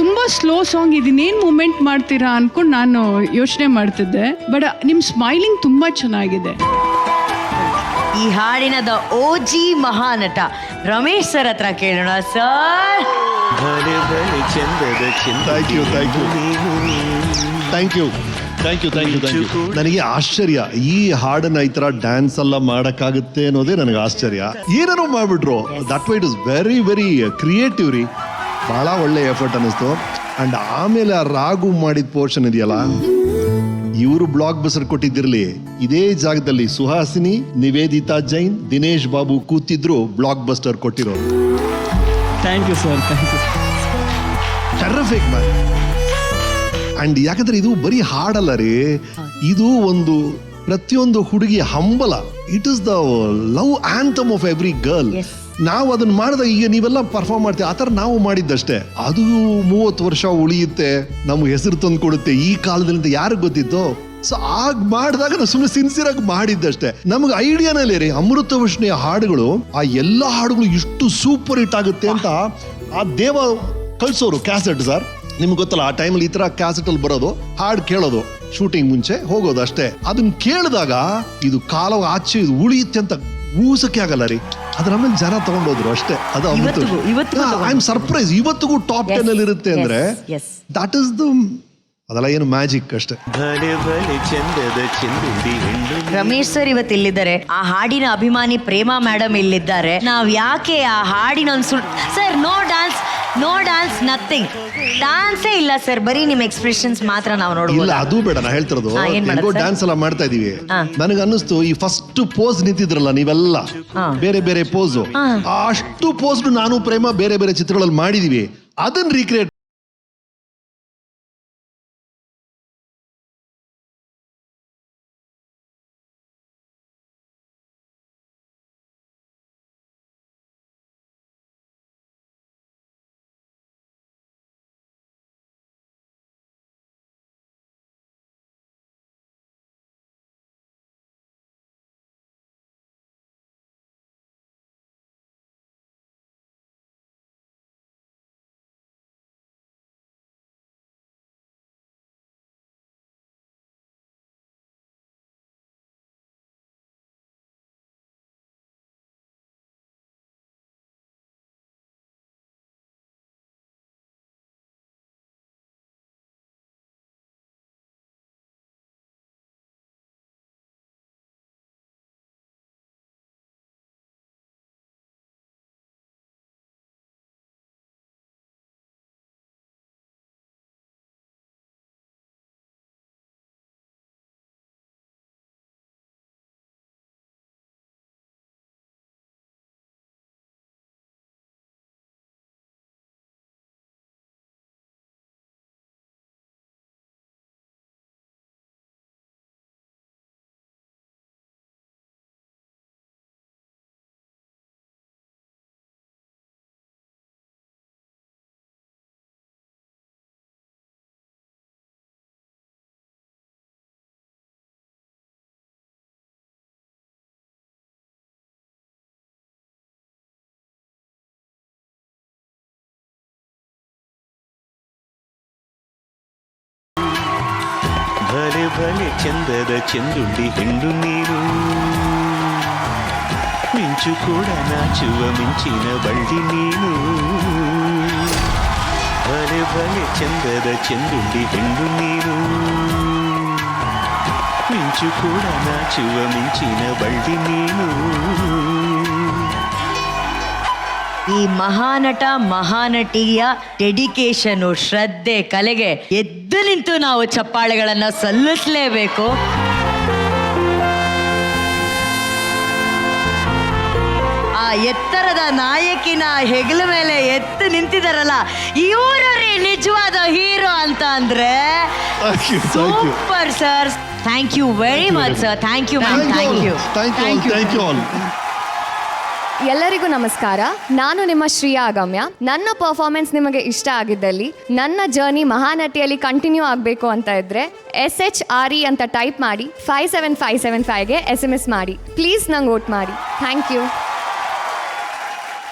ತುಂಬಾ ಸ್ಲೋ ಸಾಂಗ್, ಇದನ್ನೇನು ಮೂಮೆಂಟ್ ಮಾಡ್ತೀರಾ ಅನ್ಕೊಂಡು ನಾನು ಯೋಚನೆ ಮಾಡ್ತಿದ್ದೆ. ಬಟ್ ನಿಮ್ ಸ್ಮೈಲಿಂಗ್ ತುಂಬಾ ಚೆನ್ನಾಗಿದೆ. ಈ ಹಾಡಿನ the OG Mahanata Ramesh sir ಹತ್ರ ಕೇಳೋಣ. Sir, thank you. ನನಗೆ ಆಶ್ಚರ್ಯ, ಈ ಹಾಡನ್ನ ಈ ತರ ಡ್ಯಾನ್ಸ್ ಎಲ್ಲ ಮಾಡಕ್ಕಾಗುತ್ತೆ ಅನ್ನೋದೇ ನನಗೆ ಆಶ್ಚರ್ಯ. ಏನೇನೋ ಮಾಡ್ಬಿಟ್ರು. That way it is very very creative ರೀ. ಬಹಳ ಒಳ್ಳೆ ಎಫರ್ಟ್ ಅನ್ನಿಸ್ತು. ಅಂಡ್ ಆಮೇಲೆ ಆ ರಾಘು ಮಾಡಿದ ಪೋರ್ಷನ್ ಇದೆಯಲ್ಲ, ಇವರು ಬ್ಲಾಕ್ ಬಸ್ಟರ್ ಕೊಟ್ಟಿದ್ದಿರ್ಲಿ, ಇದೇ ಜಾಗದಲ್ಲಿ ಸುಹಾಸಿನಿ, ನಿವೇದಿತಾ ಜೈನ್, ದಿನೇಶ್ ಬಾಬು ಕೂತಿದ್ರು ಬ್ಲಾಕ್ ಬಸ್ಟರ್ ಕೊಟ್ಟಿರೋರು. Thank you sir, thank you. Terrific man. And ಯಾಕಂದ್ರೆ ಇದು ಬರೀ ಹಾಡಲ್ಲ ರೀ, ಇದು ಒಂದು ಪ್ರತಿಯೊಂದು ಹುಡುಗಿ ಹಂಬಲ. It is the love anthem of every girl. ನಾವು ಅದನ್ನ ಮಾಡಿದಾಗ ಈಗ ನೀವೆಲ್ಲ ಪರ್ಫಾರ್ಮ್ ಮಾಡ್ತೀವಿ, ಆ ಥರ ನಾವು ಮಾಡಿದ್ದಷ್ಟೇ. ಅದು 30 ವರ್ಷ ಉಳಿಯುತ್ತೆ, ನಮ್ಗೆ ಹೆಸರು ತಂದು ಕೊಡುತ್ತೆ. ಈ ಕಾಲದಲ್ಲಿ ಯಾರಿಗೆ ಗೊತ್ತಿತ್ತು? ಸೊ ಆಗ ಮಾಡಿದಾಗ ನಾವು ಸುಮ್ಮನೆ ಸಿನ್ಸಿಯರ್ ಆಗಿ ಮಾಡಿದ್ದಷ್ಟೇ. ನಮ್ಗೆ ಐಡಿಯಾನಲ್ಲಿ ರೀ ಅಮೃತವರ್ಷಿಣಿಯ ಹಾಡುಗಳು, ಆ ಎಲ್ಲ ಹಾಡುಗಳು ಇಷ್ಟು ಸೂಪರ್ ಹಿಟ್ ಆಗುತ್ತೆ ಅಂತ ಆ ದೇವ ಕಳ್ಸೋರು ಕ್ಯಾಸೆಟ್. ಸರ್ ನಿಮ್ಗೆ ಗೊತ್ತಲ್ಲ, ಆ ಟೈಮಲ್ಲಿ ಈ ತರ ಕ್ಯಾಸೆಟ್ ಅಲ್ಲಿ ಬರೋದು, ಹಾಡು ಕೇಳೋದು, ಶೂಟಿಂಗ್ ಮುಂಚೆ ಹೋಗೋದು ಅಷ್ಟೇ. ಅದನ್ನ ಕೇಳಿದಾಗ ಇದು ಕಾಲ ಆಚೆ ಇದು ಉಳಿಯುತ್ತೆ ಅಂತ ಊಸಕ್ಕೆ ಆಗಲ್ಲ ರೀ. ಅದ್ರ ಆಮೇಲೆ ಜನ ತಗೊಂಡೋದ್ರು ಅಷ್ಟೇ. ಅದು ಐ ಆಮ್ ಸರ್ಪ್ರೈಸ್, ಇವತ್ತಿಗೂ ಟಾಪ್ 10 ಅಲ್ಲಿ ಇರುತ್ತೆ ಅಂದ್ರೆ ದಟ್ ಇಸ್ ದ, ಅದೆಲ್ಲ ಏನು ಮ್ಯಾಜಿಕ್ ಅಷ್ಟೇ. ರಮೇಶ್ ಸರ್ ಇವತ್ತು ಇಲ್ಲಿದ್ದಾರೆ, ಆ ಹಾಡಿನ ಅಭಿಮಾನಿ ಪ್ರೇಮಾ ಮೇಡಮ್ ಇಲ್ಲಿದ್ದಾರೆ. ನಾವ್ ಯಾಕೆ ಆ ಹಾಡಿನ ಸರ್ ನೋ ಡ್ಯಾನ್ಸ್ ನಥಿಂಗ್, ಡ್ಯಾನ್ಸೇ ಇಲ್ಲ ಸರ್, ಬರೀ ನಿಮ್ ಎಕ್ಸ್ಪ್ರೆಷನ್ಸ್ ಮಾತ್ರ ನಾವು ನೋಡ್ಬೋದು. ಇಲ್ಲ ಅದು ಬೇಡ, ನಾ ಹೇಳ್ತಿರೋದು ಹೆಂಗೋ ಡ್ಯಾನ್ಸ್ ಎಲ್ಲ ಮಾಡ್ತಾ ಇದೀವಿ. ನನಗೆ ಅನ್ನಿಸ್ತು ಈ ಫಸ್ಟ್ ಪೋಸ್ ನಿಂತಿದ್ರಲ್ಲ ನೀವೆಲ್ಲ, ಬೇರೆ ಬೇರೆ ಪೋಸ್, ಅಷ್ಟು ಪೋಸ್ ನಾನು ಪ್ರೇಮ ಬೇರೆ ಬೇರೆ ಚಿತ್ರಗಳಲ್ಲಿ ಮಾಡಿದೀವಿ. ಅದನ್ನ ರೀಕ್ರಿಯೇಟ್ ಭಲೆ ಭಲೆ ಚಂದದ ಚೆಂದುಂಡಿ ಹೆಣ್ಣು ನೀರು, ಮಿಂಚು ಕೂಡ ನಾಚುವ ಮಿಂಚಿನ ಬಳ್ಳಿ ನೀನು. ಭಲೆ ಭಲೆ ಚಂದದ ಚೆಂದುಂಡಿ ಹೆಣ್ಣು ನೀರು, ಮಿಂಚು ಕೂಡ ನಾಚುವ ಮಿಂಚಿನ ಬಳ್ಳಿ ನೀನು. ಈ ಮಹಾನಟ ಮಹಾನಟಿಯ ಡೆಡಿಕೇಶನು, ಶ್ರದ್ಧೆ, ಕಲೆಗೆ ಎದ್ದು ನಿಂತು ನಾವು ಚಪ್ಪಾಳೆಗಳನ್ನ ಸಲ್ಲಿಸಲೇಬೇಕು. ಎತ್ತರದ ನಾಯಕಿನ ಹೆಗಲ ಮೇಲೆ ಎತ್ತು ನಿಂತಿದಾರಲ್ಲ, ಇವರೇ ನಿಜವಾದ ಹೀರೋ ಅಂತ ಅಂದ್ರೆ super sir. Thank you very much sir. Thank you ma'am. Thank you. ಎಲ್ಲರಿಗೂ ನಮಸ್ಕಾರ. ನಾನು ನಿಮ್ಮ ಶ್ರೀಯಾ ಅಗಮ್ಯ. ನನ್ನ ಪರ್ಫಾರ್ಮೆನ್ಸ್ ನಿಮಗೆ ಇಷ್ಟ ಆಗಿದ್ದಲ್ಲಿ, ನನ್ನ ಜರ್ನಿ ಮಹಾನಟಿಯಲ್ಲಿ ಕಂಟಿನ್ಯೂ ಆಗಬೇಕು ಅಂತ ಇದ್ದರೆ SHRE ಅಂತ ಟೈಪ್ ಮಾಡಿ 57575ಗೆ SMS ಮಾಡಿ. ಪ್ಲೀಸ್ ನಂಗೆ ವೋಟ್ ಮಾಡಿ. Thank you.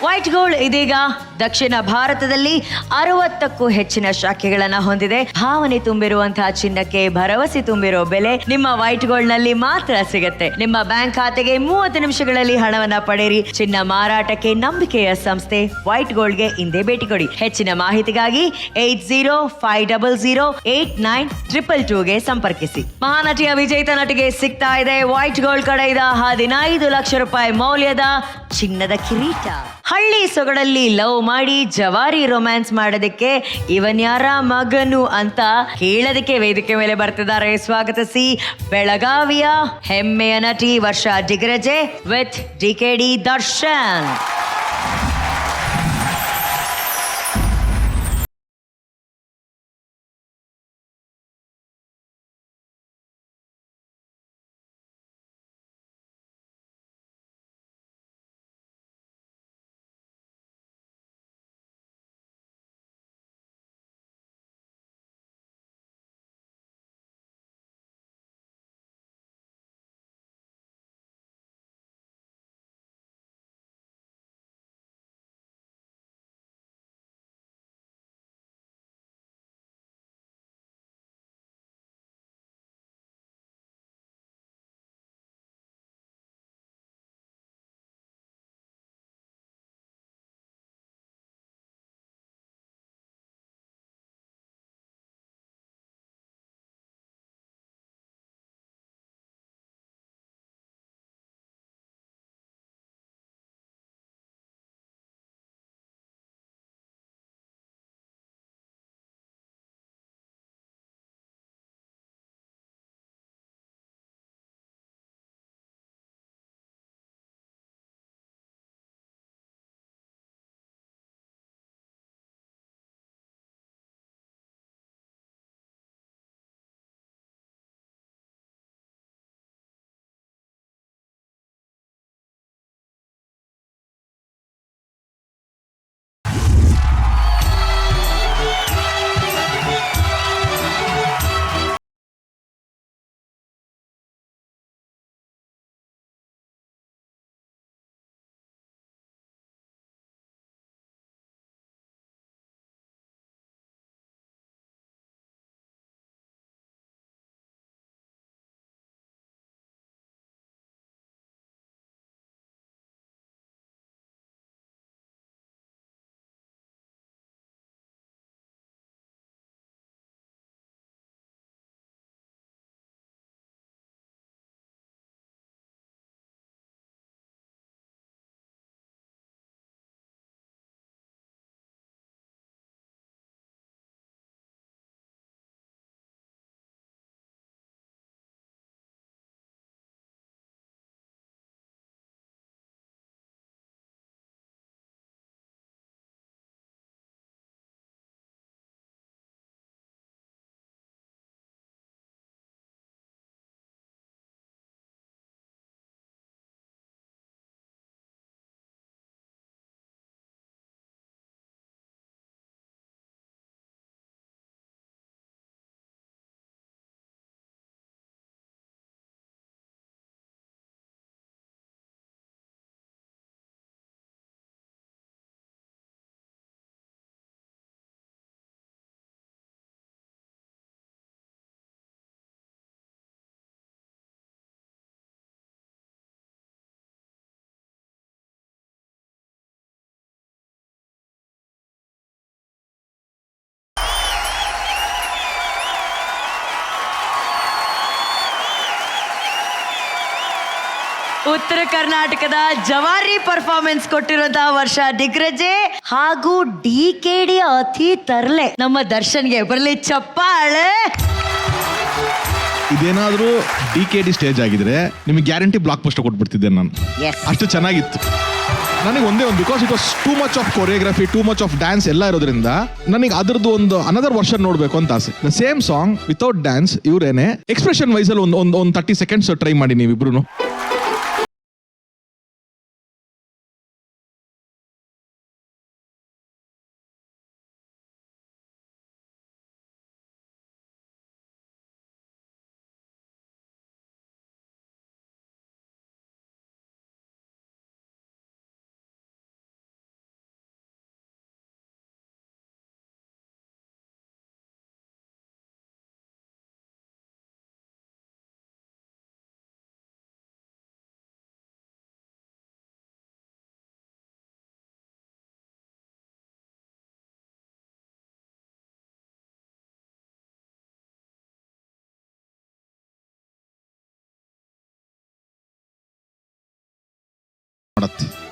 ವೈಟ್ ಗೋಲ್ಡ್ ಇದೀಗ ದಕ್ಷಿಣ ಭಾರತದಲ್ಲಿ 60ಕ್ಕೂ ಹೆಚ್ಚಿನ ಶಾಖೆಗಳನ್ನು ಹೊಂದಿದೆ. ಭಾವನೆ ತುಂಬಿರುವಂತಹ ಚಿನ್ನಕ್ಕೆ ಭರವಸೆ ತುಂಬಿರೋ ಬೆಲೆ ನಿಮ್ಮ ವೈಟ್ ಗೋಲ್ಡ್ ನಲ್ಲಿ ಮಾತ್ರ ಸಿಗುತ್ತೆ. ನಿಮ್ಮ ಬ್ಯಾಂಕ್ ಖಾತೆಗೆ 30 ನಿಮಿಷಗಳಲ್ಲಿ ಹಣವನ್ನ ಪಡೆಯಿರಿ. ಚಿನ್ನ ಮಾರಾಟಕ್ಕೆ ನಂಬಿಕೆಯ ಸಂಸ್ಥೆ ವೈಟ್ ಗೋಲ್ಡ್ಗೆ ಇಂದೇ ಭೇಟಿ ಕೊಡಿ. ಹೆಚ್ಚಿನ ಮಾಹಿತಿಗಾಗಿ 8050089222ಗೆ ಸಂಪರ್ಕಿಸಿ. ಮಹಾನಟಿಯ ವಿಜೇತ ನಟಿಗೆ ಸಿಗ್ತಾ ಇದೆ ವೈಟ್ ಗೋಲ್ಡ್ ಕಡೆಯಿಂದ 15 ಲಕ್ಷ ರೂಪಾಯಿ ಮೌಲ್ಯದ ಚಿನ್ನದ ಕಿರೀಟ. ಹಳ್ಳಿ ಸೊಗಡಲ್ಲಿ ಲವ್ ಮಾಡಿ ಜವಾರಿ ರೊಮ್ಯಾನ್ಸ್ ಮಾಡೋದಕ್ಕೆ ಇವನ್ಯಾರ ಮಗನು ಅಂತ ಕೇಳೋದಕ್ಕೆ ವೇದಿಕೆ ಮೇಲೆ ಬರ್ತಿದ್ದಾರೆ. ಸ್ವಾಗತಿಸಿ ಬೆಳಗಾವಿಯ ಹೆಮ್ಮೆಯ ನಟಿ ವರ್ಷಾ ಡಿಗ್ರಜೆ ವಿತ್ DKD ದರ್ಶನ್. ಉತ್ತರ ಕರ್ನಾಟಕದ ಜವಾರಿ ಪರ್ಫಾರ್ಮೆನ್ಸ್ ಕೊಟ್ಟಿರುವಂತಹ ವರ್ಷಾ ಡಿಗ್ರಜೆ ಹಾಗೂ DKD ಅತಿ ತರಲೆ ನಮ್ಮ ದರ್ಶನ್ಗೆ ಬರಲಿ ಚಪ್ಪಾಳೆ. ಇದೇನಾದ್ರೂ DKD ಸ್ಟೇಜ್ ಆಗಿದ್ರೆ ನಿಮಗೆ ಗ್ಯಾರಂಟಿ ಬ್ಲಾಕ್ ಪೋಸ್ಟರ್ ಕೊಟ್ಬಿಡ್ತಿದ್ದೆ ನಾನು. ಅಷ್ಟು ಚೆನ್ನಾಗಿತ್ತು. ನನಗೆ ಒಂದೇ ಒಂದು because it was too much of choreography, too much of dance ಎಲ್ಲ ಇರೋದ್ರಿಂದ ನನಗೆ ಅದ್ರದ್ದು ಒಂದು ಅನದರ್ ವರ್ಷನ್ ನೋಡ್ಬೇಕು ಅಂತ ಆಸೆ. The same song without dance ಇವರೇನೆ ಎಕ್ಸ್ಪ್ರೆಷನ್ ವೈಸ್ ಅಲ್ಲಿ ಒಂದು 30 ಸೆಕೆಂಡ್ಸ್ ಟ್ರೈ ಮಾಡಿ ನೀವಿಬ್ರು.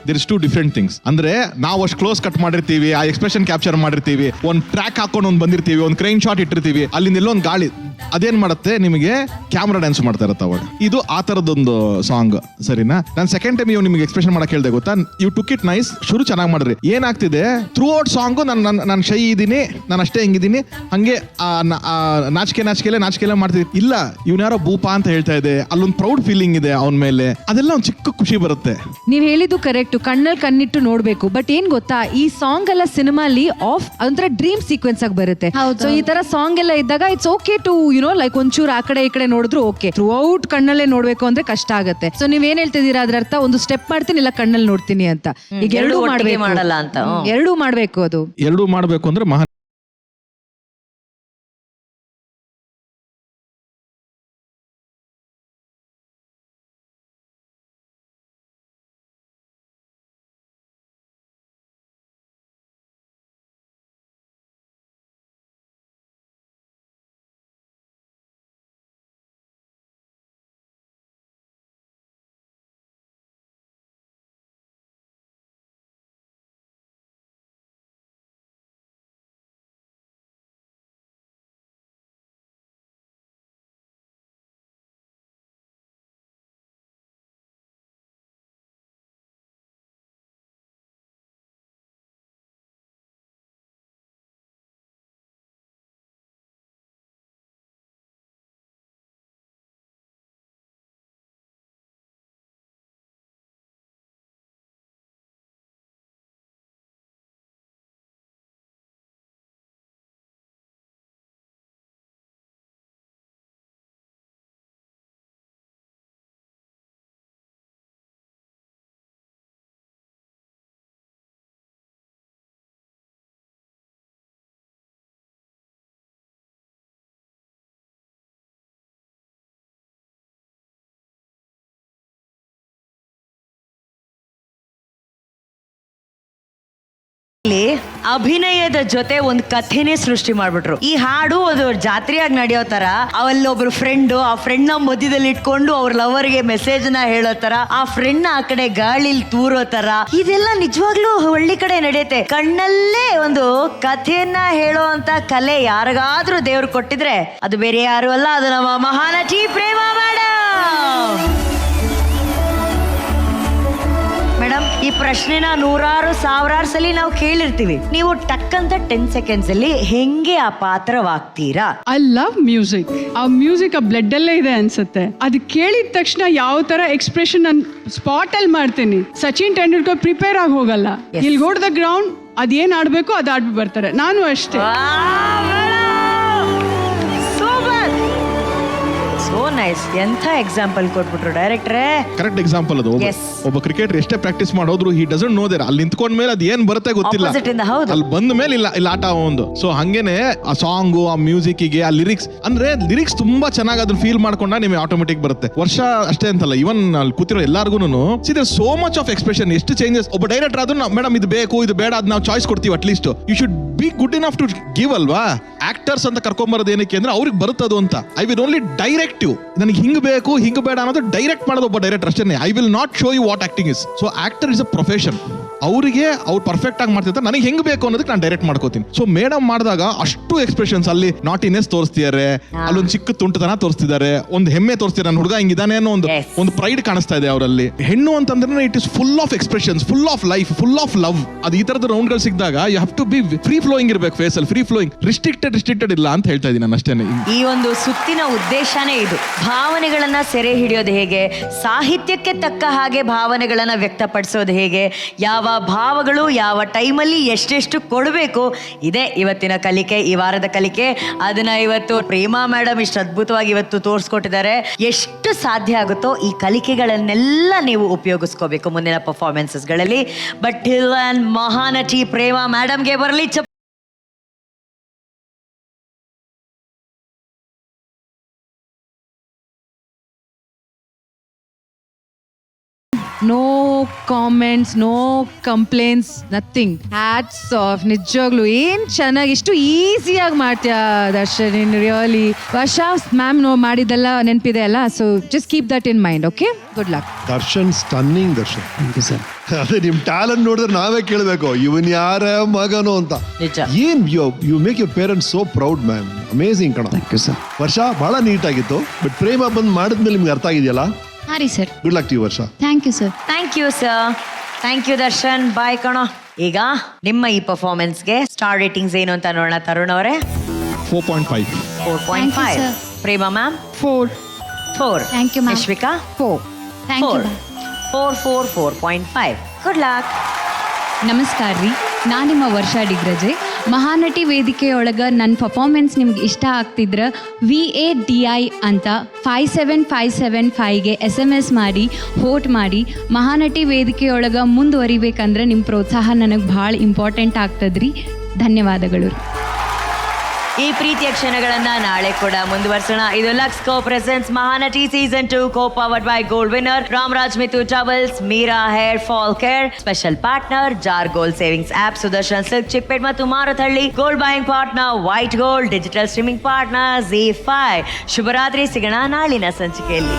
There is two different things. ಅಂದ್ರೆ ನಾವು ಅಷ್ಟು ಕ್ಲೋಸ್ ಕಟ್ ಮಾಡಿರ್ತೀವಿ, ಆ ಎಕ್ಸ್ಪ್ರೆಷನ್ ಕ್ಯಾಪ್ಚರ್ ಮಾಡಿರ್ತೀವಿ, ಒಂದು ಟ್ರ್ಯಾಕ್ ಹಾಕೊಂಡು ಒಂದು ಬಂದಿರ್ತೀವಿ, ಒಂದು ಕ್ರೈನ್ ಶಾಟ್ ಇಟ್ಟಿರ್ತೀವಿ, ಅಲ್ಲಿಂದ ಎಲ್ಲೊಂದು ಗಾಳಿ ಅದೇನ್ ಮಾಡುತ್ತೆ ನಿಮಗೆ ಕ್ಯಾಮ್ರಾ ಡ್ಯಾನ್ಸ್ ಮಾಡ್ತಾ ಇರತ್ತೆ ಅವಾಗ. ಇದು ಆ ತರದೊಂದು ಸಾಂಗ್, ಸರಿನಾ? ನಾನು ಸೆಕೆಂಡ್ ಟೈಮ್ ನಿಮಗೆ ಎಕ್ಸ್ಪ್ರೆಷನ್ ಮಾಡಕ್ ಹೇಳ್ದೆ ಗೊತ್ತಾ, ಯು ಟುಕ್ ಇಟ್ ನೈಸ್, ಶುರು ಚೆನ್ನಾಗಿ ಮಾಡ್ರಿ. ಏನಾಗ್ತಿದೆ ಥ್ರೂ ಔಟ್ ಸಾಂಗು ನಾನು ಶೈ ಇದ್ದೀನಿ, ನಾನು ಅಷ್ಟೇ ಹೆಂಗಿದ್ದೀನಿ, ಹಂಗೆ ನಾಚಿಕೆಲೆ ಮಾಡ್ತಿದ್ವಿ. ಇಲ್ಲ, ಇವ್ನ್ಯಾರೋ ಭೂಪ ಅಂತ ಹೇಳ್ತಾ ಇದೆ, ಅಲ್ಲೊಂದು ಪ್ರೌಡ್ ಫೀಲಿಂಗ್ ಇದೆ ಅವನ ಮೇಲೆ, ಅದೆಲ್ಲ ಒಂದು ಚಿಕ್ಕ ಖುಷಿ ಬರುತ್ತೆ. ನೀವ್ ಹೇಳಿದ್ದು ಕರೆಕ್ಟ್, ಕಣ್ಣಲ್ಲಿ ಕಣ್ಣಿಟ್ಟು ನೋಡ್ಬೇಕು. ಬಟ್ ಏನ್ ಗೊತ್ತಾ, ಈ ಸಾಂಗ್ ಎಲ್ಲ ಸಿನಿಮಾಲಿ ಆಫ್ ಅಂದ್ರೆ ಡ್ರೀಮ್ ಸೀಕ್ವೆನ್ಸ್ ಆಗಿ ಬರುತ್ತೆ. ಸೊ ಈ ತರ ಸಾಂಗ್ ಎಲ್ಲ ಇದ್ದಾಗ ಇಟ್ಸ್ ಓಕೆ ಟು ಲೈಕ್ ಒಂಚೂರು ಆ ಕಡೆ ಈ ಕಡೆ ನೋಡಿದ್ರು ಓಕೆ. ಥ್ರೂ ಔಟ್ ಕಣ್ಣಲ್ಲೇ ನೋಡ್ಬೇಕು ಅಂದ್ರೆ ಕಷ್ಟ ಆಗುತ್ತೆ. ಸೊ ನೀವ್ ಏನ್ ಹೇಳ್ತಿದ್ದೀರಾ ಅದ್ರ ಅರ್ಥ, ಒಂದು ಸ್ಟೆಪ್ ಮಾಡ್ತೀನಿ ಇಲ್ಲ ಕಣ್ಣಲ್ಲಿ ನೋಡ್ತೀನಿ ಅಂತ. ಈಗ ಎರಡೂ ಮಾಡಲ್ಲ ಅಂತ. ಎರಡೂ ಮಾಡ್ಬೇಕು. ಅದು ಎರಡೂ ಮಾಡ್ಬೇಕು ಅಂದ್ರೆ ಮಹಾ ಅಭಿನಯದ ಜೊತೆ ಒಂದು ಕಥೆನೇ ಸೃಷ್ಟಿ ಮಾಡ್ಬಿಟ್ರು. ಈ ಹಾಡು ಒಂದು ಜಾತ್ರೆಯಾಗಿ ನಡೆಯೋ ತರ, ಅವಲ್ಲೊಬ್ರು ಫ್ರೆಂಡು ಆ ಫ್ರೆಂಡ್ ನ ಮಧ್ಯದಲ್ಲಿ ಇಟ್ಕೊಂಡು ಅವ್ರ ಲವರ್ಗೆ ಮೆಸೇಜ್ ನ ಹೇಳೋ ತರ, ಆ ಫ್ರೆಂಡ್ ನ ಆ ಕಡೆ ಗಾಳಿಲಿ ತೂರೋ ತರ, ಇದೆಲ್ಲ ನಿಜವಾಗ್ಲೂ ಹಳ್ಳಿ ಕಡೆ ನಡೆಯುತ್ತೆ. ಕಣ್ಣಲ್ಲೇ ಒಂದು ಕಥೆಯನ್ನ ಹೇಳೋ ಅಂತ ಕಲೆ ಯಾರಿಗಾದ್ರೂ ದೇವ್ರು ಕೊಟ್ಟಿದ್ರೆ ಅದು ಬೇರೆ ಯಾರು ಅಲ್ಲ, ಅದು ನಮ್ಮ ಮಹಾನಟಿ ಪ್ರೇಮ ಮೇಡಮ್. ಈ ಪ್ರಶ್ನೆನ ನೂರಾರು ಸಾವಿರಾರು ಸಲ ನಾವು ಕೇಳಿರ್ತೀವಿ. ನೀವು ಟಕ್ ಅಂತ 10 ಸೆಕೆಂಡ್ಸ್ ಅಲ್ಲಿ ಹೆಂಗೆ ಆ ಪಾತ್ರವಾಗ್ತೀರಾ? I love music. ಆ ಮ್ಯೂಸಿಕ್ ಆ ಬ್ಲಡ್ ಅಲ್ಲೇ ಇದೆ ಅನ್ಸುತ್ತೆ. ಅದು ಕೇಳಿದ ತಕ್ಷಣ ಯಾವ ತರ ಎಕ್ಸ್ಪ್ರೆಷನ್ ನಾನು ಸ್ಪಾಟ್ ಅಲ್ಲಿ ಮಾಡ್ತೀನಿ. ಸಚಿನ್ ತೆಂಡೂಲ್ಕರ್ ಪ್ರಿಪೇರ್ ಆಗಿ ಹೋಗಲ್ಲ, ಇಲ್ಲಿ ಗೋ ಟು ದ ಗ್ರೌಂಡ್, ಅದೇನ್ ಆಡ್ಬೇಕು ಅದು ಆಡ್ಬಿಟ್ಟು ಬರ್ತಾರೆ. ನಾನು ಅಷ್ಟೇ. ನೈಸ್. ಎಂಥ ಎಕ್ಸಾಂಪಲ್ ಕೊಟ್ಬಿಟ್ರು ಡೈರೆಕ್ಟ್ರೇ. ಕರೆಕ್ಟ್ ಎಕ್ಸಾಂಪಲ್ ಅದು. ಒಬ್ಬ ಕ್ರಿಕೆಟರ್ ಎಷ್ಟೇ ಪ್ರಾಕ್ಟೀಸ್ ಮಾಡೋದ್ರು ಹಿ ಡಸಂಟ್ ನೋ ದೇರ್. ಅಲ್ಲಿ ನಿಂತ್ಕೊಂಡ ಮೇಲೆ ಅದು ಏನ್ ಬರುತ್ತೆ ಗೊತ್ತಿಲ್ಲ, ಅಲ್ಲಿ ಬಂದ ಮೇಲೆ ಇಲ್ಲ ಆಟ ಒಂದು. ಸೊ ಹಂಗೇನೆ ಆ ಸಾಂಗು, ಆ ಮ್ಯೂಸಿಕ್ಗೆ, ಆ ಲಿರಿಕ್ಸ್, ಅಂದ್ರೆ ಲಿರಿಕ್ಸ್ ತುಂಬಾ ಚೆನ್ನಾಗಿ ಅದನ್ನ ಫೀಲ್ ಮಾಡ್ಕೊಂಡ ನಿಮಗೆ ಆಟೋಮೆಟಿಕ್ ಬರುತ್ತೆ. ವರ್ಷ ಅಷ್ಟೇ ಅಂತಲ್ಲ, ಇವನ್ ಅಲ್ಲಿ ಕೂತಿರೋ ಎಲ್ಲಾರ್ಗೂನು ಸೋ ಮಚ್ ಆಫ್ ಎಕ್ಸ್ಪ್ರೆಷನ್, ಎಷ್ಟು ಚೇಂಜಸ್. ಒಬ್ಬ ಡೈರೆಕ್ಟರ್ ಆದ್ರೂ ಮೇಡಮ್ ಇದು ಬೇಕು ಇದು ಬೇಡ ಅದ್ ನಾವು ಚಾಯ್ಸ್ ಕೊಡ್ತೀವಿ. At least you should be good enough to give ಅಲ್ವಾ. ಆಕ್ಟರ್ಸ್ ಅಂತ ಕರ್ಕೊಂಬರೋದು ಏನಕ್ಕೆ ಅಂದ್ರೆ ಅವ್ರಿಗೆ ಬರುತ್ತದು ಅಂತ. I will only direct you, ನನಗೆ ಹಿಂಗ್ ಬೇಕು ಹಿಂಗ್ ಬೇಡ ಅನ್ನೋದು ಡೈರೆಕ್ಟ್ ಮಾಡೋದು ಒಬ್ಬ ಡೈರೆಕ್ಟರ್ ಅಷ್ಟೇ. I will not show you what acting is. So actor is a profession. ಅವರಿಗೆ ಅವ್ರು ಪರ್ಫೆಕ್ಟ್ ಆಗಿ ಮಾಡ್ತಿರ್ತಾರೆ, ನನಗೆ ಹೆಂಗ್ ಬೇಕು ಅನ್ನೋದಕ್ಕೆ ನಾನು ಡೈರೆಕ್ಟ್ ಮಾಡ್ಕೋತೀನಿ. ಸೊ ಮೇಡಮ್ ಮಾಡಿದಾಗ ಅಷ್ಟು ಎಕ್ಸ್ಪ್ರೆಷನ್ಸ್, ಅಲ್ಲಿ ನಾಟಿನೆಸ್ ತೋರಿಸ್ತಿದ್ದಾರೆ, ಅಲ್ಲೊಂದು ಚಿಕ್ಕ ತುಂಟತನ ತೋರಿಸ್ತಿದ್ದಾರೆ, ಒಂದು ಹೆಮ್ಮೆ ತೋರಿಸ್ತಿದ್ದಾರೆ, ನನ್ನ ಹುಡುಗ ಹಿಂಗಿದಾನೆ ಅನ್ನೋ ಒಂದು ಪ್ರೈಡ್ ಕಾಣಿಸ್ತಾ ಇದೆ ಅವರಲ್ಲಿ. ಹೆಣ್ಣು ಅಂತಂದ್ರೆ it is full of expressions, full of life, full of love. ಅದು ಈ ತರದ ರೌಂಡ್ ಗಳು ಸಿಕ್ಕಿದಾಗ you have to be free flowing ಇರ್ಬೇಕು, ಫೇಸ್ ಅಲ್ಲಿ ಫ್ರೀ ಫ್ಲೋಯಿಂಗ್, ರಿಸ್ಟ್ರಿಕ್ಟೆಡ್ ಇಲ್ಲ ಅಂತ ಹೇಳ್ತಾ ಇದ್ದೀನಿ ನಾನು ಅಷ್ಟೇನೆ. ಈ ಒಂದು ಸುತ್ತಿನ ಉದ್ದೇಶನೇ ಇದು. ಭಾವನೆಗಳನ್ನ ಸೆರೆ ಹಿಡಿಯೋದು ಹೇಗೆ, ಸಾಹಿತ್ಯಕ್ಕೆ ತಕ್ಕ ಹಾಗೆ ಭಾವನೆಗಳನ್ನ ವ್ಯಕ್ತಪಡಿಸೋದು ಹೇಗೆ, ಯಾವ ಭಾವಗಳು ಯಾವ ಟೈಮಲ್ಲಿ ಎಷ್ಟೆಷ್ಟು ಕೊಡಬೇಕು, ಇದೇ ಇವತ್ತಿನ ಕಲಿಕೆ, ಈ ವಾರದ ಕಲಿಕೆ. ಅದನ್ನ ಇವತ್ತು ಪ್ರೇಮಾ ಮೇಡಮ್ ಇಷ್ಟು ಅದ್ಭುತವಾಗಿ ಇವತ್ತು ತೋರಿಸ್ಕೊಟ್ಟಿದ್ದಾರೆ. ಎಷ್ಟು ಸಾಧ್ಯ ಆಗುತ್ತೋ ಈ ಕಲಿಕೆಗಳನ್ನೆಲ್ಲ ನೀವು ಉಪಯೋಗಿಸ್ಕೋಬೇಕು ಮುಂದಿನ ಪರ್ಫಾರ್ಮೆನ್ಸಸ್ಗಳಲ್ಲಿ. ಬಟ್ ಮಹಾನಟಿ ಪ್ರೇಮಾ ಮೇಡಮ್ಗೆ ಬರಲಿ no comments, no complaints, nothing. Hats off. ನಿಜವಾಗ್ಲು ಏನ್ ಚೆನ್ನಾಗಿ ಇಷ್ಟು ಈಸಿಯಾಗಿ ಮಾಡ್ತೀಯಾ Darshan, in really. Varsha ma'am ಮಾಡಿದ್ದೆಲ್ಲ ನೆನಪಿದೆ ಅಲ್ಲ, so just keep that in mind. Okay, good luck. Darshan stunning Darshan. Thank you sir. ಅದೇ ನಿಮ್ ಟ್ಯಾಲೆಂಟ್ ನೋಡಿದ್ರೆ ನಾವೇ ಕೇಳಬೇಕು, ಇವನ್ ಯಾರ ಮಗನು ಅಂತ. ಏನ್ you make your parents so proud man. Amazing ಕಣ. Thank you sir. ವರ್ಷ ಬಹಳ ನೀಟ್ ಆಗಿತ್ತು, ಬಟ್ ಪ್ರೇಮ ಬಂದ್ ಮಾಡಿದ್ಮೇಲೆ ನಿಮ್ಗೆ ಅರ್ಥ ಆಗಿದೆಯಲ್ಲ. ಹಾಂ ರೀ sir. Good luck to you Varsha. Thank you sir. Thank you sir. Thank you Darshan. Bye ಕಣೋ. ಈಗ ನಿಮ್ಮ ಈ ಪರ್ಫಾರ್ಮೆನ್ಸ್ಗೆ ಸ್ಟಾರ್ ರೇಟಿಂಗ್ಸ್ ಏನು ಅಂತ ನೋಡೋಣ. ತರುಣ್ ಅವರೇ 4.5. 4.5. Prema ma'am 4. Thank you ma'am. Vishvika 4. Thank you. 4.5. Good luck. ನಮಸ್ಕಾರ ರೀ, ನಾನು ನಿಮ್ಮ ವರ್ಷಾ ಡಿಗ್ರಜೆ. ಮಹಾನಟಿ ವೇದಿಕೆಯೊಳಗೆ ನನ್ನ ಪರ್ಫಾರ್ಮೆನ್ಸ್ ನಿಮ್ಗೆ ಇಷ್ಟ ಆಗ್ತಿದ್ರೆ VADI ಅಂತ 57575ಗೆ SMS ಮಾಡಿ ವೋಟ್ ಮಾಡಿ. ಮಹಾನಟಿ ವೇದಿಕೆಯೊಳಗೆ ಮುಂದುವರಿಬೇಕಂದ್ರೆ ನಿಮ್ಮ ಪ್ರೋತ್ಸಾಹ ನನಗೆ ಭಾಳ ಇಂಪಾರ್ಟೆಂಟ್ ಆಗ್ತದ್ರಿ. ಧನ್ಯವಾದಗಳು. ಈ ಪ್ರೀತಿಯ ಕ್ಷಣಗಳನ್ನ ನಾಳೆ ಕೂಡ ಮುಂದುವರ್ಸೋಣ. ಇದು Lux co presents Mahanati season 2 co powered by gold winner Ramraj Mithu towels, Meera hair fall care, special partner Jar gold savings app, Sudarshan silk Chickpet ಮತ್ತು Marathahalli, gold buying partner white gold, digital streaming partner ZEE5. ಶುಭರಾತ್ರಿ. ಸಿಗೋಣ ನಾಳಿನ ಸಂಚಿಕೆಯಲ್ಲಿ.